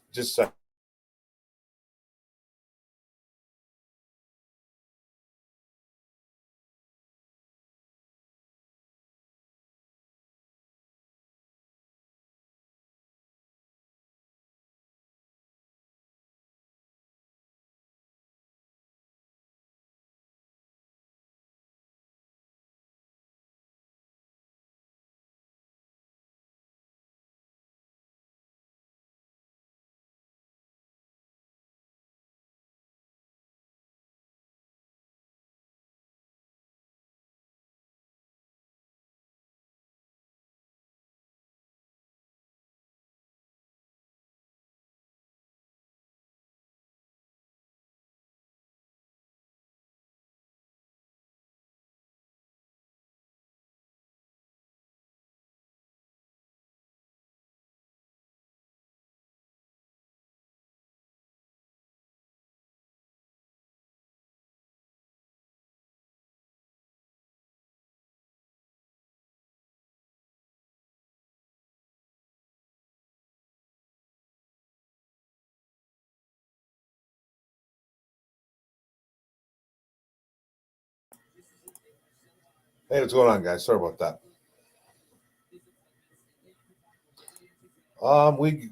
A: hey, what's going on, guys? Sorry about that. We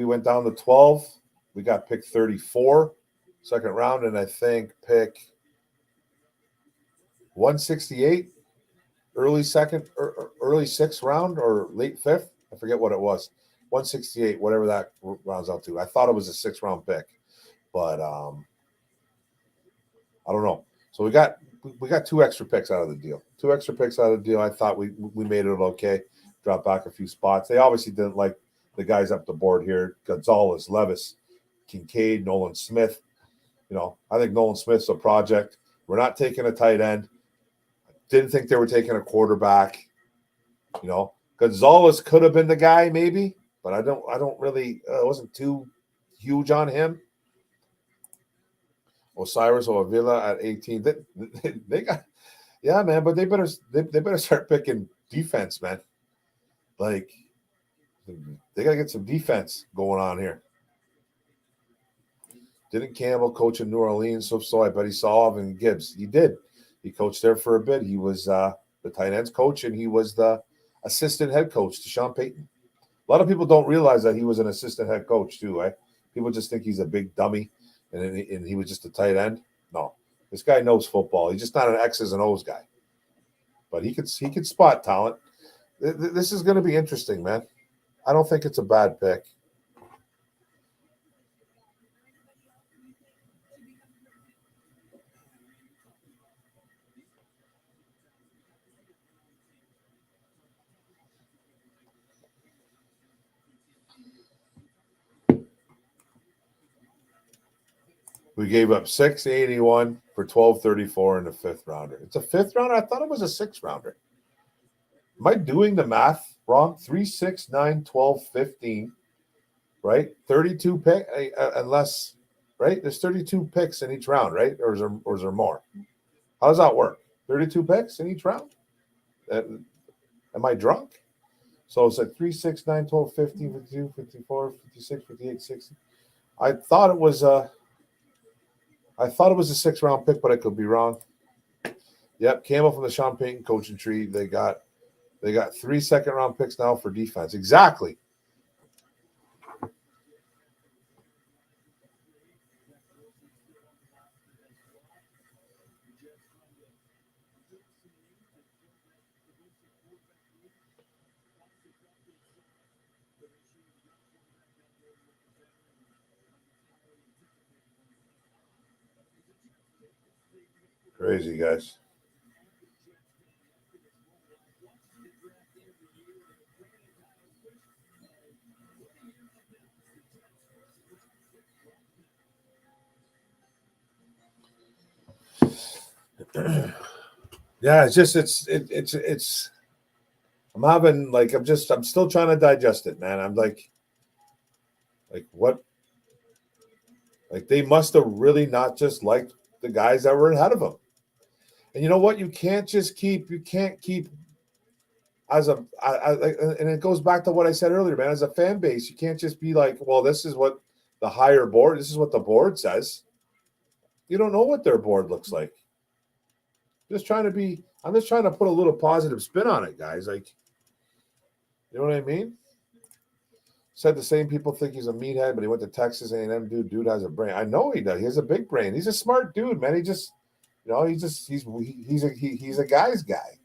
A: went down to 12. We got pick 34, second round, and I think pick 168, early second, or early sixth round, or late fifth. I forget what it was. 168, whatever that rounds out to. I thought it was a 6th round pick, but I don't know. So we got 2 extra picks out of the deal. 2 extra picks out of the deal. I thought we made it okay. Dropped back a few spots. They obviously didn't like the guys up the board here: Gonzalez, Levis, Kincaid, Nolan Smith. I think Nolan Smith's a project. We're not taking a tight end. Didn't think they were taking a quarterback. Gonzalez could have been the guy maybe, but I don't really. I wasn't too huge on him. Osiris or Avila at 18. They got, yeah, man, but they better start picking defense, man. Like, they gotta get some defense going on here. Didn't Campbell coach in New Orleans? So I bet he saw Alvin Gibbs. He did. He coached there for a bit. He was the tight ends coach, and he was the assistant head coach to Sean Payton. A lot of people don't realize that he was an assistant head coach too, right? People just think he's a big dummy, and he was just a tight end. No, this guy knows football. He's just not an X's and O's guy, but he could spot talent. This is going to be interesting, man. I don't think it's a bad pick. We gave up 681 for 1234 in the 5th rounder. It's a 5th rounder. I thought it was a 6th rounder. Am I doing the math wrong? 3, 6, 9, 12, 15, right? 32 pick, unless, right? There's 32 picks in each round, right? Or is there more? How does that work? 32 picks in each round? Am I drunk? So it's like 3, 6, 9, 12, 15, 52, 54, 56, 58, 60. I thought it was a 6th-round pick, but I could be wrong. Yep, Campbell from the Sean Payton coaching tree. They got 3 2nd-round picks now for defense. Exactly. Crazy, guys. Yeah, it's. I'm having like I'm still trying to digest it, man. I'm like what? Like they must have really not just liked the guys that were ahead of them. And you know what? You can't keep as and it goes back to what I said earlier, man. As a fan base, you can't just be like, well, this is what the higher board, this is what the board says. You don't know what their board looks like. I'm just trying to put a little positive spin on it, guys. Like, you know what I mean? Said the same people think he's a meathead, but he went to Texas A&M. Dude has a brain. I know he does. He has a big brain. He's a smart dude, man. He's a guy's guy.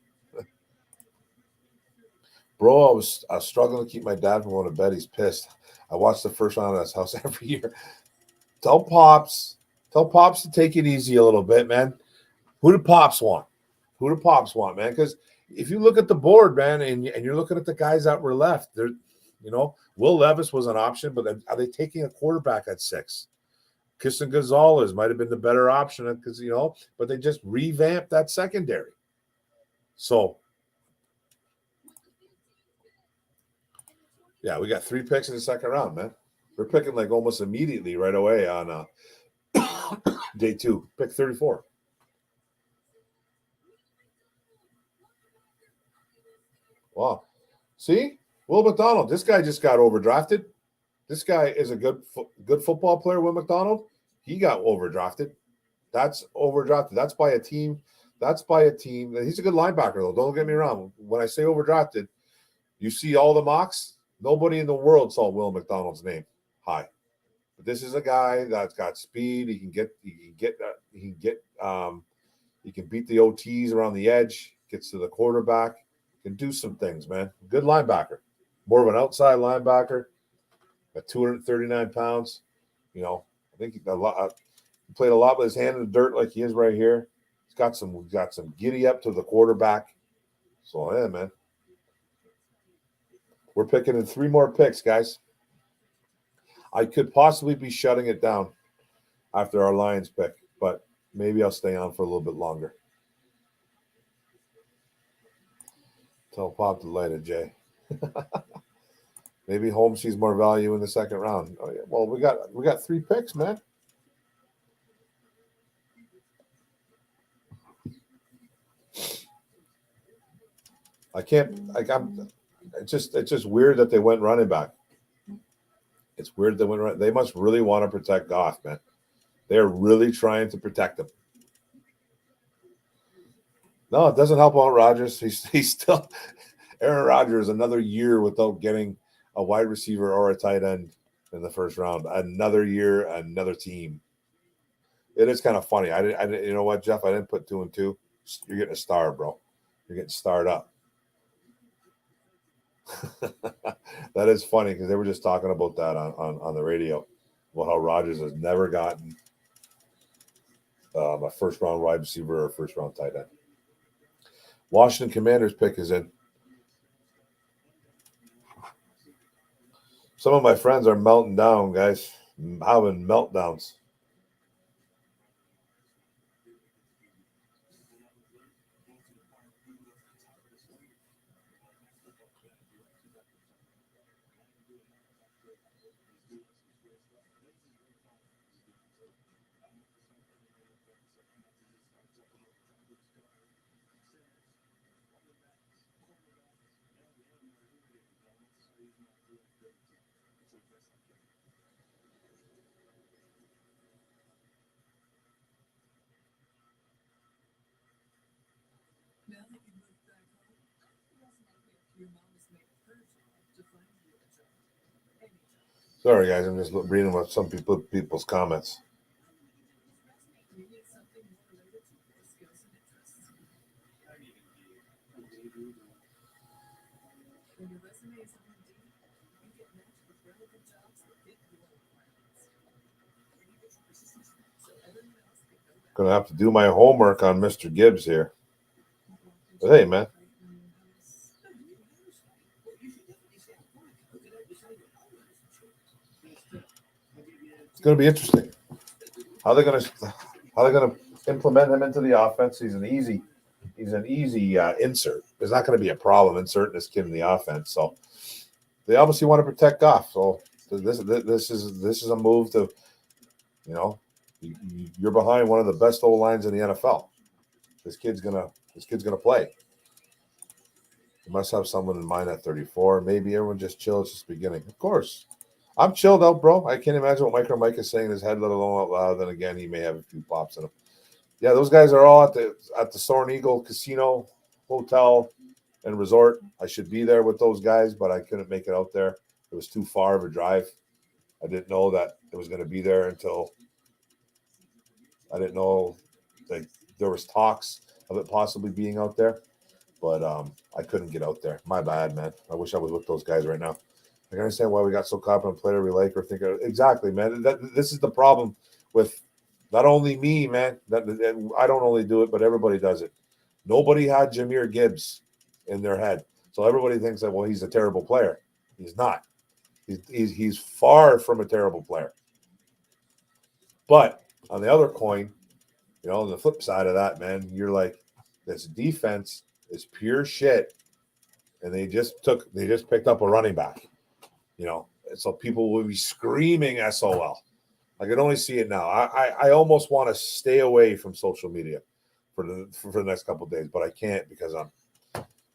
A: Bro, I was struggling to keep my dad from going to bed. He's pissed. I watch the first round of his house every year. Tell Pops to take it easy a little bit, man. Who do Pops want? Man? Because if you look at the board, man, and you're looking at the guys that were left, there, Will Levis was an option, but are they taking a quarterback at 6? Kissin Gonzalez might have been the better option because but they just revamped that secondary. So. Yeah, we got 3 picks in the second round, man. We're picking like almost immediately right away on day 2. Pick 34. Wow. See? Will McDonald. This guy just got overdrafted. This guy is a good football player, Will McDonald. He got overdrafted. That's overdrafted. That's by a team. He's a good linebacker, though. Don't get me wrong. When I say overdrafted, you see all the mocks. Nobody in the world saw Will McDonald's name high, but this is a guy that's got speed. He can beat the OTs around the edge. Gets to the quarterback. Can do some things, man. Good linebacker, more of an outside linebacker. At 239 pounds, I think he played a lot with his hand in the dirt like he is right here. He's got some giddy up to the quarterback. So yeah, man. We're picking in 3 more picks, guys. I could possibly be shutting it down after our Lions pick, but maybe I'll stay on for a little bit longer. Tell Pop to light it, Jay. Maybe Holmes sees more value in the second round. Oh, yeah. Well, we got 3 picks, man. It's just weird that they went running back. It's weird they went running. They must really want to protect Goff, man. They're really trying to protect him. No, it doesn't help out Rodgers. He's still Aaron Rodgers another year without getting a wide receiver or a tight end in the first round. Another year, another team. It is kind of funny. I didn't. You know what, Jeff? I didn't put 2 and 2. You're getting a star, bro. You're getting starred up. That is funny because they were just talking about that on the radio about how Rodgers has never gotten a first round wide receiver or a first round tight end. Washington Commanders pick is in. Some of my friends are melting down, guys. Having meltdowns. Sorry, guys. I'm just reading what some people's comments. Gonna have to do my homework on Mr. Gibbs here. But hey, man. It's gonna be interesting. How they gonna implement him into the offense. He's an easy insert. There's not going to be a problem inserting this kid in the offense. So they obviously want to protect Goff. So this is a move to, you know, you're behind one of the best O lines in the NFL. This kid's gonna play. You must have someone in mind at 34. Maybe everyone just chill. It's just beginning. Of course. I'm chilled out, bro. I can't imagine what Micro Mike is saying in his head, let alone out loud. Then again, he may have a few pops in him. Yeah, those guys are all at the Soaring Eagle Casino, Hotel, and Resort. I should be there with those guys, but I couldn't make it out there. It was too far of a drive. I didn't know that it was going to be there until I didn't know that there was talks of it possibly being out there. But I couldn't get out there. My bad, man. I wish I was with those guys right now. I can understand why we got so caught up on a player we like or think of. Exactly, man. This is the problem with not only me, man. And I don't only do it, but everybody does it. Nobody had Jahmyr Gibbs in their head. So everybody thinks that, well, he's a terrible player. He's not. He's far from a terrible player. But on the other coin, you know, on the flip side of that, man, you're like, this defense is pure shit. And they just picked up a running back. You know, so people will be screaming SOL. I can only see it now. I almost want to stay away from social media for the next couple of days, but I can't because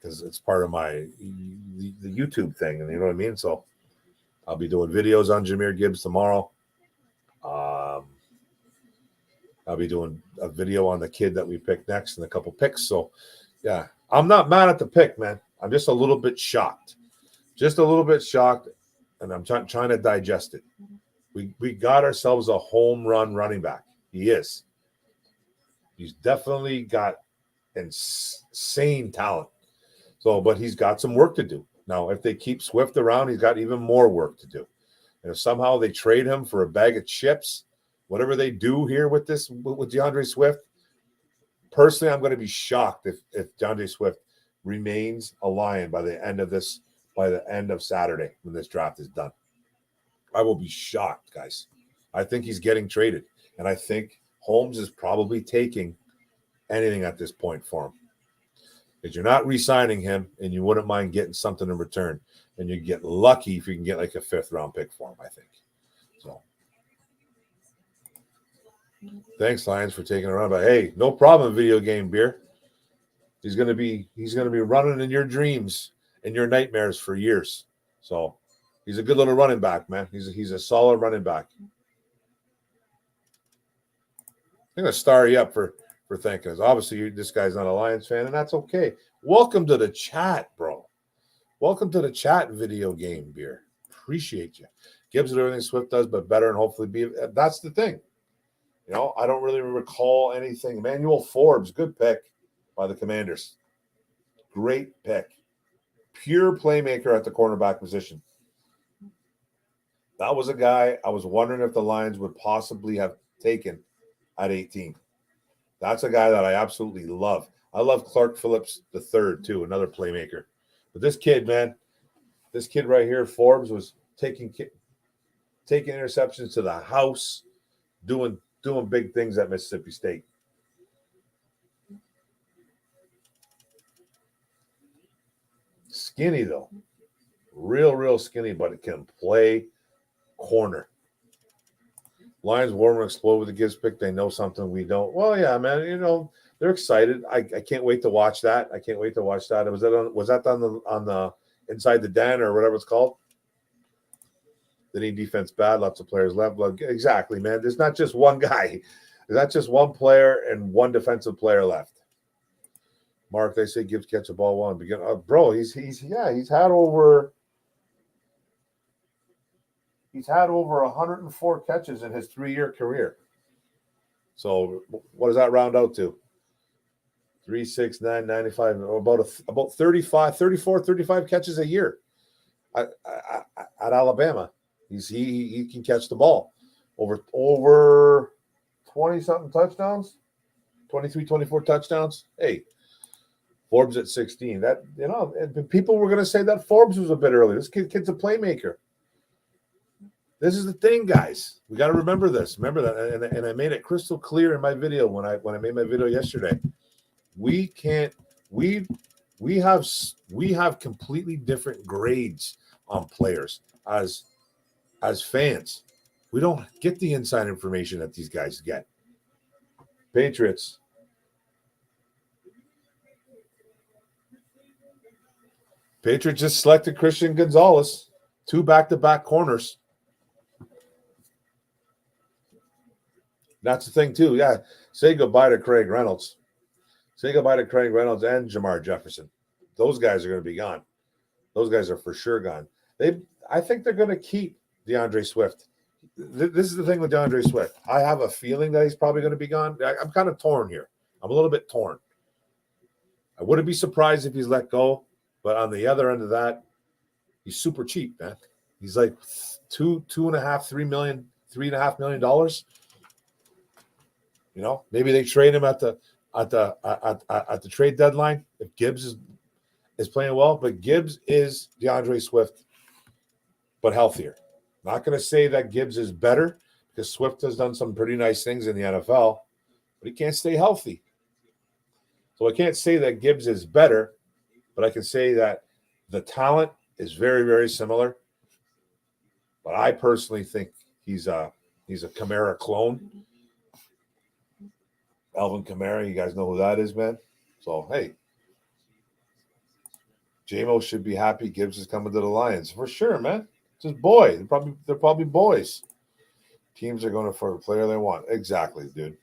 A: it's part of my the YouTube thing, and you know what I mean. So I'll be doing videos on Jahmyr Gibbs tomorrow. I'll be doing a video on the kid that we picked next and a couple picks. So yeah, I'm not mad at the pick, man. I'm just a little bit shocked. And I'm trying to digest it. We got ourselves a home run running back. He is. He's definitely got insane talent. So, but he's got some work to do. Now, if they keep Swift around, he's got even more work to do. And if somehow they trade him for a bag of chips, whatever they do here with DeAndre Swift, personally, I'm going to be shocked if DeAndre Swift remains a Lion by the end of Saturday when this draft is done. I will be shocked, guys. I think he's getting traded. And I think Holmes is probably taking anything at this point for him. Because you're not re-signing him and you wouldn't mind getting something in return. And you get lucky if you can get like a 5th round pick for him, I think. So thanks, Lions, for taking a run. But hey, no problem, video game beer. He's gonna be running in your dreams and your nightmares for years. So he's a good little running back, man. He's a solid running back. I'm gonna star you up for thanking us. Obviously, this guy's not a Lions fan, and that's okay. Welcome to the chat, bro. Welcome to the chat, video game beer. Appreciate you. Gibbs did everything Swift does, but better, and hopefully be. That's the thing. You know, I don't really recall anything. Emmanuel Forbes, good pick by the Commanders. Great pick. Pure playmaker at the cornerback position. That was a guy I was wondering if the Lions would possibly have taken at 18. That's a guy that I absolutely love. I love Clark Phillips III, too, another playmaker. But this kid, man, this kid right here, Forbes, was taking interceptions to the house, doing big things at Mississippi State. Skinny, though. Real skinny, but it can play corner. Lions warm and explode with the Gibbs pick. They know something we don't. Well, yeah, man. You know, they're excited. I can't wait to watch that. Was that on the Inside the Den or whatever it's called? The need defense bad. Lots of players left. Exactly, man. There's not just one guy. There's not just one player and one defensive player left. Mark, they say Gibbs catch a ball one. Bro, he's had over 104 catches in his 3-year career. So what does that round out to? 3, 6, 9, 95, about 35 catches a year at Alabama. He can catch the ball. Over 20-something touchdowns, 23, 24 touchdowns. Hey, Forbes at 16. That, you know, people were going to say that Forbes was a bit early. This kid's a playmaker. This is the thing, guys. We got to remember this. Remember that, and I made it crystal clear in my video when I made my video yesterday. We can't. We have completely different grades on players as fans. We don't get the inside information that these guys get. Patriots. Patriots just selected Christian Gonzalez, 2 back-to-back corners. That's the thing, too. Yeah, say goodbye to Craig Reynolds. Say goodbye to Craig Reynolds and Jamar Jefferson. Those guys are going to be gone. Those guys are for sure gone. I think they're going to keep DeAndre Swift. This is the thing with DeAndre Swift. I have a feeling that he's probably going to be gone. I'm kind of torn here. I'm a little bit torn. I wouldn't be surprised if he's let go, but on the other end of that, he's super cheap, man. He's like $2.5 million, $3.5 million. You know, maybe they trade him at the trade deadline if Gibbs is playing well. But Gibbs is DeAndre Swift, but healthier. Not going to say that Gibbs is better because Swift has done some pretty nice things in the NFL, but he can't stay healthy. So I can't say that Gibbs is better, but I can say that the talent is very, very similar. But I personally think he's a Kamara clone. Alvin Kamara, you guys know who that is, man. So, hey, J-Mo should be happy Gibbs is coming to the Lions. For sure, man. It's his boy. They're probably boys. Teams are going for a player they want. Exactly, dude.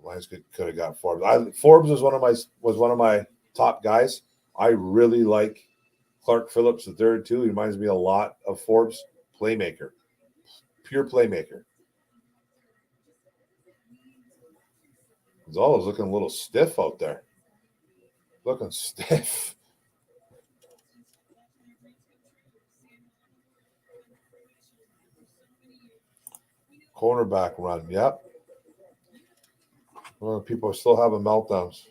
A: Lions could have got Forbes. Forbes was one of my top guys. I really like Clark Phillips III, too. He reminds me a lot of Forbes. Playmaker. Pure playmaker. Gonzalez looking a little stiff out there. Looking stiff. Cornerback run. Yep. Well, people are still having meltdowns.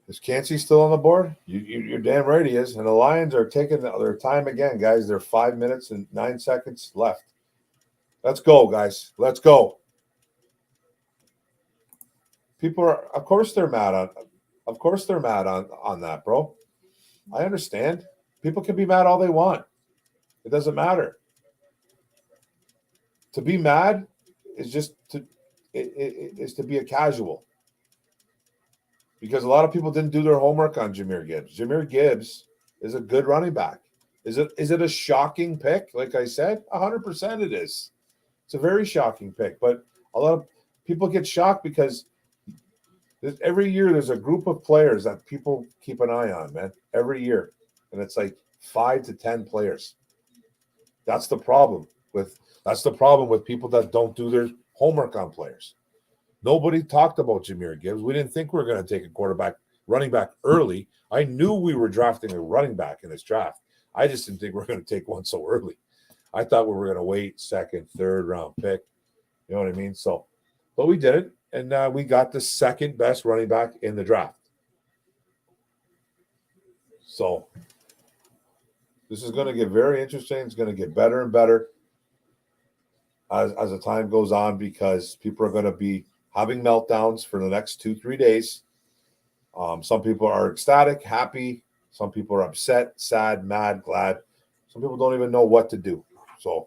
A: Is Cansey still on the board? You're damn right he is. And the Lions are taking their time again, guys. They're 5 minutes and 9 seconds left. Let's go, guys. Let's go. People are, of course, they're mad on that, bro. I understand. People can be mad all they want. It doesn't matter. To be mad is just to be a casual. Because a lot of people didn't do their homework on Jahmyr Gibbs. Jahmyr Gibbs is a good running back. Is it a shocking pick? Like I said, 100% it is. It's a very shocking pick. But a lot of people get shocked because every year there's a group of players that people keep an eye on, man. Every year. And it's like 5 to 10 players. That's the problem with people that don't do their homework on players. Nobody talked about Jahmyr Gibbs. We didn't think we were going to take a running back early. I knew we were drafting a running back in this draft. I just didn't think we were going to take one so early. I thought we were going to wait second, third round pick. You know what I mean? So, but we did it, and we got the second best running back in the draft. So this is going to get very interesting. It's going to get better and better as the time goes on because people are going to be having meltdowns for the next 2-3 days. Some people are ecstatic, happy. Some people are upset, sad, mad, glad. Some people don't even know what to do. So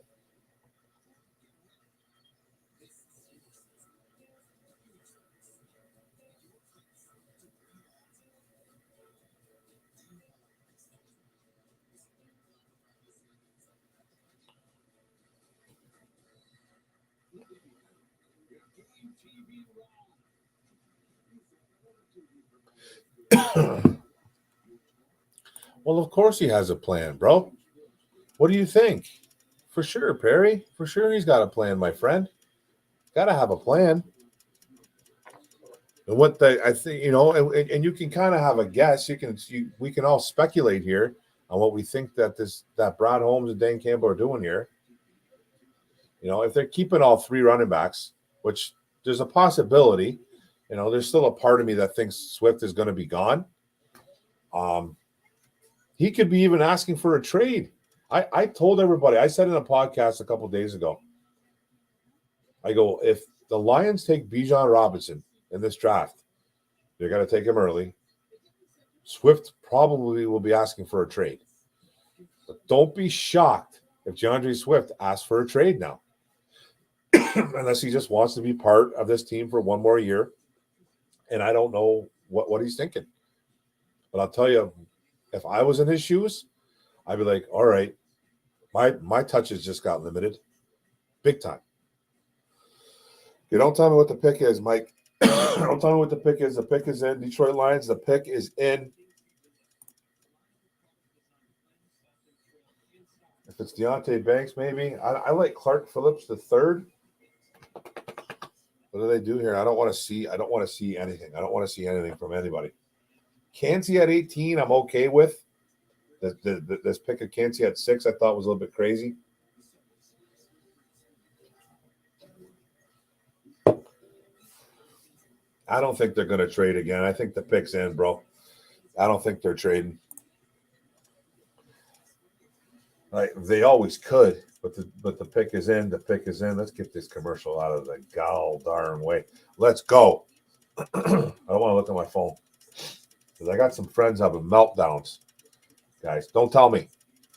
A: well, of course he has a plan, bro. What do you think? For sure, Perry. For sure, he's got a plan, my friend. Got to have a plan. And what I think, and you can kind of have a guess. We can all speculate here on what we think that Brad Holmes and Dan Campbell are doing here. If they're keeping all three running backs, which there's a possibility, there's still a part of me that thinks Swift is going to be gone. He could be even asking for a trade. I told everybody, I said in a podcast a couple of days ago, I go, if the Lions take Bijan Robinson in this draft, they're going to take him early. Swift probably will be asking for a trade. But don't be shocked if DeAndre Swift asks for a trade now. Unless he just wants to be part of this team for one more year. And I don't know what he's thinking. But I'll tell you, if I was in his shoes, I'd be like, all right, my touches just got limited. Big time. You don't tell me what the pick is, Mike. Don't tell me what the pick is. The pick is in. Detroit Lions, the pick is in. If it's Deontay Banks, maybe. I like Clark Phillips the third. What do they do here? I don't want to see anything. I don't want to see anything from anybody. Kancey at 18, I'm okay with. This pick of Kancey at 6, I thought was a little bit crazy. I don't think they're going to trade again. I think the pick's in, bro. I don't think they're trading. Like they always could, but the pick is in. The pick is in. Let's get this commercial out of the gall darn way. Let's go. I don't want to look at my phone because I got some friends having meltdowns. Guys, don't tell me.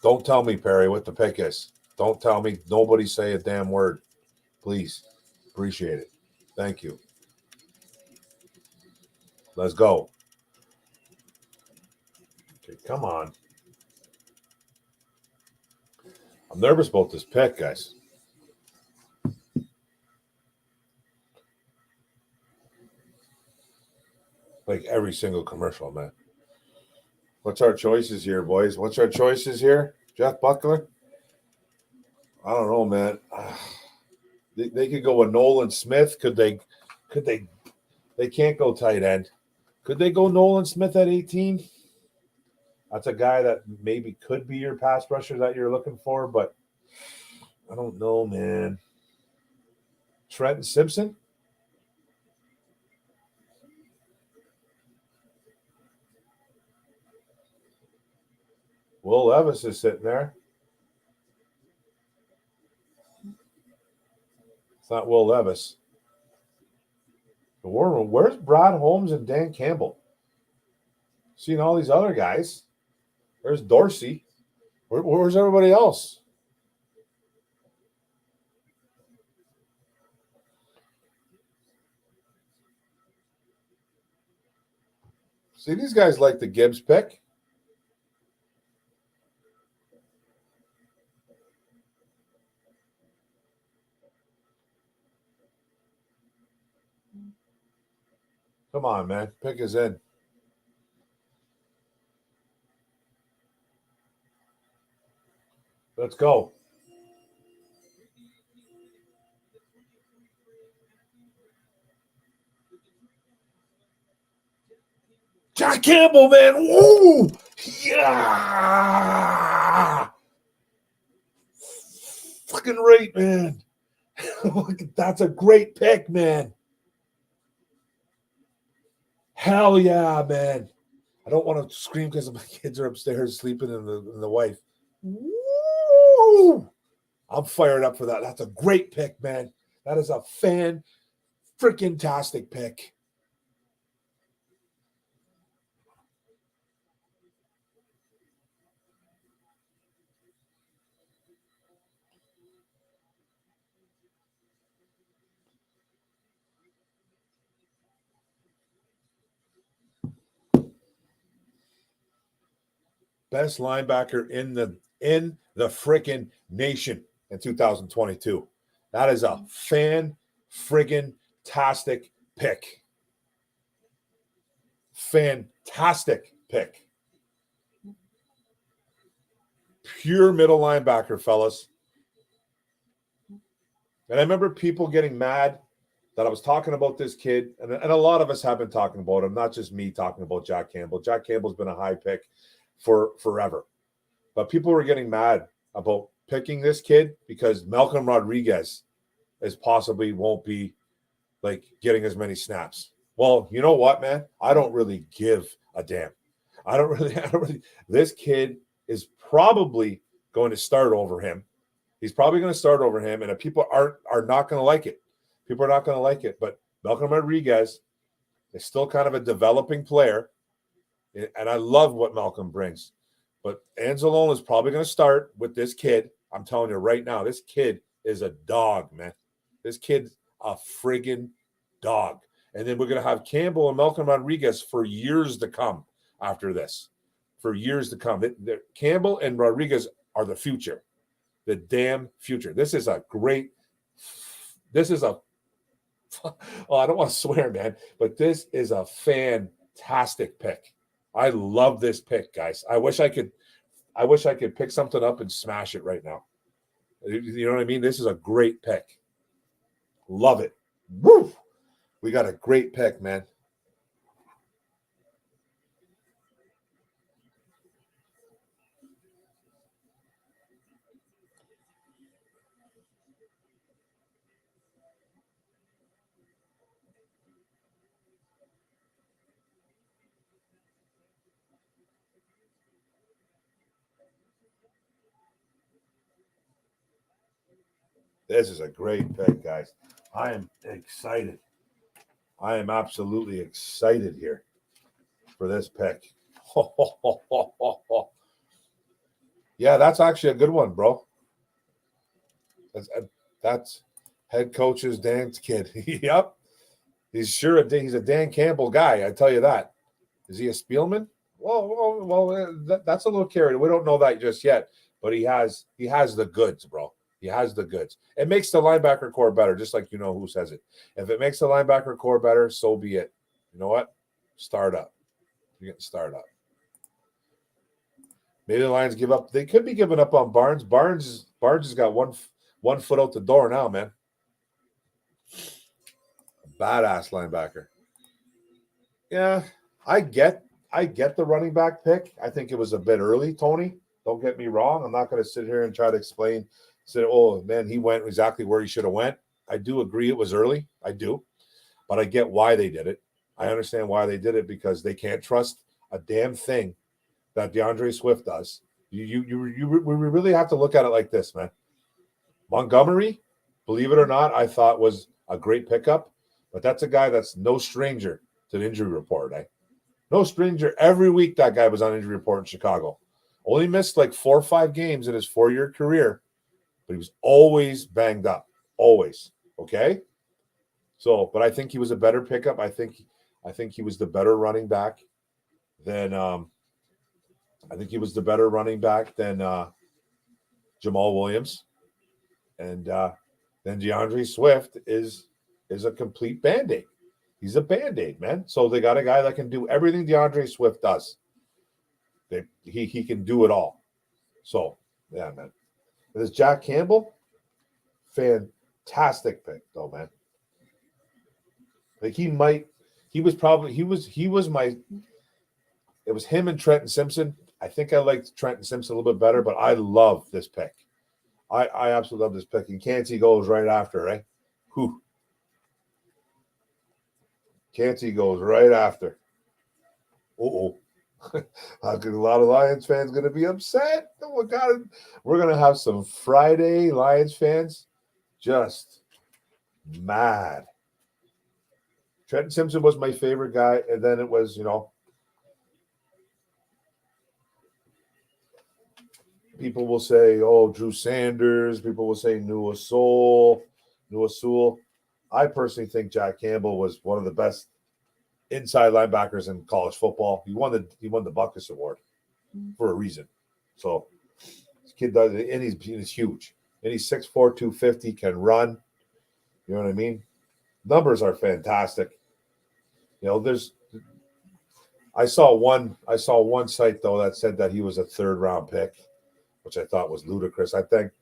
A: Don't tell me, Perry, what the pick is. Don't tell me. Nobody say a damn word. Please. Appreciate it. Thank you. Let's go. Okay, come on. I'm nervous about this pick, guys. Like every single commercial, man. What's our choices here, boys? What's our choices here? Jeff Buckler? I don't know, man. They could go with Nolan Smith. Could they? They can't go tight end. Could they go Nolan Smith at 18? That's a guy that maybe could be your pass rusher that you're looking for, but I don't know, man. Trenton Simpson? Will Levis is sitting there. It's not Will Levis. The War Room. Where's Brad Holmes and Dan Campbell? Seeing all these other guys. There's Dorsey. Where's everybody else? See, these guys like the Gibbs pick. Come on, man. Pick is in. Let's go. Jack Campbell, man. Woo! Yeah! Fucking right, man. That's a great pick, man. Hell yeah, man. I don't want to scream because my kids are upstairs sleeping and the wife. Woo! I'm fired up for that. That's a great pick, man. That is a freaking-tastic pick. Best linebacker in the freaking nation in 2022. That is a friggin-tastic pick. Fantastic pick. pure middle linebacker, fellas. And I remember people getting mad that I was talking about this kid, and a lot of us have been talking about him, not just me talking about Jack Campbell. Jack Campbell's been a high pick for forever. But people were getting mad about picking this kid because Malcolm Rodriguez is possibly won't be like getting as many snaps. Well, you know what, man? I don't really give a damn. I don't really. This kid is probably going to start over him. He's probably going to start over him, and if people are not going to like it. People are not going to like it. But Malcolm Rodriguez is still kind of a developing player, and I love what Malcolm brings. But Anzalone is probably going to start with this kid. I'm telling you right now, this kid is a dog, man. This kid's a friggin' dog. And then we're going to have Campbell and Malcolm Rodriguez for years to come after this. For years to come. Campbell and Rodriguez are the future. The damn future. This is a oh, I don't want to swear, man, but this is a fantastic pick. I love this pick, guys. I wish I could pick something up and smash it right now. You know what I mean? This is a great pick. Love it. Woo! We got a great pick, man. This is a great pick, guys. I am excited. I am absolutely excited here for this pick. Yeah, that's actually a good one, bro. That's head coach's Dan's kid. Yep. He's a Dan Campbell guy, I tell you that. Is he a Spielman? Well, that's a little carried. We don't know that just yet, but he has the goods, bro. He has the goods. It makes the linebacker core better, just like you know who says it. If it makes the linebacker core better, so be it. You know what? Start up. You're getting start up. Maybe the Lions give up. They could be giving up on Barnes. Barnes has got one foot out the door now, man. Badass linebacker. Yeah, I get the running back pick. I think it was a bit early, Tony. Don't get me wrong. I'm not going to sit here and try to explain. Say, oh man, he went exactly where he should have went. I do agree it was early. I do, but I get why they did it. I understand why they did it because they can't trust a damn thing that DeAndre Swift does. We really have to look at it like this, man. Montgomery, believe it or not, I thought was a great pickup, but that's a guy that's no stranger to the injury report. No stranger. Every week that guy was on injury report in Chicago. Only missed like 4 or 5 games in his 4-year career, but he was always banged up. Always. Okay? So, but I think he was a better pickup. I think he was the better running back than Jamal Williams. And then DeAndre Swift is a complete Band-Aid. He's a Band-Aid, man. So they got a guy that can do everything DeAndre Swift does. He can do it all. So, yeah, man. This Jack Campbell, fantastic pick, though, man. Like it was him and Trenton Simpson. I think I liked Trenton Simpson a little bit better, but I love this pick. I absolutely love this pick. And Canty goes right after, right? Whew. Canty goes right after. Uh-oh. A lot of Lions fans going to be upset. Oh, my God. We're going to have some Friday Lions fans just mad. Trenton Simpson was my favorite guy, and then it was, people will say, oh, Drew Sanders. People will say Noah Sewell. I personally think Jack Campbell was one of the best inside linebackers in college football. He won the Buckus Award for a reason. So this kid does it, and he's huge. And he's 6'4", 250, can run. You know what I mean? Numbers are fantastic. I saw one site though that said that he was a 3rd round pick. which I thought was ludicrous. I think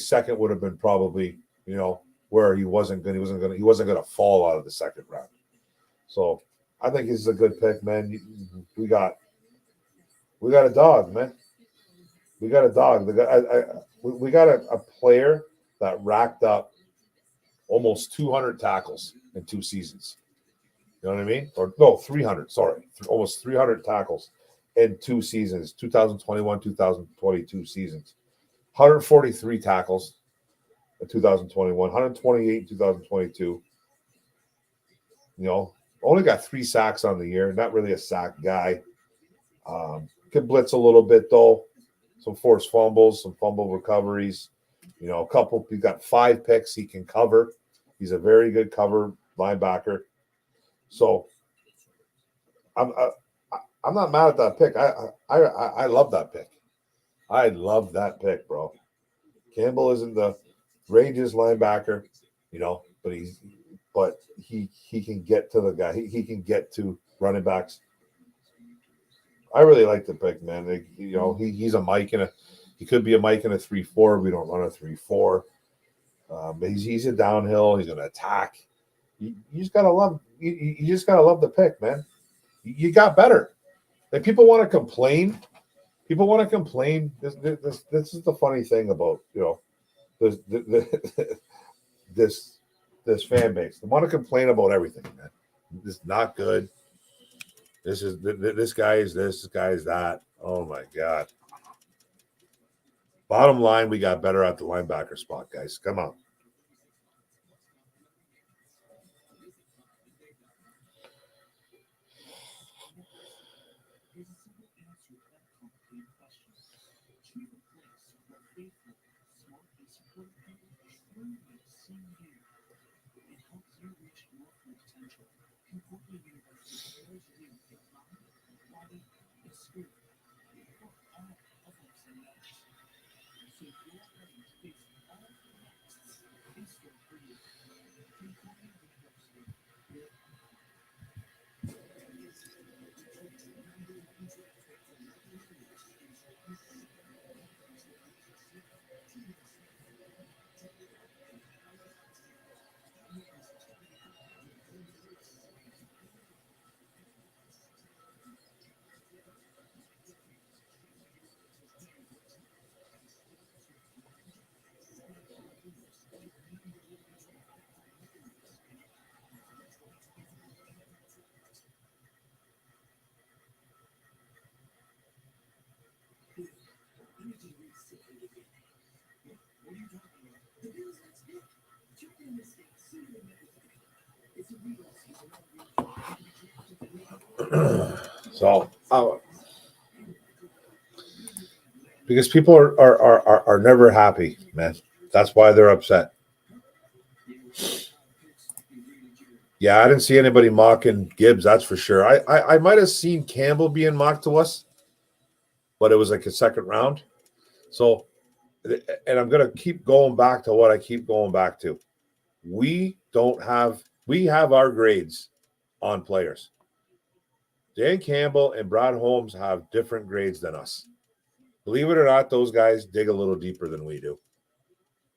A: second would have been probably, where he wasn't gonna fall out of the second round. So I think this is a good pick, man. We got a dog, man. We got a dog. We got a player that racked up almost 200 tackles in 2 seasons. You know what I mean? Or no, 300. Sorry, almost 300 tackles in 2 seasons. 2021, 2022 seasons. 143 tackles in 2021. 128 in 2022. Only got 3 sacks on the year. Not really a sack guy. Could blitz a little bit though. Some forced fumbles, some fumble recoveries. A couple. He's got 5 picks he can cover. He's a very good cover linebacker. So I'm not mad at that pick. I love that pick. I love that pick, bro. Campbell isn't the greatest linebacker, but he can get to the guy. He can get to running backs. I really like the pick, man. He's a Mike he could be a Mike in a 3-4. We don't run a 3-4. But he's a downhill. He's going to attack. You just gotta love. You just gotta love the pick, man. You got better. Like people want to complain. People want to complain. This is the funny thing about this fan base. They want to complain about everything, man. This is not good. This guy is this guy is that. Oh my god. Bottom line, we got better at the linebacker spot, guys. Come on. So, because people are never happy, man. That's why they're upset. Yeah, I didn't see anybody mocking Gibbs, that's for sure. I might have seen Campbell being mocked to us, but it was like a second round. So, and I'm going to keep going back to what I keep going back to. We have our grades on players. Dan Campbell and Brad Holmes have different grades than us. Believe it or not, those guys dig a little deeper than we do.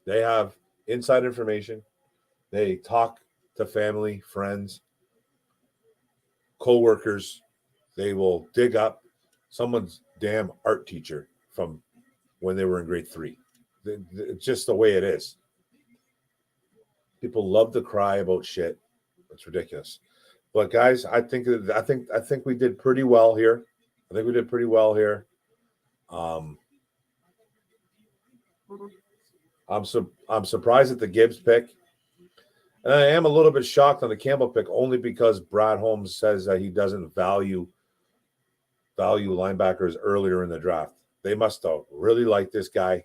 A: They have inside information. They talk to family, friends, co-workers. They will dig up someone's damn art teacher from when they were in grade 3. It's just the way it is. People love to cry about shit. It's ridiculous. But guys, I think we did pretty well here. I'm surprised at the Gibbs pick. And I am a little bit shocked on the Campbell pick only because Brad Holmes says that he doesn't value linebackers earlier in the draft. They must have really liked this guy.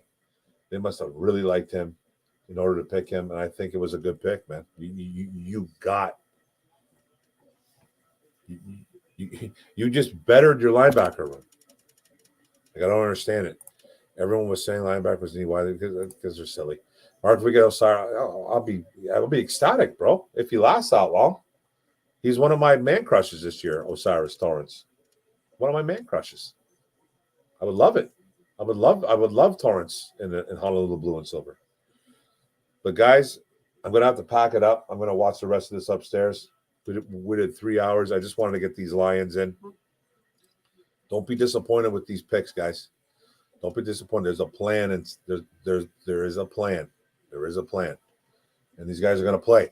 A: They must have really liked him in order to pick him. And I think it was a good pick, man. You just bettered your linebacker run. Like, I don't understand it. Everyone was saying linebackers need why because they're silly. Mark, if we get Osiris, I'll be ecstatic, bro. If he lasts that long, he's one of my man crushes this year. Osiris Torrance, one of my man crushes. I would love it. I would love Torrance in Honolulu Blue and Silver. But guys, I'm gonna have to pack it up. I'm gonna watch the rest of this upstairs. We did 3 hours. I just wanted to get these Lions in. Don't be disappointed with these picks, guys. Don't be disappointed. There's a plan, and there is a plan. There is a plan, and these guys are gonna play.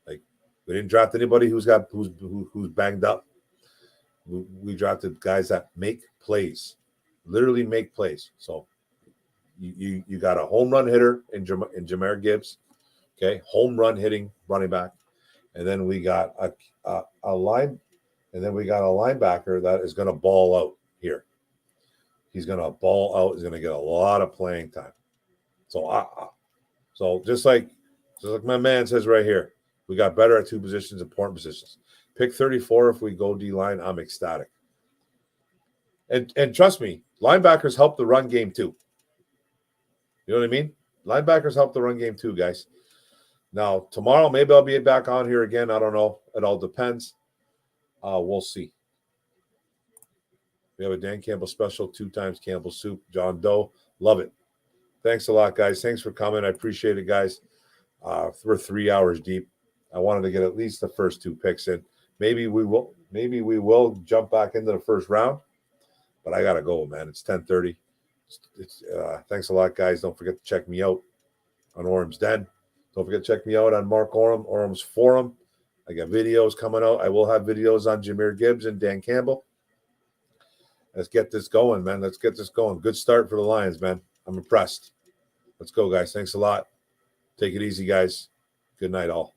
A: Like, we didn't draft anybody who's banged up. We drafted guys that make plays, literally make plays. So you got a home run hitter in Jahmyr Gibbs, okay, home run hitting running back, and then we got a linebacker that is going to ball out here. He's going to ball out. He's going to get a lot of playing time. So just like my man says right here, we got better at two positions, important positions. Pick 34 if we go D-line, I'm ecstatic. And trust me, linebackers help the run game too. You know what I mean? Linebackers help the run game too, guys. Now, tomorrow, maybe I'll be back on here again. I don't know. It all depends. We'll see. We have a Dan Campbell special, 2 times Campbell soup. John Doe. Love it. Thanks a lot, guys. Thanks for coming. I appreciate it, guys. We're 3 hours deep. I wanted to get at least the first 2 picks in. Maybe we will jump back into the first round. But I gotta go, man. It's 10:30. Thanks a lot, guys. Don't forget to check me out on ORUM'S Den. Don't forget to check me out on Mark Orum, ORUM'S Forum. I got videos coming out. I will have videos on Jahmyr Gibbs and Dan Campbell. Let's get this going, man. Let's get this going. Good start for the Lions, man. I'm impressed. Let's go, guys. Thanks a lot. Take it easy, guys. Good night, all.